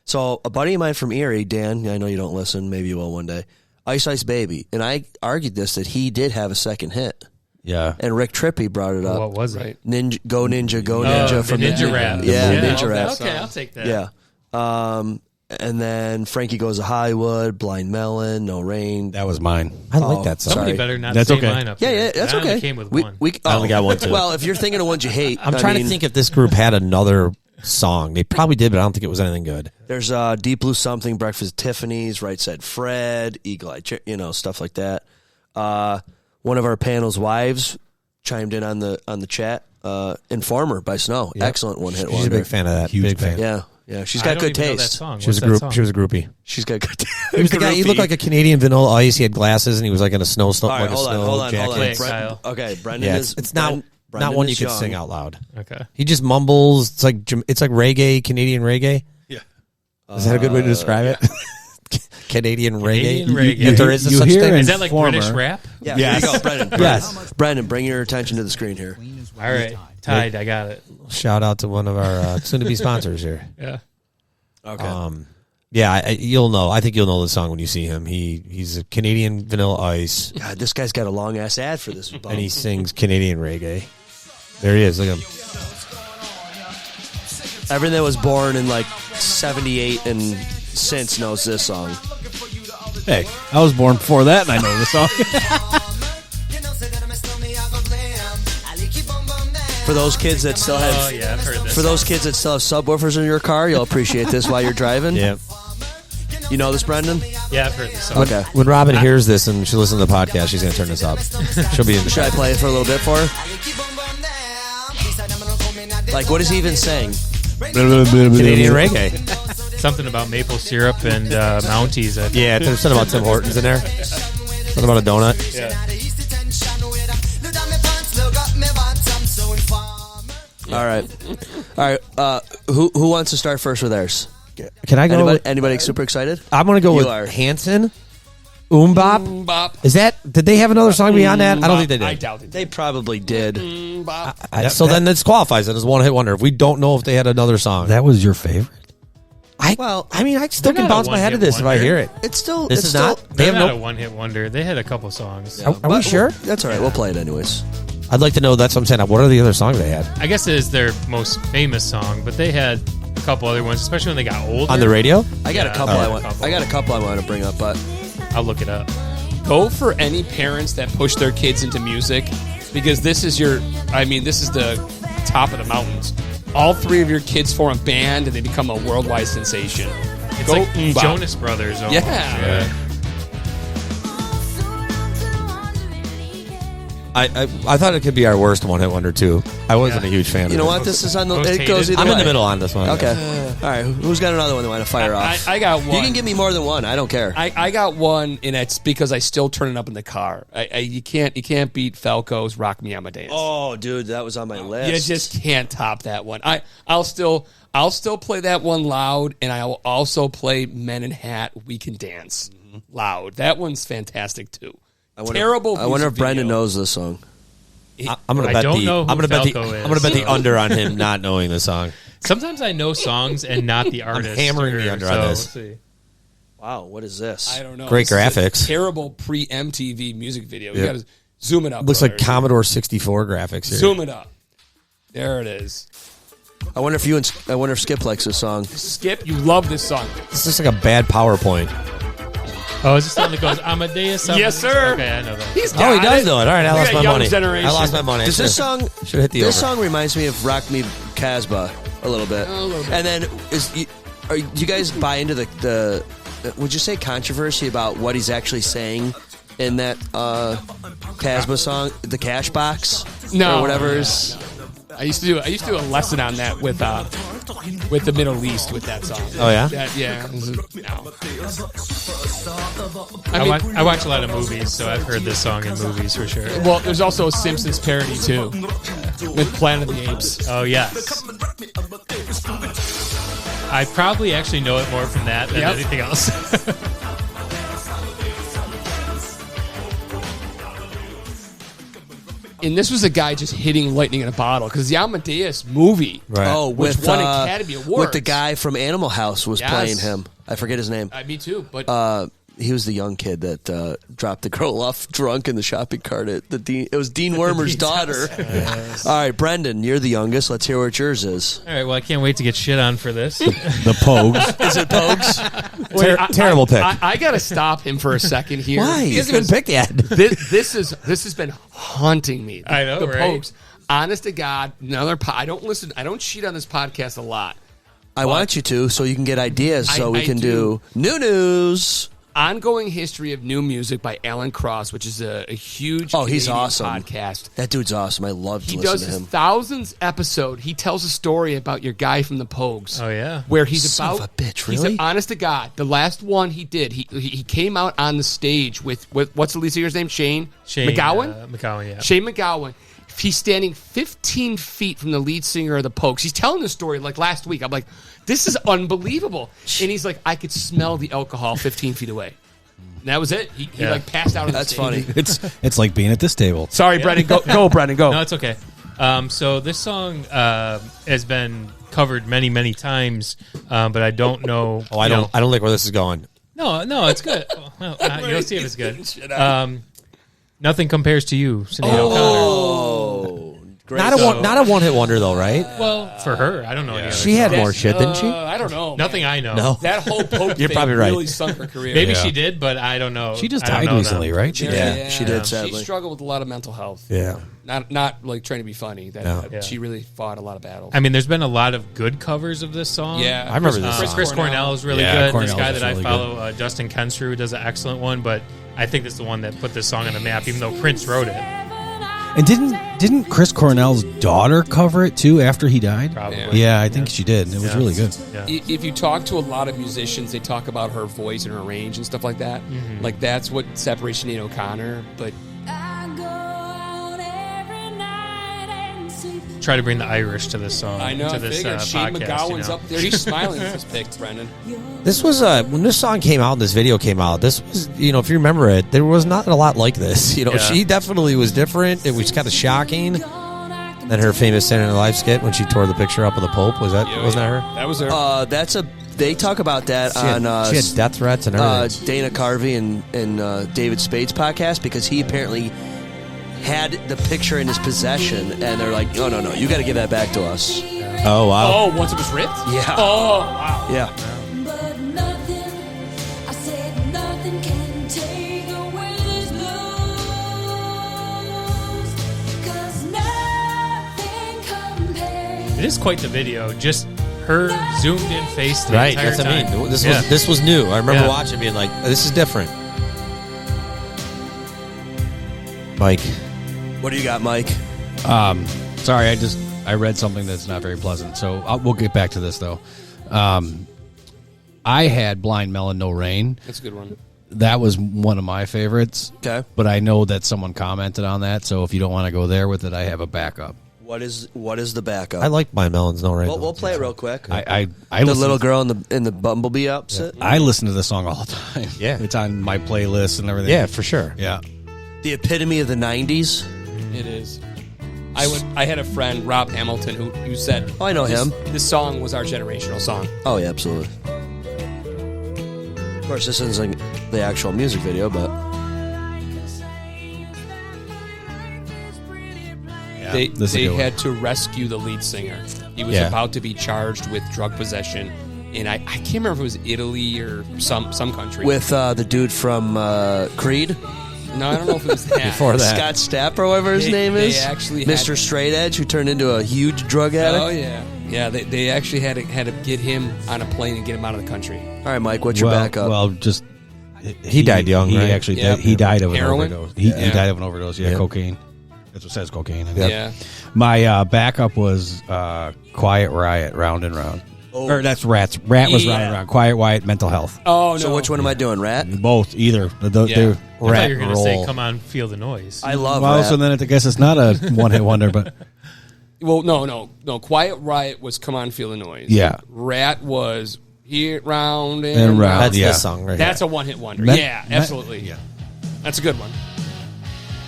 so a buddy of mine from Erie, Dan, I know you don't listen, maybe you will one day. Ice Ice Baby. And I argued this that he did have a second hit. Yeah. And Rick Trippy brought it up. What was it? Ninja Go Ninja from Ninja Rap. Yeah, Yeah, Ninja Rap. Okay, I'll take that. Yeah. And then Frankie Goes to Hollywood, Blind Melon, No Rain. That was mine. I like that song. Somebody Sorry. better not That's say okay. mine up Yeah, here. yeah, that's I only okay. came with We, one. I only got one, too. Well, if you're thinking of ones you hate, I'm trying to think if this group had another song. They probably did, but I don't think it was anything good. There's Deep Blue Something, Breakfast at Tiffany's, Right Said Fred, Eagle Eye, stuff like that. One of our panel's wives chimed in on the chat. Informer by Snow, excellent one hit. She's a big fan of that. Huge big fan. fan. Yeah, she's I got don't good even know that taste. song. She was What's a that She was song? a groupie. She's got good taste. He was the guy. He looked like a Canadian Vanilla Ice. He had glasses, and he was like in a snow All right, like a hold snow on. jacket. Play it, Bren- Kyle. okay, Brendan Yeah, is it's not Brendan one you is could young. sing out loud. Okay. He just mumbles. It's like reggae, Canadian reggae. Yeah. Is that a good way to describe it? Canadian reggae. Canadian reggae. If there is a You such hear thing. it. Is that like Informer. British rap? Yeah, Yes. there you go, Brendan. Yes. Brendan, bring your attention to the screen here. All right. Tied. I got it. Shout out to one of our soon-to-be sponsors here. Yeah. Okay. Yeah, you'll know. I think you'll know the song when you see him. He's a Canadian Vanilla Ice, God, this guy's got a long ass ad for this. and he sings Canadian reggae. There he is. Look at him. Everyone that was born in like 78 and since knows this song. Hey, I was born before that, and I know the song. For those kids that still have, Oh yeah, I've heard this. for those kids that still have subwoofers in your car, you'll appreciate this while you're driving. Yeah. You know this, Brendan? Yeah, I've heard this song. Okay. When Robin hears this and she listens to the podcast, she's going to turn this up. She'll be in the Should I play it for a little bit for her? Like, what is he even saying? Canadian reggae. Something about maple syrup and Mounties. I think. Yeah, there's something about Tim Hortons in there. Something about a donut. Yeah. All right. Who wants to start first with theirs? Can I go? Anybody super excited? I'm going to go You with are. Hanson. Bop. Bop. Is that? Did they have another song beyond that? I don't think they I did. doubt it. They probably did. So then this qualifies it as one hit wonder. If we don't know if they had another song, That was your favorite? I mean, I still They're can not a bounce my head to one-hit this if I wonder. hear it. It's still. This it's is still, not. They They're have not no. a one-hit wonder. They had a couple songs. Are we sure? That's all right. We'll play it anyways. I'd like to know. That's what I'm saying. What are the other songs they had I guess it is their most famous song, but they had a couple other ones, especially when they got older. on the radio? I got Yeah, a couple. I I got a want. couple. I got a couple I want to bring up, but I'll look it up. Go for any parents that push their kids into music, because this is the top of the mountains. All three of your kids form a band and they become a worldwide sensation. It's Go like Bop. Jonas Brothers. Almost. Yeah. I thought it could be our worst one hit wonder too. I wasn't a huge fan of you know it. what? This is on the. Most It goes hated. either I'm in way. the middle on this one. Okay. All right. Who's got another one they want to fire off? I got one. You can give me more than one. I don't care. I got one, and it's because I still turn it up in the car. You can't beat Falco's "Rock Me Amadeus." Oh, dude, that was on my list. You just can't top that one. I'll still play that one loud, and I will also play Men in Hat "We Can Dance" loud. That one's fantastic too. I wonder, Terrible. I wonder if music Brendan video. knows this song. I'm gonna I bet don't the. know who I'm gonna bet the. Falco I'm gonna bet the is. under on him not knowing the song. Sometimes I know songs and not the artist. hammering the under on so, this. let's see. Wow, what is this? I don't know. Great This is a graphics. terrible pre-MTV music video. You Yep. got to zoom it up. Looks like brothers. Commodore 64 graphics here. Zoom it up. There it is. I wonder if Skip likes this song. Skip, you love this song. This is like a bad PowerPoint. Oh, is this the one that goes Amadeus? Yes, sir. Okay, I know that. He's Oh, he does it. know it. All right, I We lost got my young money. generation. I lost my money. Does this song should hit the This over. song reminds me of Rock Me Casbah a little bit. And then do you guys buy into the would you say controversy about what he's actually saying in that Casbah song, the Cash Box? No, or whatever is. I used to do a lesson on that with the Middle East with that song. Oh yeah. Yeah. No. I watch a lot of movies, so I've heard this song in movies for sure. Well, there's also a Simpsons parody too, with Planet of the Apes. Oh yes. I probably actually know it more from that than anything else. And this was a guy just hitting lightning in a bottle because the Amadeus movie, Right. Oh, which with won Academy Awards. with the guy from Animal House was Yes. playing him. I forget his name. Me too, but He was the young kid that dropped the girl off drunk in the shopping cart at the Dean. It was Dean Wormer's daughter. All right, Brendan, you're the youngest. Let's hear what yours is. All right, well, I can't wait to get shit on for this. The Pogues. Is it Pogues? Wait, terrible pick. I got to stop him for a second here. Why? He hasn't been picked yet. This has been haunting me. I know, the right? Pogues. Honest to God, I don't listen. I don't cheat on this podcast a lot. I want you to, so you can get ideas, so we I can do. do new news. Ongoing History of New Music by Alan Cross, which is a huge He's Canadian awesome. podcast. That dude's awesome. I love to He listen does to his him. thousands episode. He tells a story about your guy from the Pogues. Oh, yeah? Where he's Son about of a bitch, He's really? honest to God. The last one he did, he came out on the stage with what's the lead singer's name? Shane McGowan. McGowan, yeah. Shane McGowan. He's standing 15 feet from the lead singer of the Pogues. He's telling the story like last week. I'm like, this is unbelievable. And he's like, I could smell the alcohol 15 feet away. And that was it. He like passed out on the That's stage. funny. It's like being at this table. Sorry, Brendan. Go, Brendan. Go. No, it's okay. So this song has been covered many, many times, but I don't know. Oh, I don't like where this is going. No, it's good. Well, you'll see if it's good. Nothing compares to you, Sinead O'Connor. Oh, great. Not a one-hit wonder though, right? Well, for her, I don't know. Any other She had song. more shit, didn't she? I don't know. Nothing man. I know. No. That whole Pogue You're thing probably right. really sunk her career. Maybe Yeah. she did, but I don't know. She just I don't died know recently, them. right? She did. Yeah, she did, sadly. She struggled with a lot of mental health. Yeah. Not like trying to be funny. Yeah. She really fought a lot of battles. I mean, there's been a lot of good covers of this song. Yeah. I remember this song. Chris Cornell is really Yeah, good. Cornell's This guy that I really follow, Dustin Kensrue, does an excellent one, but I think this is the one that put this song on the map, even though Prince wrote it. And didn't Chris Cornell's daughter cover it too after he died? Probably. Yeah, I think she did. It was really good. Yeah. If you talk to a lot of musicians, they talk about her voice and her range and stuff like that. Like that's what separates Sinead O'Connor. But Try to bring the Irish to this song. I know, to I this figured Shane podcast, McGowan's you know? up there. He's smiling with this pick, Brendan. This was when this song came out and this video came out. This was, if you remember it, there was not a lot like this. Yeah. She definitely was different. It was kind of shocking. Then her famous Saturday Night Live skit when she tore the picture up of the Pope wasn't that her? That was her. They talk about that She had, on she had death threats and everything. Dana Carvey and David Spade's podcast because he apparently had the picture in his possession, and they're like, no, you got to give that back to us. Oh wow! Oh, once it was ripped? Yeah. Oh, wow. Yeah. It is quite the video. Just her zoomed in face the Right, entire that's what I time. mean. This was new. I remember Yeah. watching, being like, "This is different." Mike, What do you got, Mike? Sorry, I read something that's not very pleasant. So we'll get back to this though. I had Blind Melon No Rain. That's a good one. That was one of my favorites. Okay. But I know that someone commented on that, so if you don't want to go there with it, I have a backup. What is the backup? I like my melons, no right? We'll play it real quick. I the listen- little girl in the bumblebee outfit. I listen to this song all the time. Yeah. It's on my playlist and everything. Yeah, for sure. Yeah. The epitome of the '90s. It is. I had a friend, Rob Hamilton, who said, Oh, I know him. This song was our generational song. Oh yeah, absolutely. Of course, this isn't the actual music video, but Yeah, They had to rescue the lead singer. He was about to be charged with drug possession. And I can't remember if it was Italy or some country. With the dude from Creed? No, I don't know if it was that. Before that. Scott Stapp or whatever his name is? They actually Mr. Straight Edge, who turned into a huge drug addict? Oh, yeah. Yeah, they actually had to get him on a plane and get him out of the country. All right, Mike, what's your backup? Well, just... He died young, He right? actually he died of an Heroin? overdose. He died of an overdose, cocaine. That's what says cocaine. Yeah. My backup was Quiet Riot, Round and Round. Or that's Rats. Rat was Round and Round. Quiet Riot, Mental Health. Oh, no. So which one am I doing, Rat? Both, either. They're I thought you were going to say, come on, feel the noise. I love Well, Rat. so then I guess it's not a one-hit wonder, but... Well, no. Quiet Riot was Come On, Feel the Noise. Yeah. Rat was Here, Round and Round. That's Yeah. this song right That's here. a one-hit wonder. Met- yeah, Met- absolutely. yeah. That's a good one.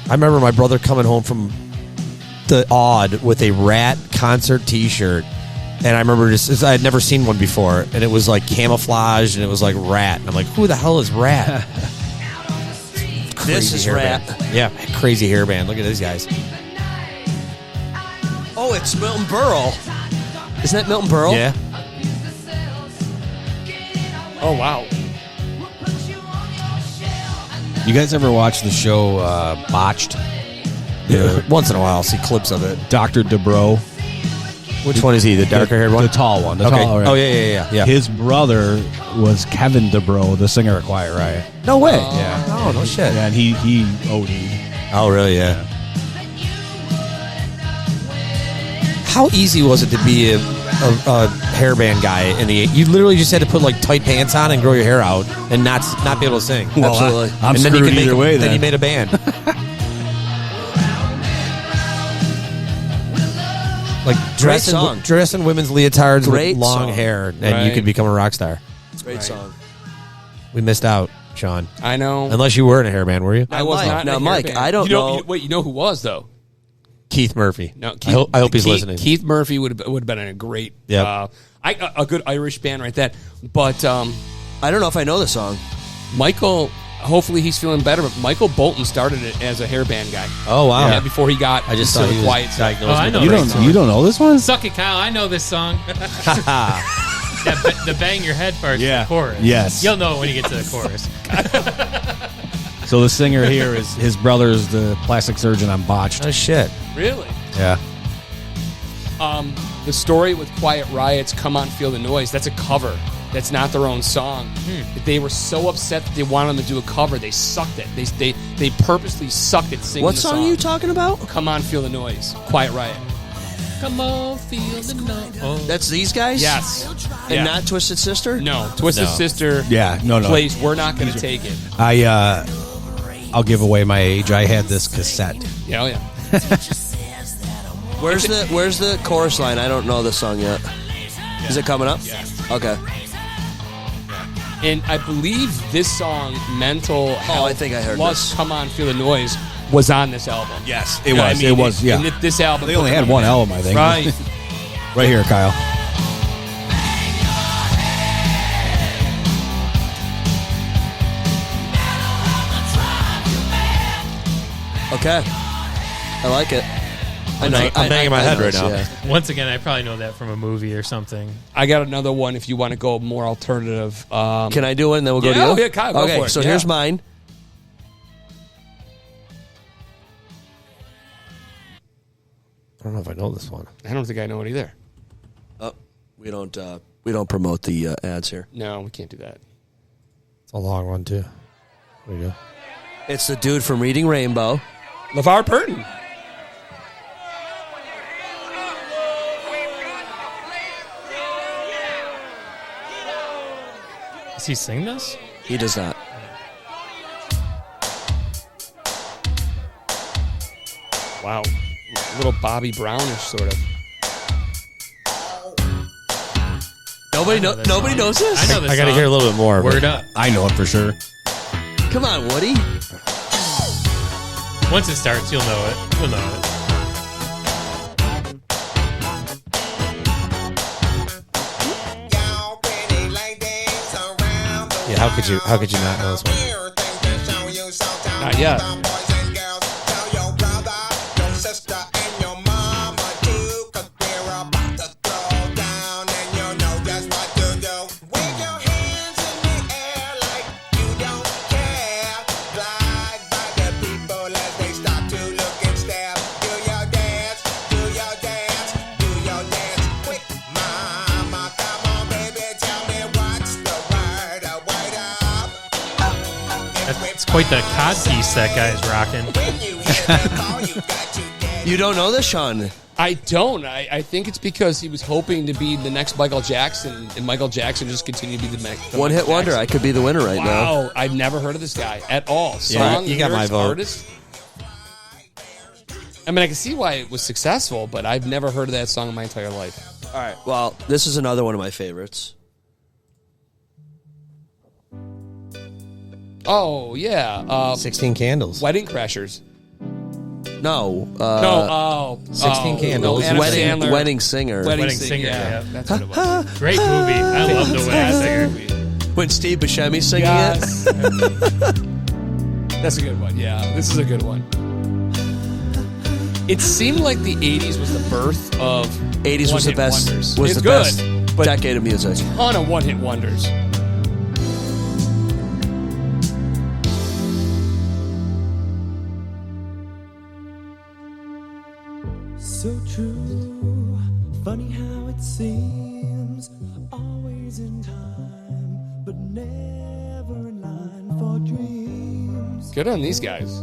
I remember my brother coming home from the Odd with a Rat concert T-shirt, and I remember I had never seen one before, and it was like camouflage, and it was like Rat, and I'm like, who the hell is Rat? This is Rat. Yeah, crazy hairband. Look at these guys. Oh, it's Milton Berle. Isn't that Milton Berle? Yeah. Oh, wow. You guys ever watch the show Botched? Yeah. Once in a while, I'll see clips of it. Dr. Dubrow. Which one is he? The darker-haired one? The tall one. The Okay. tall, Oh, yeah. His brother was Kevin Dubrow, the singer of Quiet Riot. No way. Yeah. Oh, no shit. Yeah, and he OD'd. Oh, really? Yeah. How easy was it to be a hairband guy in the? You literally just had to put like tight pants on and grow your hair out and not be able to sing. Well, Absolutely. I'm and then you screwed could make either way. Then you made a band. Like dress in women's leotards Great with long song. hair, and you could become a rock star. Great song. We missed out, Sean. I know. Unless you were in a hairband, were you? I was Mike, not. now, in a Mike, hairband. I don't know. Wait, you know who was though? Keith Murphy. No, I hope he's listening. Keith Murphy would have been in a great, Yep. a good Irish band right there. But I don't know if I know the song. Michael, hopefully he's feeling better. But Michael Bolton started it as a hairband guy. Oh wow! Yeah, before he got I just into thought the he quiet was side. diagnosed. I with know a You brain don't tumor. you don't know this one? Suck it, Kyle. I know this song. The bang your head part is Yeah. the chorus. Yes. You'll know it when you get to the chorus. So the singer here is his brother's the plastic surgeon on Botched. Oh shit! Really? Yeah. The story with Quiet Riot's "Come On, Feel the Noise." That's a cover. That's not their own song. They were so upset that they wanted them to do a cover. They sucked it. They purposely sucked at singing. What the song are you talking about? "Come On, Feel the Noise." Quiet Riot. Come on, feel the noise. Oh. That's these guys? Yes. And Yeah. not Twisted Sister? No. Twisted Sister. Yeah, no. Plays "We're Not Gonna Take It." I'll give away my age. I had this cassette. Yeah, oh yeah. Where's the chorus line? I don't know this song yet. Is it coming up? Yeah. Okay. And I believe this song, "Mental Health," I think I heard plus this. "Come On, Feel the Noise," was on this album. Yes, You know what I mean? It was. Yeah. And this album. They only had one album, I think. Right. Right here, Kyle. Okay. I like it. I'm banging my head right now. Yeah. Once again, I probably know that from a movie or something. I got another one if you want to go more alternative. Can I do it and then we'll go to Yeah, you? yeah, Kyle, go okay, for it. so Yeah. here's mine. I don't know if I know this one. I don't think I know it either. Oh, we don't promote the ads here. No, we can't do that. It's a long one too. There you go. It's the dude from Reading Rainbow. LeVar Burton. Does he sing this? He does not. Wow. A little Bobby Brownish sort of. Nobody knows this? I know this I got to song. hear a little bit more. Word up. I know it for sure. Come on, Woody. Once it starts, you'll know it. You'll know it. Yeah, how could you not know this one? Not yet. quite the cod piece that guy's rocking. You don't know this, Sean? I don't. I think it's because he was hoping to be the next Michael Jackson, and Michael Jackson just continued to be the next. One-hit wonder. I could be the winner right now. Wow, I've never heard of this guy at all. Yeah, Song, you got my lyrics, vote. Artist. I mean, I can see why it was successful, but I've never heard of that song in my entire life. All right. Well, this is another one of my favorites. Oh yeah, 16 Candles. Wedding Crashers. No. No, 16 Candles. No, Adam Sandler. Wedding Singer. Wedding Singer. Yeah, that's what it was. Great movie. I love the Wedding Singer. When Steve Buscemi's singing Yes. That's a good one. Yeah, this is a good one. It seemed like the 80s was the birth of 80s was the one-hit best. wonders. Was It's the good, best but decade of music. ton of one-hit wonders. So true, funny how it seems, always in time, but never in line for dreams. Good on these guys.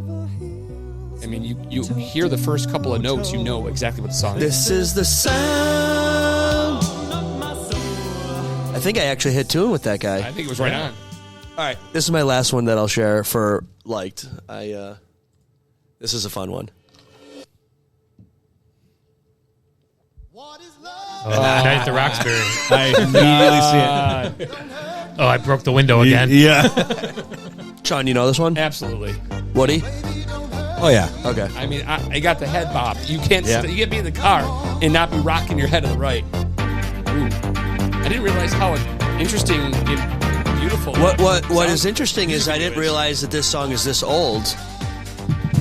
I mean, you hear the first couple of notes, you know exactly what the song is. This is the sound. I think I actually hit tune with that guy. I think it was right on. All right, this is my last one that I'll share for liked. This is a fun one. Night at the Roxbury. I immediately see it. Oh, I broke the window again. Yeah. Sean, you know this one? Absolutely. Woody? Oh, yeah. Okay. I mean, I got the head bob. You can't Yeah. you can't be in the car and not be rocking your head to the right. Ooh. I didn't realize how interesting and beautiful. What is interesting is I didn't realize that this song is this old.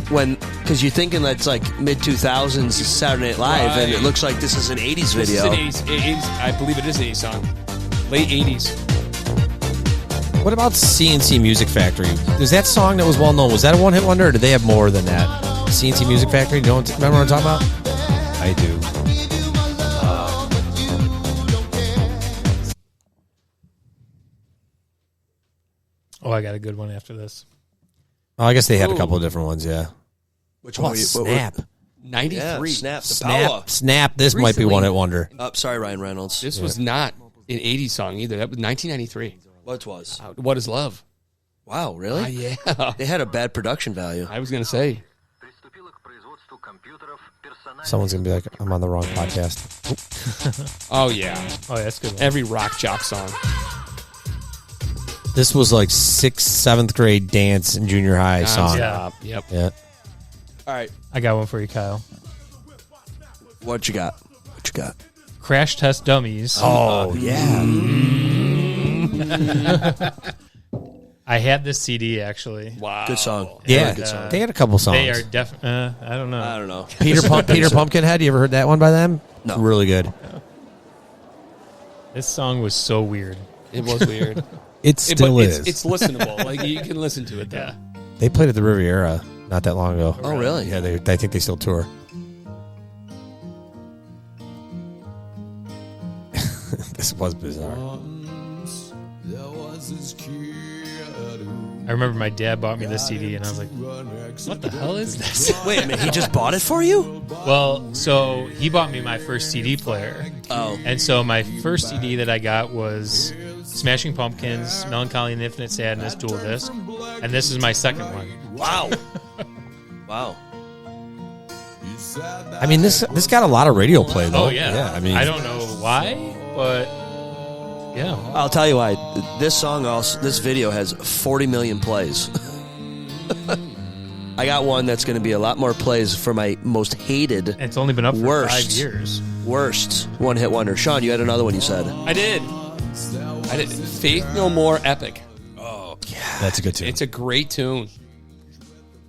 Because you're thinking that's like mid-2000s Saturday Night Live, and it looks like this is an 80s video. This is an 80s, I believe it is an 80s song. Late 80s. What about CNC Music Factory? Is that song that was well known? Was that a one-hit wonder, or did they have more than that? CNC Music Factory. You don't remember what I'm talking about? I do. Oh, I got a good one after this. Oh, I guess they had a couple of different ones. Yeah. Which one? one? Snap. 93. Yeah, Snap. The power. Snap. This might be Recently. one-hit wonder. Sorry, Ryan Reynolds. This was not an 80s song either. That was 1993. What was? What is Love? Wow, really? Yeah. They had a bad production value. I was going to say. Someone's going to be like, I'm on the wrong podcast. Oh, yeah. Oh, yeah, that's a good one. Every rock jock song. This was like 6th, 7th grade dance in junior high song. Yeah. Yep. Yeah. All right. I got one for you, Kyle. What you got? What you got? Crash Test Dummies. Oh, yeah. I had this CD, actually. Wow. Good song. Yeah. Good song. They had a couple songs. They are I don't know. I don't know. Peter Pumpkinhead. You ever heard that one by them? No. Really good. This song was so weird. It was weird. It still is. It's listenable. Like, you can listen to it, though. Yeah. They played at the Riviera not that long ago. Oh, really? Yeah, I think they still tour. This was bizarre. I remember my dad bought me this CD, and I was like, what the hell is this? Wait a minute. He just bought it for you? Well, so he bought me my first CD player. Oh. And so my first CD that I got was Smashing Pumpkins, Melancholy and Infinite Sadness, dual disc. And this is my second one. Wow. Wow. I mean, this got a lot of radio play, though. Oh, yeah. I mean, I don't know why, but yeah. I'll tell you why. This video has 40 million plays. I got one that's going to be a lot more plays for my most hated, And it's only been up for Worst. 5 years. worst one-hit wonder. Sean, you had another one you said. I did. Faith No More Epic. that's a good tune. It's a great tune.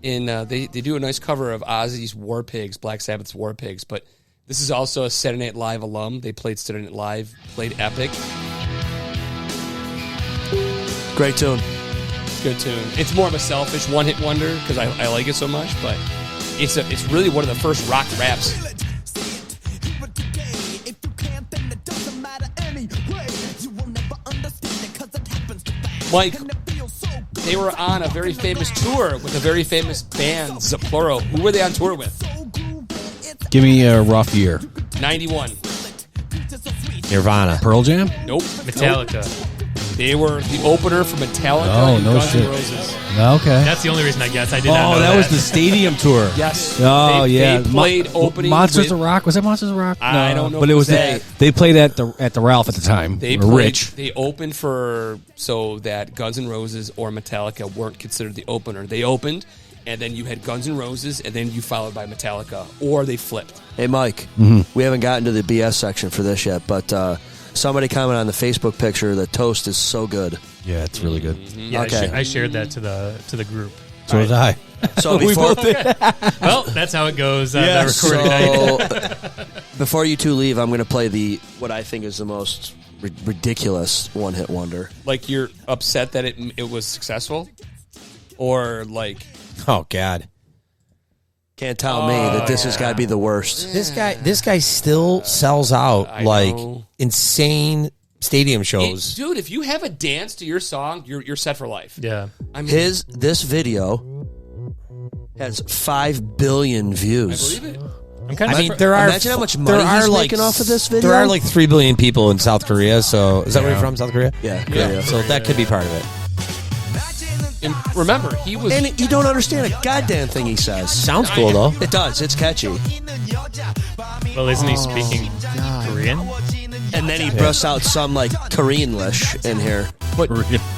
And they do a nice cover of Ozzy's War Pigs, Black Sabbath's War Pigs. But this is also a Saturday Night Live alum. They played Saturday Night Live, played Epic. Great tune. Good tune. It's more of a selfish one-hit wonder because I like it so much. But it's really one of the first rock raps. Mike, they were on a very famous tour with a very famous bands, plural. Who were they on tour with? Give me a rough year. 91. Nirvana. Pearl Jam? Nope. Metallica. They were the opener for Metallica Oh, and no Guns shit. N' Roses. Okay. That's the only reason I guess. I did not know Oh, that was the stadium tour. Yes. Oh, They yeah. played opening Monsters with- of Rock. Was that Monsters of Rock? I don't know But if it it was was that. they played at the Ralph at the time. They Or played, Rich. They opened for so that Guns N' Roses or Metallica weren't considered the opener. They opened, and then you had Guns N' Roses, and then you followed by Metallica, or they flipped. Hey, Mike, we haven't gotten to the BS section for this yet, but somebody commented on the Facebook picture that toast is so good. Yeah, it's really good. Yeah, Okay. I shared that to the group. So did I. So We before, both did. Well, that's how it goes. Yeah, That recording night. so before you two leave, I'm going to play what I think is the most ridiculous one-hit wonder. Like you're upset that it was successful, or like Oh God. Can't tell me that this has got to be the worst. This guy still sells out I like know. insane stadium shows. dude, if you have a dance to your song, you're set for life. Yeah. I mean, This video has 5 billion I views. believe it. I'm kind I of mean, there are Imagine how much there money are he's like making off of this video. There are like 3 billion people in South Korea. So is that where you're from? South Korea? Yeah, Yeah. Korea. So that could be part of it. And remember, he was. And you don't understand a goddamn thing he says. Sounds cool though. It does. It's catchy. Well, isn't he speaking Korean? And then he busts out some like Korean-lish in here. But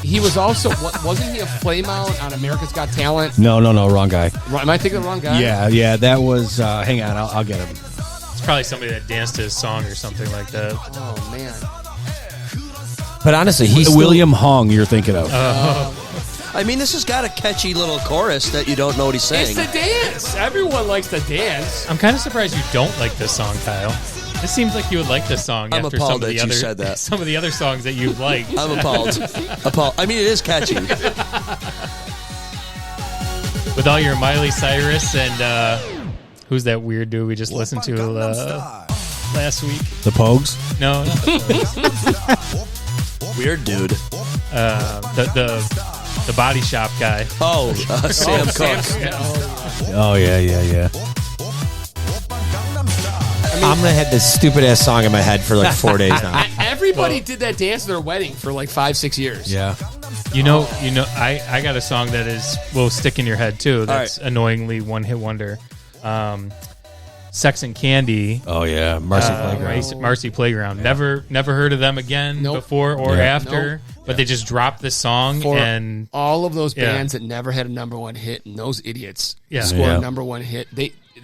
he was also wasn't he a flameout on America's Got Talent? No, wrong guy. Am I thinking of the wrong guy? Yeah, that was. Hang on, I'll get him. It's probably somebody that danced to his song or something like that. Oh man. But honestly, he's William Hong. You're thinking of? I mean, this has got a catchy little chorus that you don't know what he's saying. It's the dance. Everyone likes to dance. I'm kind of surprised you don't like this song, Kyle. It seems like you would like this song I'm after appalled some of that the you other said that. some of the other songs that you've liked. I'm appalled. Appalled. I mean, it is catchy. With all your Miley Cyrus and who's that weird dude we just listened to last week? The Pogues. No, not the Pogues. Weird dude. The Body Shop guy. Oh, Sam Cooke. Oh yeah. I'm gonna have this stupid ass song in my head for like 4 days now. Everybody did that dance at their wedding for like 5-6 years. Yeah. You know, I got a song that will stick in your head too. That's annoyingly one-hit wonder. Sex and Candy. Oh yeah, Marcy Playground. Marcy Playground. Never heard of them again before or after. But they just dropped this song For and all of those bands that never had a number one hit and those idiots Yeah. scored Yeah. a number one hit.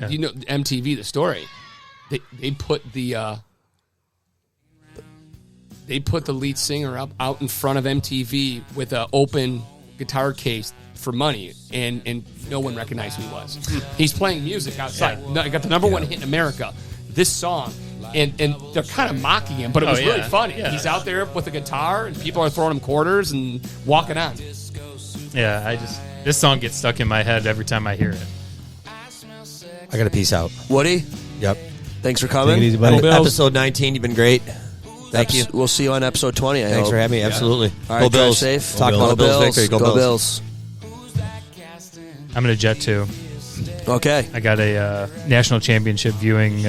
You know, MTV, the story. They put the lead singer out in front of MTV with an open guitar case for money, and no one recognized who he was. He's playing music outside. Yeah. No, he got the number one hit in America. This song. And they're kind of mocking him, but it was really funny. Yeah. He's out there with a guitar, and people are throwing him quarters and walking on. Yeah, this song gets stuck in my head every time I hear it. I got to peace out. Woody, Yep. thanks for coming. Take it easy, buddy. Episode 19, you've been great. Thank you. We'll see you on episode 20. Thanks for having me. Absolutely. All right, Go drive Bills. safe. Talk about the Bills victory. Go Bills. I'm gonna jet too. Okay. I got a national championship viewing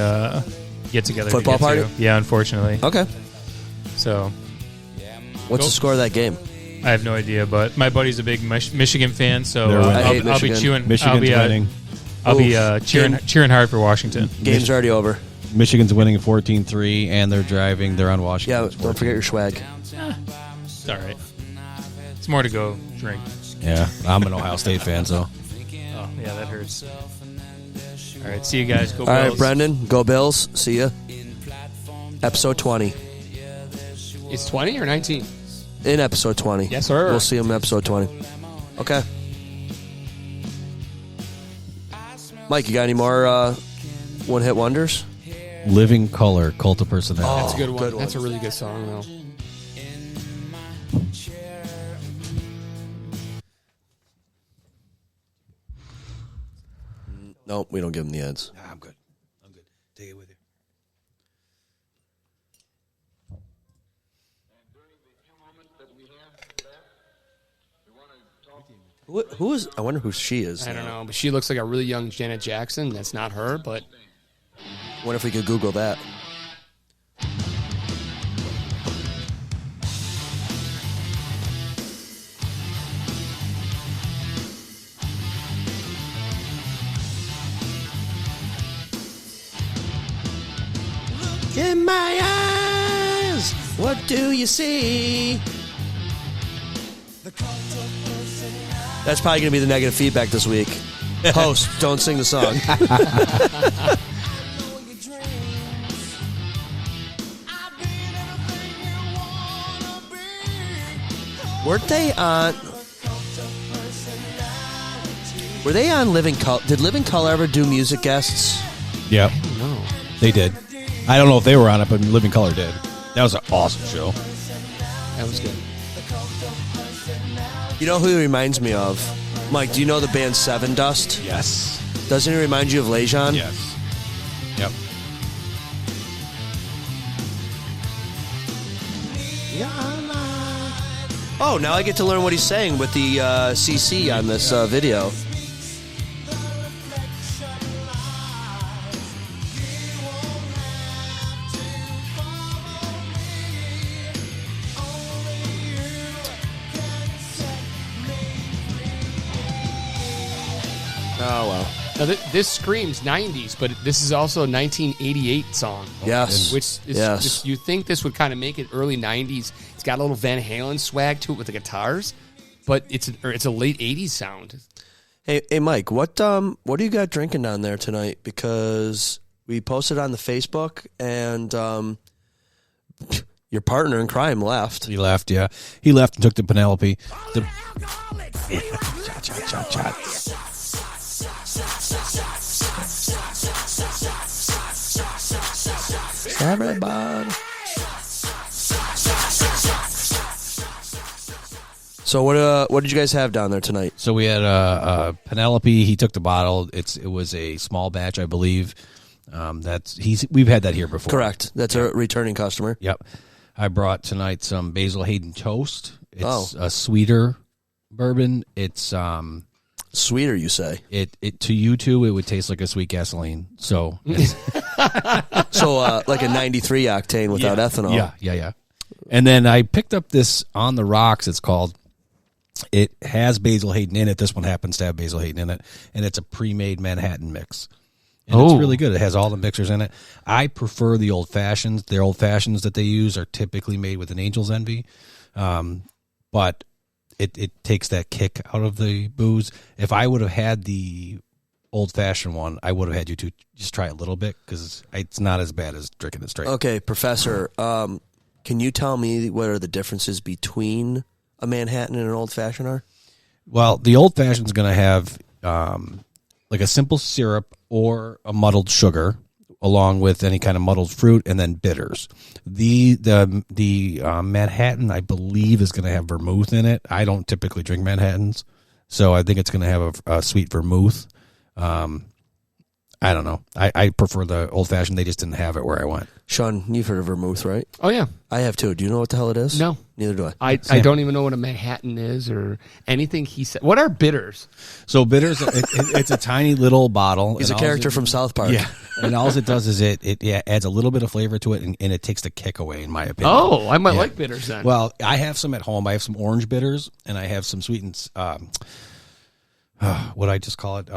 get together. Football party? Yeah, unfortunately. Okay. So What's the score of that game? I have no idea, but my buddy's a big Michigan fan, so They're winning. I hate I'll be Michigan. chewing. Michigan's winning. I'll be Oof. cheering hard for Washington. Game's already over. Michigan's winning 14-3, and they're driving. They're on Washington. Yeah, don't forget your swag. It's all right. It's more to go drink. Yeah, I'm an Ohio State fan, so. Oh, yeah, that hurts. All right, see you guys. Go All Bills. right, Brendan, go Bills. See ya. Episode 20. It's 20 or 19? In episode 20. Yes, sir. We'll see him in episode 20. Okay. Mike, you got any more one-hit wonders? Living Color, Cult of Personality. That's a good one. good one. That's a really good song, though. Nope, we don't give him the ads. Nah, I'm good. Take it with you. During the few moments that we have left, we want to talk Who is? I wonder who she is. I don't know, but she looks like a really young Janet Jackson. That's not her, but What if we could Google that? In my eyes, what do you see? That's probably going to be the negative feedback this week. Host, don't sing the song. Weren't they on? Were they on Living Color? Did Living Color ever do music guests? Yep. no. They did. I don't know if they were on it, but Living Color did. That was an awesome show. That was good. You know who he reminds me of? Mike, do you know the band Seven Dust? Yes. Doesn't he remind you of Lejean? Yes. Yep. Oh, now I get to learn what he's saying with the CC on this video. Oh, well. Now, this screams 90s, but this is also a 1988 song. Yes. Which is Yes. just, you think this would kind of make it early 90s. It's got a little Van Halen swag to it with the guitars, but it's a late 80s sound. Hey, Mike, what do you got drinking down there tonight? Because we posted on the Facebook, and your partner in crime left. He left, yeah. He left and took the Penelope. Shot. Everybody. So what did you guys have down there tonight? So we had Penelope. He took the bottle. It was a small batch, I believe. We've had that here before. Correct. That's a returning customer. Yep. I brought tonight some Basil Hayden toast. It's a sweeter bourbon. It's sweeter, you say? It to you two, it would taste like a sweet gasoline. So like a 93 octane without ethanol. Yeah. And then I picked up this On the Rocks. It's called. It has Basil Hayden in it. This one happens to have Basil Hayden in it, and it's a pre-made Manhattan mix. And it's really good. It has all the mixers in it. I prefer the old fashions. Their old fashions that they use are typically made with an Angel's Envy, but it takes that kick out of the booze. If I would have had the old fashioned one, I would have had you two just try a little bit because it's not as bad as drinking it straight. Okay, Professor, can you tell me what are the differences between a Manhattan and an old fashioned are? Well, the old fashioned is going to have like a simple syrup or a muddled sugar, along with any kind of muddled fruit, and then bitters. The Manhattan, I believe, is going to have vermouth in it. I don't typically drink Manhattans, so I think it's going to have a sweet vermouth. I don't know. I prefer the old fashioned. They just didn't have it where I went. Sean, you've heard of vermouth, right? Oh, yeah. I have too. Do you know what the hell it is? No. Neither do I. I don't even know what a Manhattan is or anything he said. What are bitters? So bitters, it's a tiny little bottle. He's a character from South Park. Yeah. And all it does is it adds a little bit of flavor to it, and it takes the kick away, in my opinion. Oh, I might like bitters then. Well, I have some at home. I have some orange bitters, and I have some sweetened, what I just call it,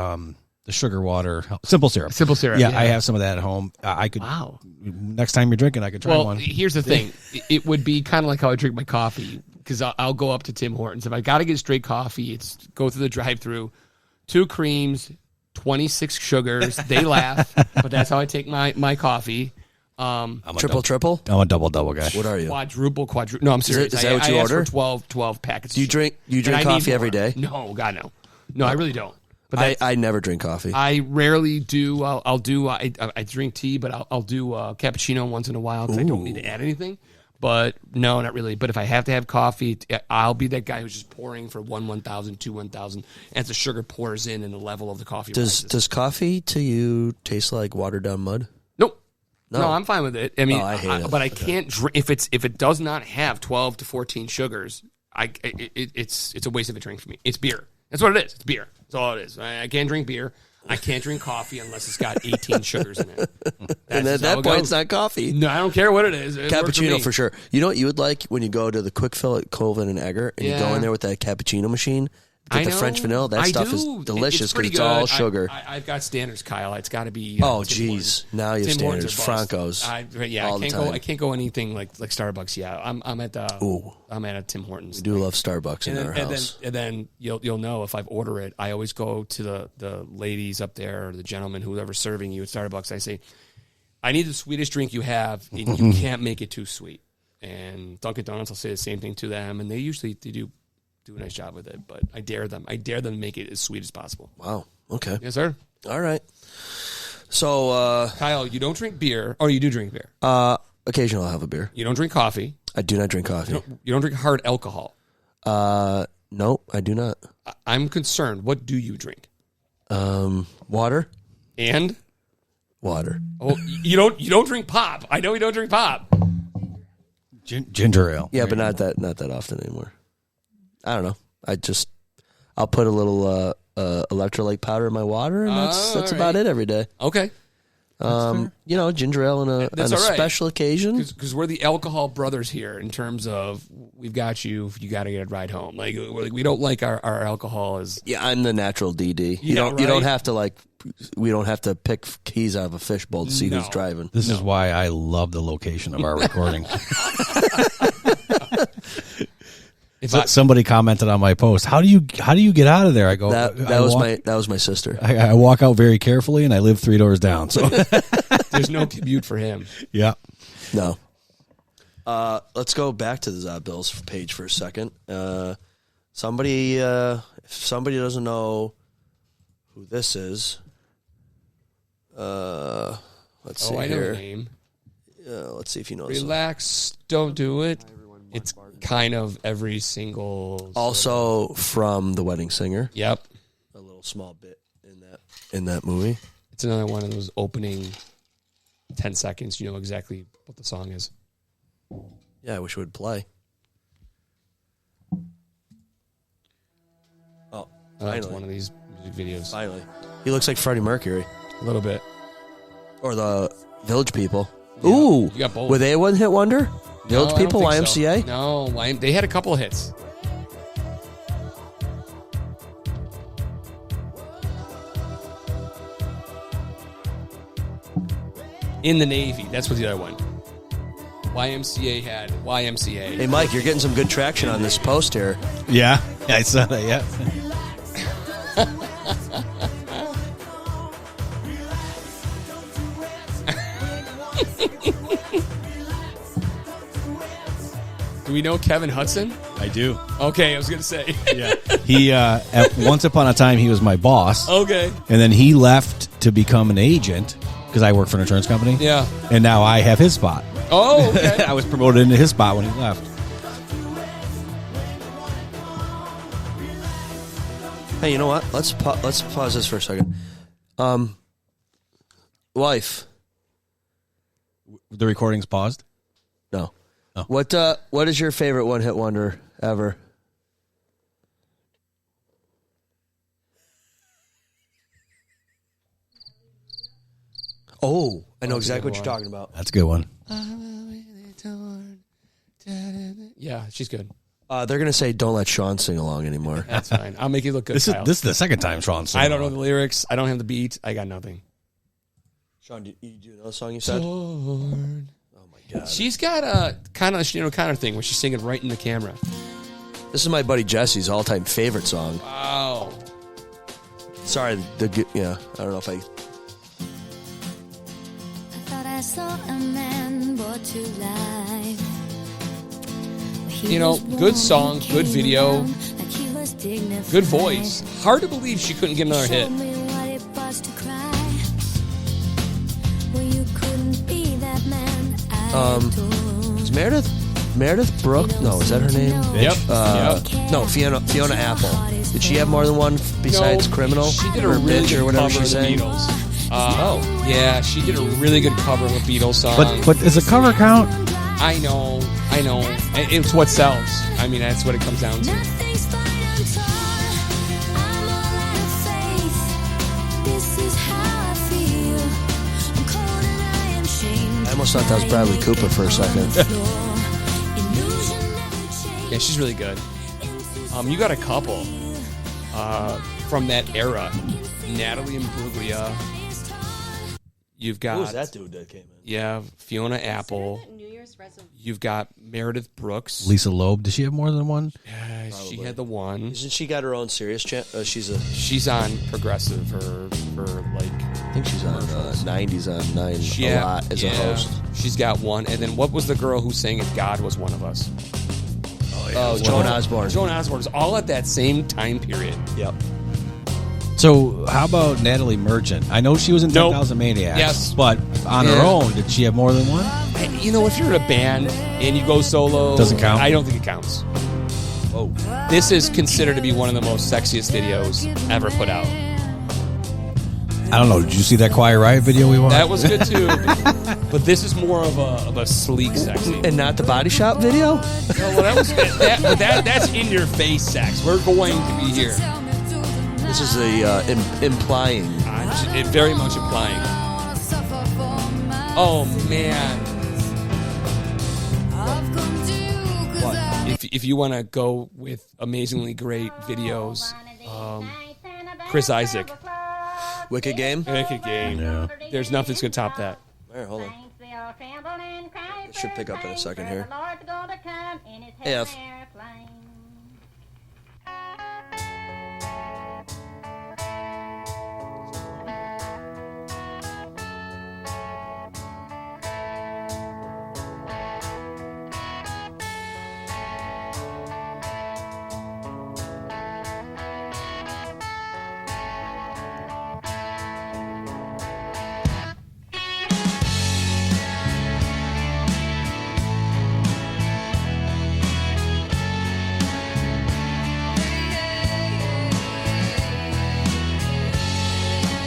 the sugar water, simple syrup. Simple syrup. Yeah, I have some of that at home. I could. Wow. Next time you're drinking, I could try one. Well, here's the thing. It would be kind of like how I drink my coffee, because I'll go up to Tim Hortons. If I got to get straight coffee, it's go through the drive-through, 2 creams, 26 sugars. They laugh, but that's how I take my coffee. Triple? I'm a double guy. What are you? Quadruple. No, I'm serious. Is that what you I order? Asked for 12 packets. Do you drink coffee every day? No, God, no. No, I really don't. But I never drink coffee. I rarely do. I'll do. I drink tea, but I'll do cappuccino once in a while because I don't need to add anything. But no, not really. But if I have to have coffee, I'll be that guy who's just pouring for 1,000, 2 1,000, as the sugar pours in and the level of the coffee. Does coffee to you taste like watered down mud? Nope. No, I'm fine with it. I mean, I hate it. But I can't drink if it does not have 12 to 14 sugars. It's a waste of a drink for me. It's beer. That's what it is. It's beer. That's all it is. I can't drink beer. I can't drink coffee unless it's got 18 sugars in it. And at that point, it's not coffee. No, I don't care what it is. It works Cappuccino me. for sure. You know what you would like when you go to the Quick Fill at Colvin and Egger, and you go in there with that cappuccino machine, get the French vanilla. That stuff is delicious because it's all sugar. I've got standards, Kyle. It's got to be. Oh, geez. Now you have standards. Francos. I can't go anything like Starbucks. Yeah, I'm at a Tim Hortons. We do love Starbucks in our house. And then you'll know if I order it. I always go to the ladies up there or the gentleman whoever's serving you at Starbucks. I say, I need the sweetest drink you have, and you can't make it too sweet. And Dunkin' Donuts, I'll say the same thing to them, and they do a nice job with it. But I dare them to make it as sweet as possible. Wow. Okay. Yes, sir. All right. So, Kyle, you don't drink beer, or you do drink beer? Occasionally I'll have a beer. You don't drink coffee. I do not drink coffee. You don't drink hard alcohol. No, I do not. I'm concerned. What do you drink? Water. And water. Oh, you don't drink pop. I know you don't drink pop. Ginger ale. Yeah, but not that often anymore. I don't know. I'll put a little electrolyte powder in my water, and that's about it every day. Okay. Ginger ale on a special occasion. Because we're the alcohol brothers here in terms of we've got you. You got to get a ride home. Like we don't like our alcohol as. Yeah, I'm the natural DD. You don't have to we don't have to pick keys out of a fishbowl to see who's driving. This is why I love the location of our recording. Somebody commented on my post, how do you get out of there? I go, that was my sister. I walk out very carefully, and I live 3 doors down. So there's no commute for him. Yeah. No. Let's go back to the Zod Bills page for a second. If somebody doesn't know who this is, let's see I know here. the name. Let's see if you know. Relax, don't do it. It's kind of every single. Also from The Wedding Singer. Yep. A little small bit in that movie. It's another one of those opening 10 seconds. You know exactly what the song is. Yeah, I wish it would play. Oh, it's one of these music videos. Finally. He looks like Freddie Mercury. A little bit. Or the Village People. Yeah, Ooh. you got both. Were they a one-hit wonder? Village People, YMCA? So. No, they had a couple of hits. In the Navy, that's what the other one. YMCA had YMCA. Hey, Mike, you're getting some good traction on this post here. Yeah, I saw that, yeah. Do we know Kevin Hudson? I do. Okay, I was going to say. Yeah. He, once upon a time, he was my boss. Okay. And then he left to become an agent because I work for an insurance company. Yeah. And now I have his spot. Oh, okay. I was promoted into his spot when he left. Hey, you know what? Let's pause this for a second. Wife. The recording's paused? No. Oh. What is your favorite one-hit wonder ever? Oh, I know exactly what you're talking about. That's a good one. Yeah, she's good. They're going to say, don't let Sean sing along anymore. That's fine. I'll make you look good, This Kyle. is the second time Sean's sung I don't know along. the lyrics. I don't have the beat. I got nothing. Sean, do you know the song you said? Oh, my God. She's got a kind of thing where she's singing right in the camera. This is my buddy Jesse's all-time favorite song. Wow. Sorry, I don't know if I... Thought I saw a man brought to life. Good song, good video, good voice. Hard to believe she couldn't get another hit. Is Meredith Brooke? No, is that her name? Yep. No, Fiona Apple. Did she have more than one besides Criminal? She did a or really Bitch good or whatever cover of she the sang? Beatles. Yeah, she did a really good cover of a Beatles song. But does a cover count? I know. It's what sells. I mean, that's what it comes down to. almost thought that was Bradley Cooper for a second. Yeah, she's really good. You got a couple from that era. Natalie Imbruglia. You've got... Who was that dude that came in? Yeah, Fiona Apple. You've got Meredith Brooks. Lisa Loeb. Does she have more than one? Yeah, she had the one. Isn't she got her own Sirius channel? She's on Progressive or like... I think she's on 90s on 9 a lot as a host. She's got one. And then what was the girl who sang If God Was One of Us? Joan Osborne. Joan Osborne. It was all at that same time period. Yep. So how about Natalie Merchant? I know she was in 10,000 Maniacs. Yes. But on her own, did she have more than one? You know, if you're in a band and you go solo... Doesn't count? I don't think it counts. Oh. This is considered to be one of the most sexiest videos ever put out. I don't know. Did you see that Quiet Riot video we watched? That was good too. But this is more of a sleek sexy. And not the Body Shop video? No, well, that's in your face sex. We're going to be here. This is the implying. It very much implying. Oh man. If you want to go with amazingly great videos, Chris Isaac. Wicked Game? Wicked Game. Yeah. There's nothing that's going to top that. All right, hold on. It should pick up in a second here. Hey, F.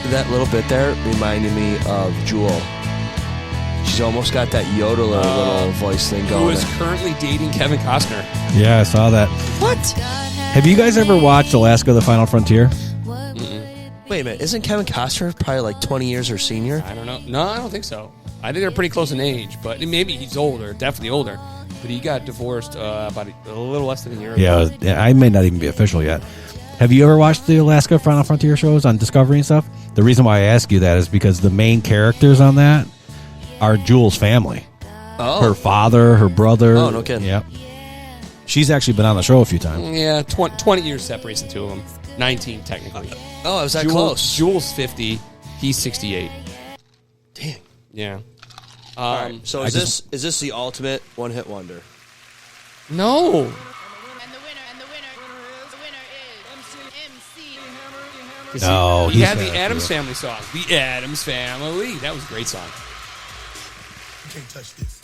That little bit there reminded me of Jewel. She's almost got that yodeler little voice thing going. Who is currently dating Kevin Costner. Yeah, I saw that. What? Have you guys ever watched Alaska: The Final Frontier? Wait a minute. Isn't Kevin Costner probably like 20 years her senior? I don't know. No, I don't think so. I think they're pretty close in age, but maybe he's older, definitely older. But he got divorced about a little less than a year ago. Yeah, I may not even be official yet. Have you ever watched the Alaska Final Frontier shows on Discovery and stuff? The reason why I ask you that is because the main characters on that are Jules' family. Oh. Her father, her brother. Oh, no kidding. Yep. She's actually been on the show a few times. Yeah, 20 years separates the two of them. 19, technically. Oh, I was that close. Jules 50, he's 68. Dang. Yeah. All right. So is this the ultimate one-hit wonder? No. No, he had the Addams Family song. The Addams Family. That was a great song. You can't touch this.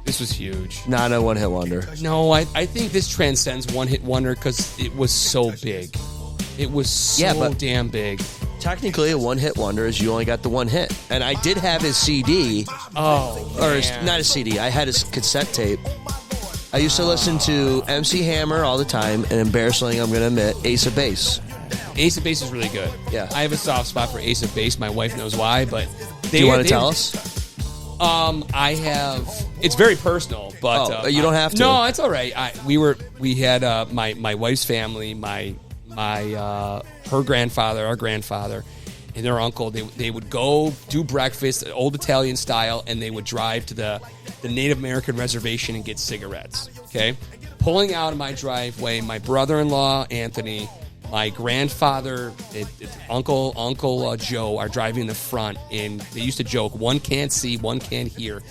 This was huge. Not a one-hit wonder. No, I think this transcends one-hit wonder because it was so big. It was so damn big. Technically, a one-hit wonder is you only got the one hit. And I did have his CD. Oh, or not a CD. I had his cassette tape. I used to listen to MC Hammer all the time, and embarrassingly, I'm going to admit, Ace of Base. Ace of Base is really good. Yeah. I have a soft spot for Ace of Base. My wife knows why, but... Do you want to tell us? I have... It's very personal, but... you don't have to. No, it's all right. We had my wife's family, her grandfather, our grandfather, and their uncle. They would go do breakfast, old Italian style, and they would drive to the Native American reservation and get cigarettes. Okay? Pulling out of my driveway, my brother-in-law, Anthony... My grandfather, Uncle Joe are driving in the front, and they used to joke, one can't see, one can't hear.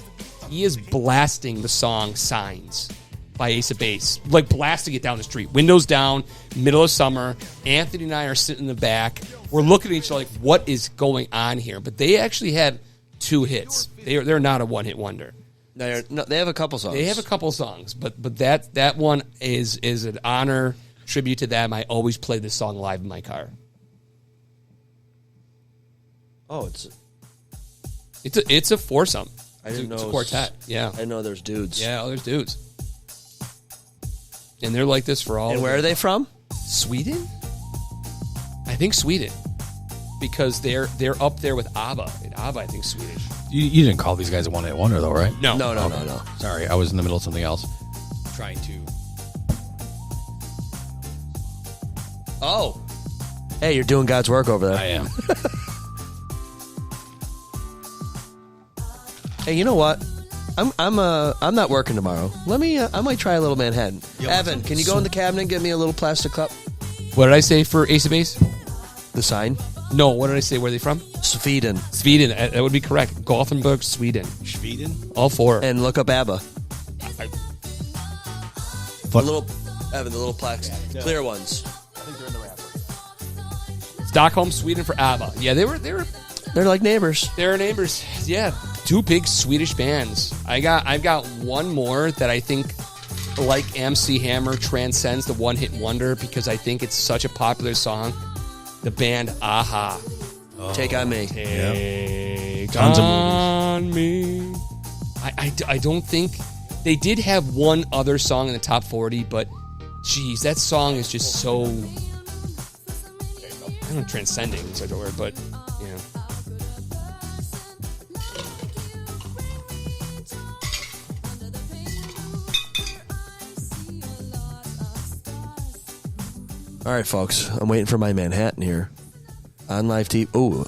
He is blasting the song Signs by Ace of Base, like blasting it down the street. Windows down, middle of summer. Anthony and I are sitting in the back. We're looking at each other like, what is going on here? But they actually had 2 hits. They're not a one-hit wonder. They have a couple songs. They have a couple songs, but that one is an honor... Tribute to them. I always play this song live in my car. Oh, it's a foursome. I didn't know it's a quartet. Yeah, I know there's dudes. Yeah, there's dudes, and they're like this for all. And where are they from? Sweden. I think Sweden. because they're up there with ABBA. And ABBA, I think, Swedish. You didn't call these guys a one-hit wonder, though, right? No. No. Sorry, I was in the middle of something else. Trying to. Oh. Hey, you're doing God's work over there. I am. Hey, you know what? I'm not working tomorrow. I might try a little Manhattan. Evan, can you go in the cabinet and get me a little plastic cup? What did I say for Ace of Base? The sign? No, what did I say? Where are they from? Sweden. Sweden. That would be correct. Gothenburg, Sweden. Sweden? All four. And look up ABBA. The little plastic, clear ones. I think they're in the wrapper. Stockholm, Sweden for ABBA. Yeah, they're like neighbors. They're neighbors. Yeah, two big Swedish bands. I've got one more that I think, like MC Hammer, transcends the one-hit wonder because I think it's such a popular song. The band Aha. Take on Me. Take Tons of on me. I don't think they did have one other song in the top 40, but geez, that song is just so, I don't know, transcending is such a word, but yeah. All right, folks. I'm waiting for my Manhattan here on live TV. Ooh,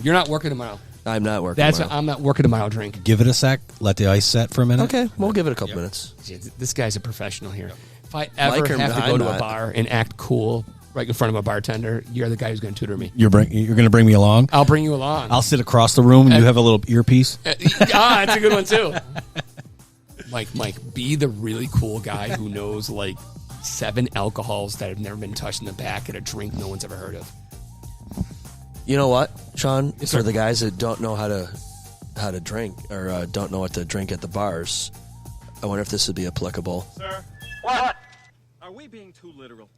You're not working tomorrow. I'm not working. That's tomorrow. I'm not working tomorrow. Drink. Give it a sec. Let the ice set for a minute. Okay, we'll give it a couple minutes. This guy's a professional here. If I ever Mike, have to go I'm to not. a bar and act cool right in front of a bartender, you're the guy who's going to tutor me. You're going to bring me along? I'll bring you along. I'll sit across the room and you have a little earpiece. That's a good one too. Mike, be the really cool guy who knows like 7 alcohols that have never been touched in the back at a drink no one's ever heard of. You know what, Sean? Yes, For sir. the guys that don't know how to drink or don't know what to drink at the bars, I wonder if this would be applicable. Sir? What? Are we being too literal?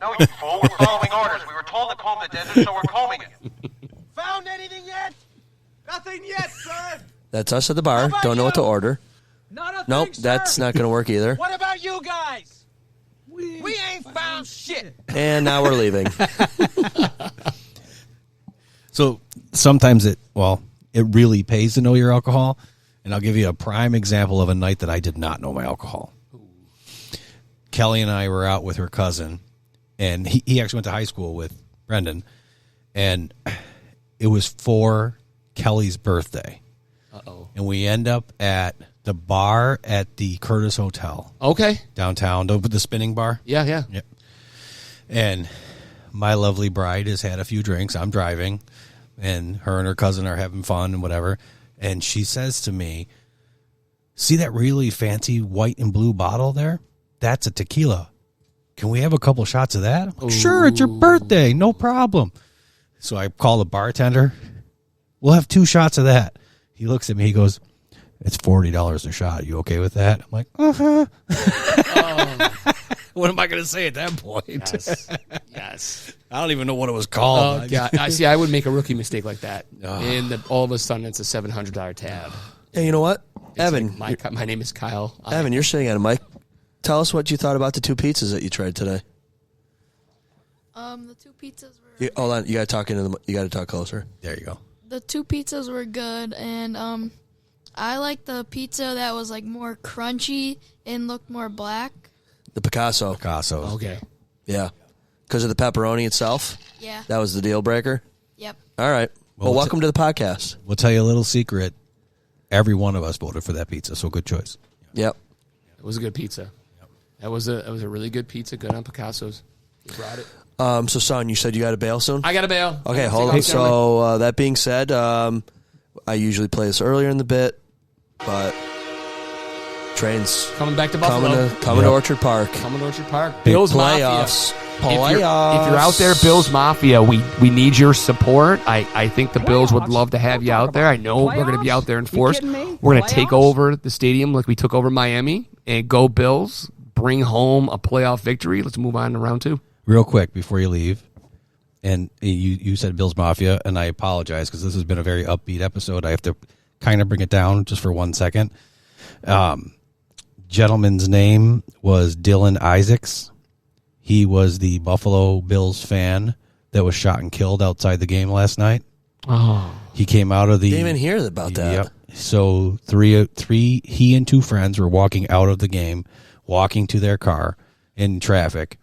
No, you fool. We're following orders. We were told to comb the desert, so we're combing it. Found anything yet? Nothing yet, sir. That's us at the bar. Don't know what to order. Not a Nope, thing, sir. that's not going to work either. What about you guys? We ain't found shit. And now we're leaving. So sometimes it really pays to know your alcohol. And I'll give you a prime example of a night that I did not know my alcohol. Kelly and I were out with her cousin, and he actually went to high school with Brendan. And it was for Kelly's birthday. Uh-oh. And we end up at the bar at the Curtis Hotel. Okay. Downtown, the spinning bar. Yeah. Yep. And my lovely bride has had a few drinks. I'm driving, and her cousin are having fun and whatever. And she says to me, "See that really fancy white and blue bottle there? That's a tequila. Can we have a couple shots of that?" I'm like, "Sure, it's your birthday. No problem." So I call the bartender. "We'll have 2 shots of that." He looks at me. He goes, "It's $40 a shot. You okay with that?" I'm like, "Uh-huh." What am I going to say at that point? Yes. I don't even know what it was called. Oh, God. I would make a rookie mistake like that. And all of a sudden, it's a $700 tab. Hey, you know what? It's Evan. like my name is Kyle. Evan, you're sitting at a mic. Tell us what you thought about the 2 pizzas that you tried today. The 2 pizzas were... Hold on. You got to talk closer. There you go. The 2 pizzas were good, and I like the pizza that was like more crunchy and looked more black. The Picasso. Okay. Yeah. Because of the pepperoni itself? Yeah. That was the deal breaker? Yep. All right. Well, welcome to the podcast. We'll tell you a little secret. Every one of us voted for that pizza, so good choice. Yep. It was a good pizza. That was a really good pizza, good on Picasso's. You brought it. So, son, you said you got to bail soon? I got to bail. Okay, hold on. So, that being said, I usually play this earlier in the bit, but trains coming back to Buffalo. Coming to Orchard Park. Coming to Orchard Park. Big Bills playoffs. Mafia. If you're out there, Bills Mafia, we need your support. I think the Bills would love to have you out there. I know we're going to be out there in force. We're going to take over the stadium like we took over Miami, and go Bills. Bring home a playoff victory. Let's move on to round 2. Real quick before you leave, and you said Bills Mafia, and I apologize because this has been a very upbeat episode. I have to kind of bring it down just for 1 second. Gentleman's name was Dylan Isaacs. He was the Buffalo Bills fan that was shot and killed outside the game last night. Oh. He came out of the... Didn't even hear about that. Yep. So he and two friends were walking out of the game, walking to their car in traffic,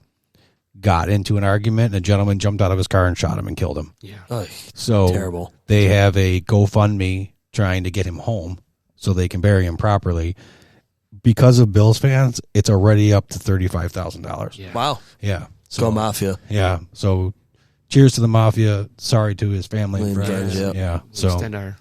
got into an argument, and a gentleman jumped out of his car and shot him and killed him. Yeah. Oh, So terrible. they have a GoFundMe trying to get him home so they can bury him properly. Because of Bills fans, it's already up to $35,000. Yeah. Wow. Yeah. Go Mafia. Yeah. So cheers to the Mafia. Sorry to his family and Friends, friends. yep. Yeah. We So extend our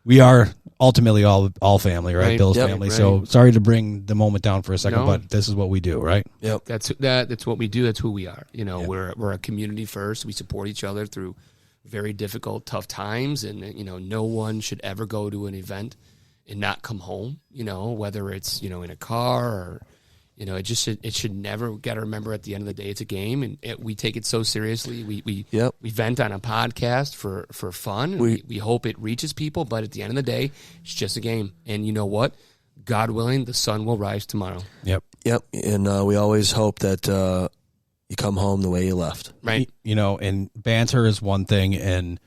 we are ultimately all family, right? Right. Bill's Yep. family. Right. So sorry to bring the moment down for a second, No. but this is what we do, right? Yep. That's what we do. That's who we are. You know, we're a community first. We support each other through very difficult, tough times, and you know, no one should ever go to an event and not come home. You know, whether it's in a car or it should never. Got to remember at the end of the day, it's a game, and we take it so seriously. We vent on a podcast for fun. And we hope it reaches people, but at the end of the day, it's just a game. And you know what? God willing, the sun will rise tomorrow. Yep. Yep. And we always hope that you come home the way you left. Right. And banter is one thing, and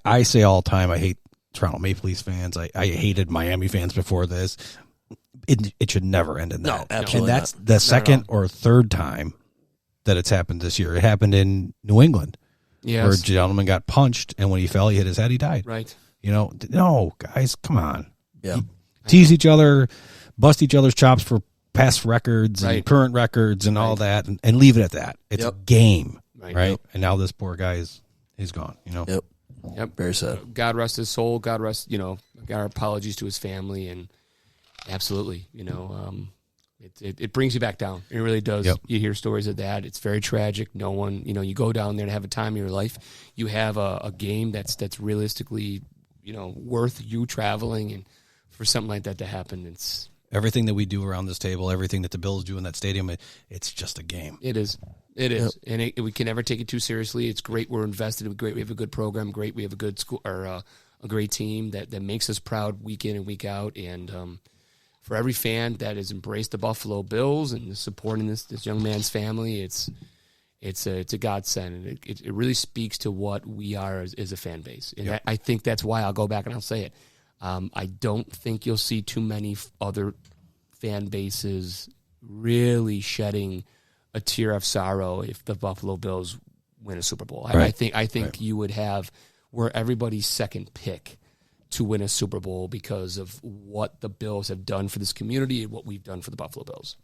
I say all the time, I hate Toronto Maple Leafs fans. I hated Miami fans before this. It should never end in that. No, absolutely And that's not. the second or third time that it's happened this year. It happened in New England, Yes. where a gentleman got punched, and when he fell, he hit his head, he died. Right. No, guys, come on. Yeah. Tease each other, bust each other's chops for past records and Right. current records and all that, and leave it at that. It's a game, Right. right? Yep. And now this poor guy he's gone. Yep. Yep. Very sad. God rest his soul. God rest, our apologies to his family, and absolutely, it brings you back down. It really does. Yep. You hear stories of that. It's very tragic. No one, you go down there to have a time of your life. You have a game that's realistically, worth you traveling, and for something like that to happen, it's Everything that we do around this table, everything that the Bills do in that stadium, it's just a game. It is. It is. And we can never take it too seriously. It's great. We're invested. Great. We have a good program. Great. We have a good school or a great team that makes us proud week in and week out. And for every fan that has embraced the Buffalo Bills and is supporting this young man's family, it's a godsend. And it really speaks to what we are as a fan base. And I think that's why I'll go back and I'll say it. I don't think you'll see too many other fan bases really shedding a tear of sorrow if the Buffalo Bills win a Super Bowl. Right. I think you would have where everybody's second pick to win a Super Bowl because of what the Bills have done for this community and what we've done for the Buffalo Bills.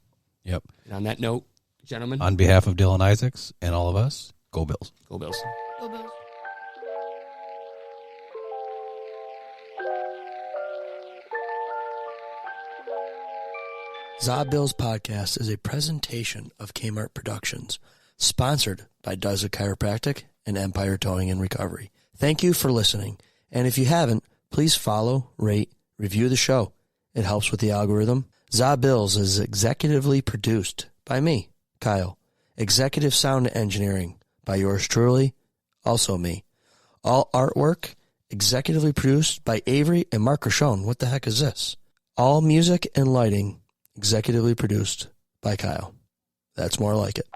Yep. And on that note, gentlemen, On behalf of Dylan Isaacs and all of us, go Bills. go Bills. Go Bills. Zob Bills Podcast is a presentation of Kmart Productions, sponsored by Does It Chiropractic and Empire Towing and Recovery. Thank you for listening, and if you haven't, please follow, rate, review the show. It helps with the algorithm. Zob Bills is executively produced by me, Kyle. Executive sound engineering by yours truly, also me. All artwork executively produced by Avery and Mark Rochon. What the heck is this? All music and lighting executively produced by Kyle. That's more like it.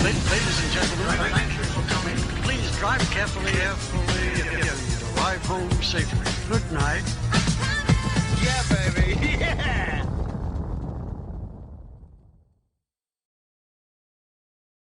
Ladies and gentlemen, thank you for coming. Please drive carefully and arrive home safely. Good night. Yeah, baby. Yeah.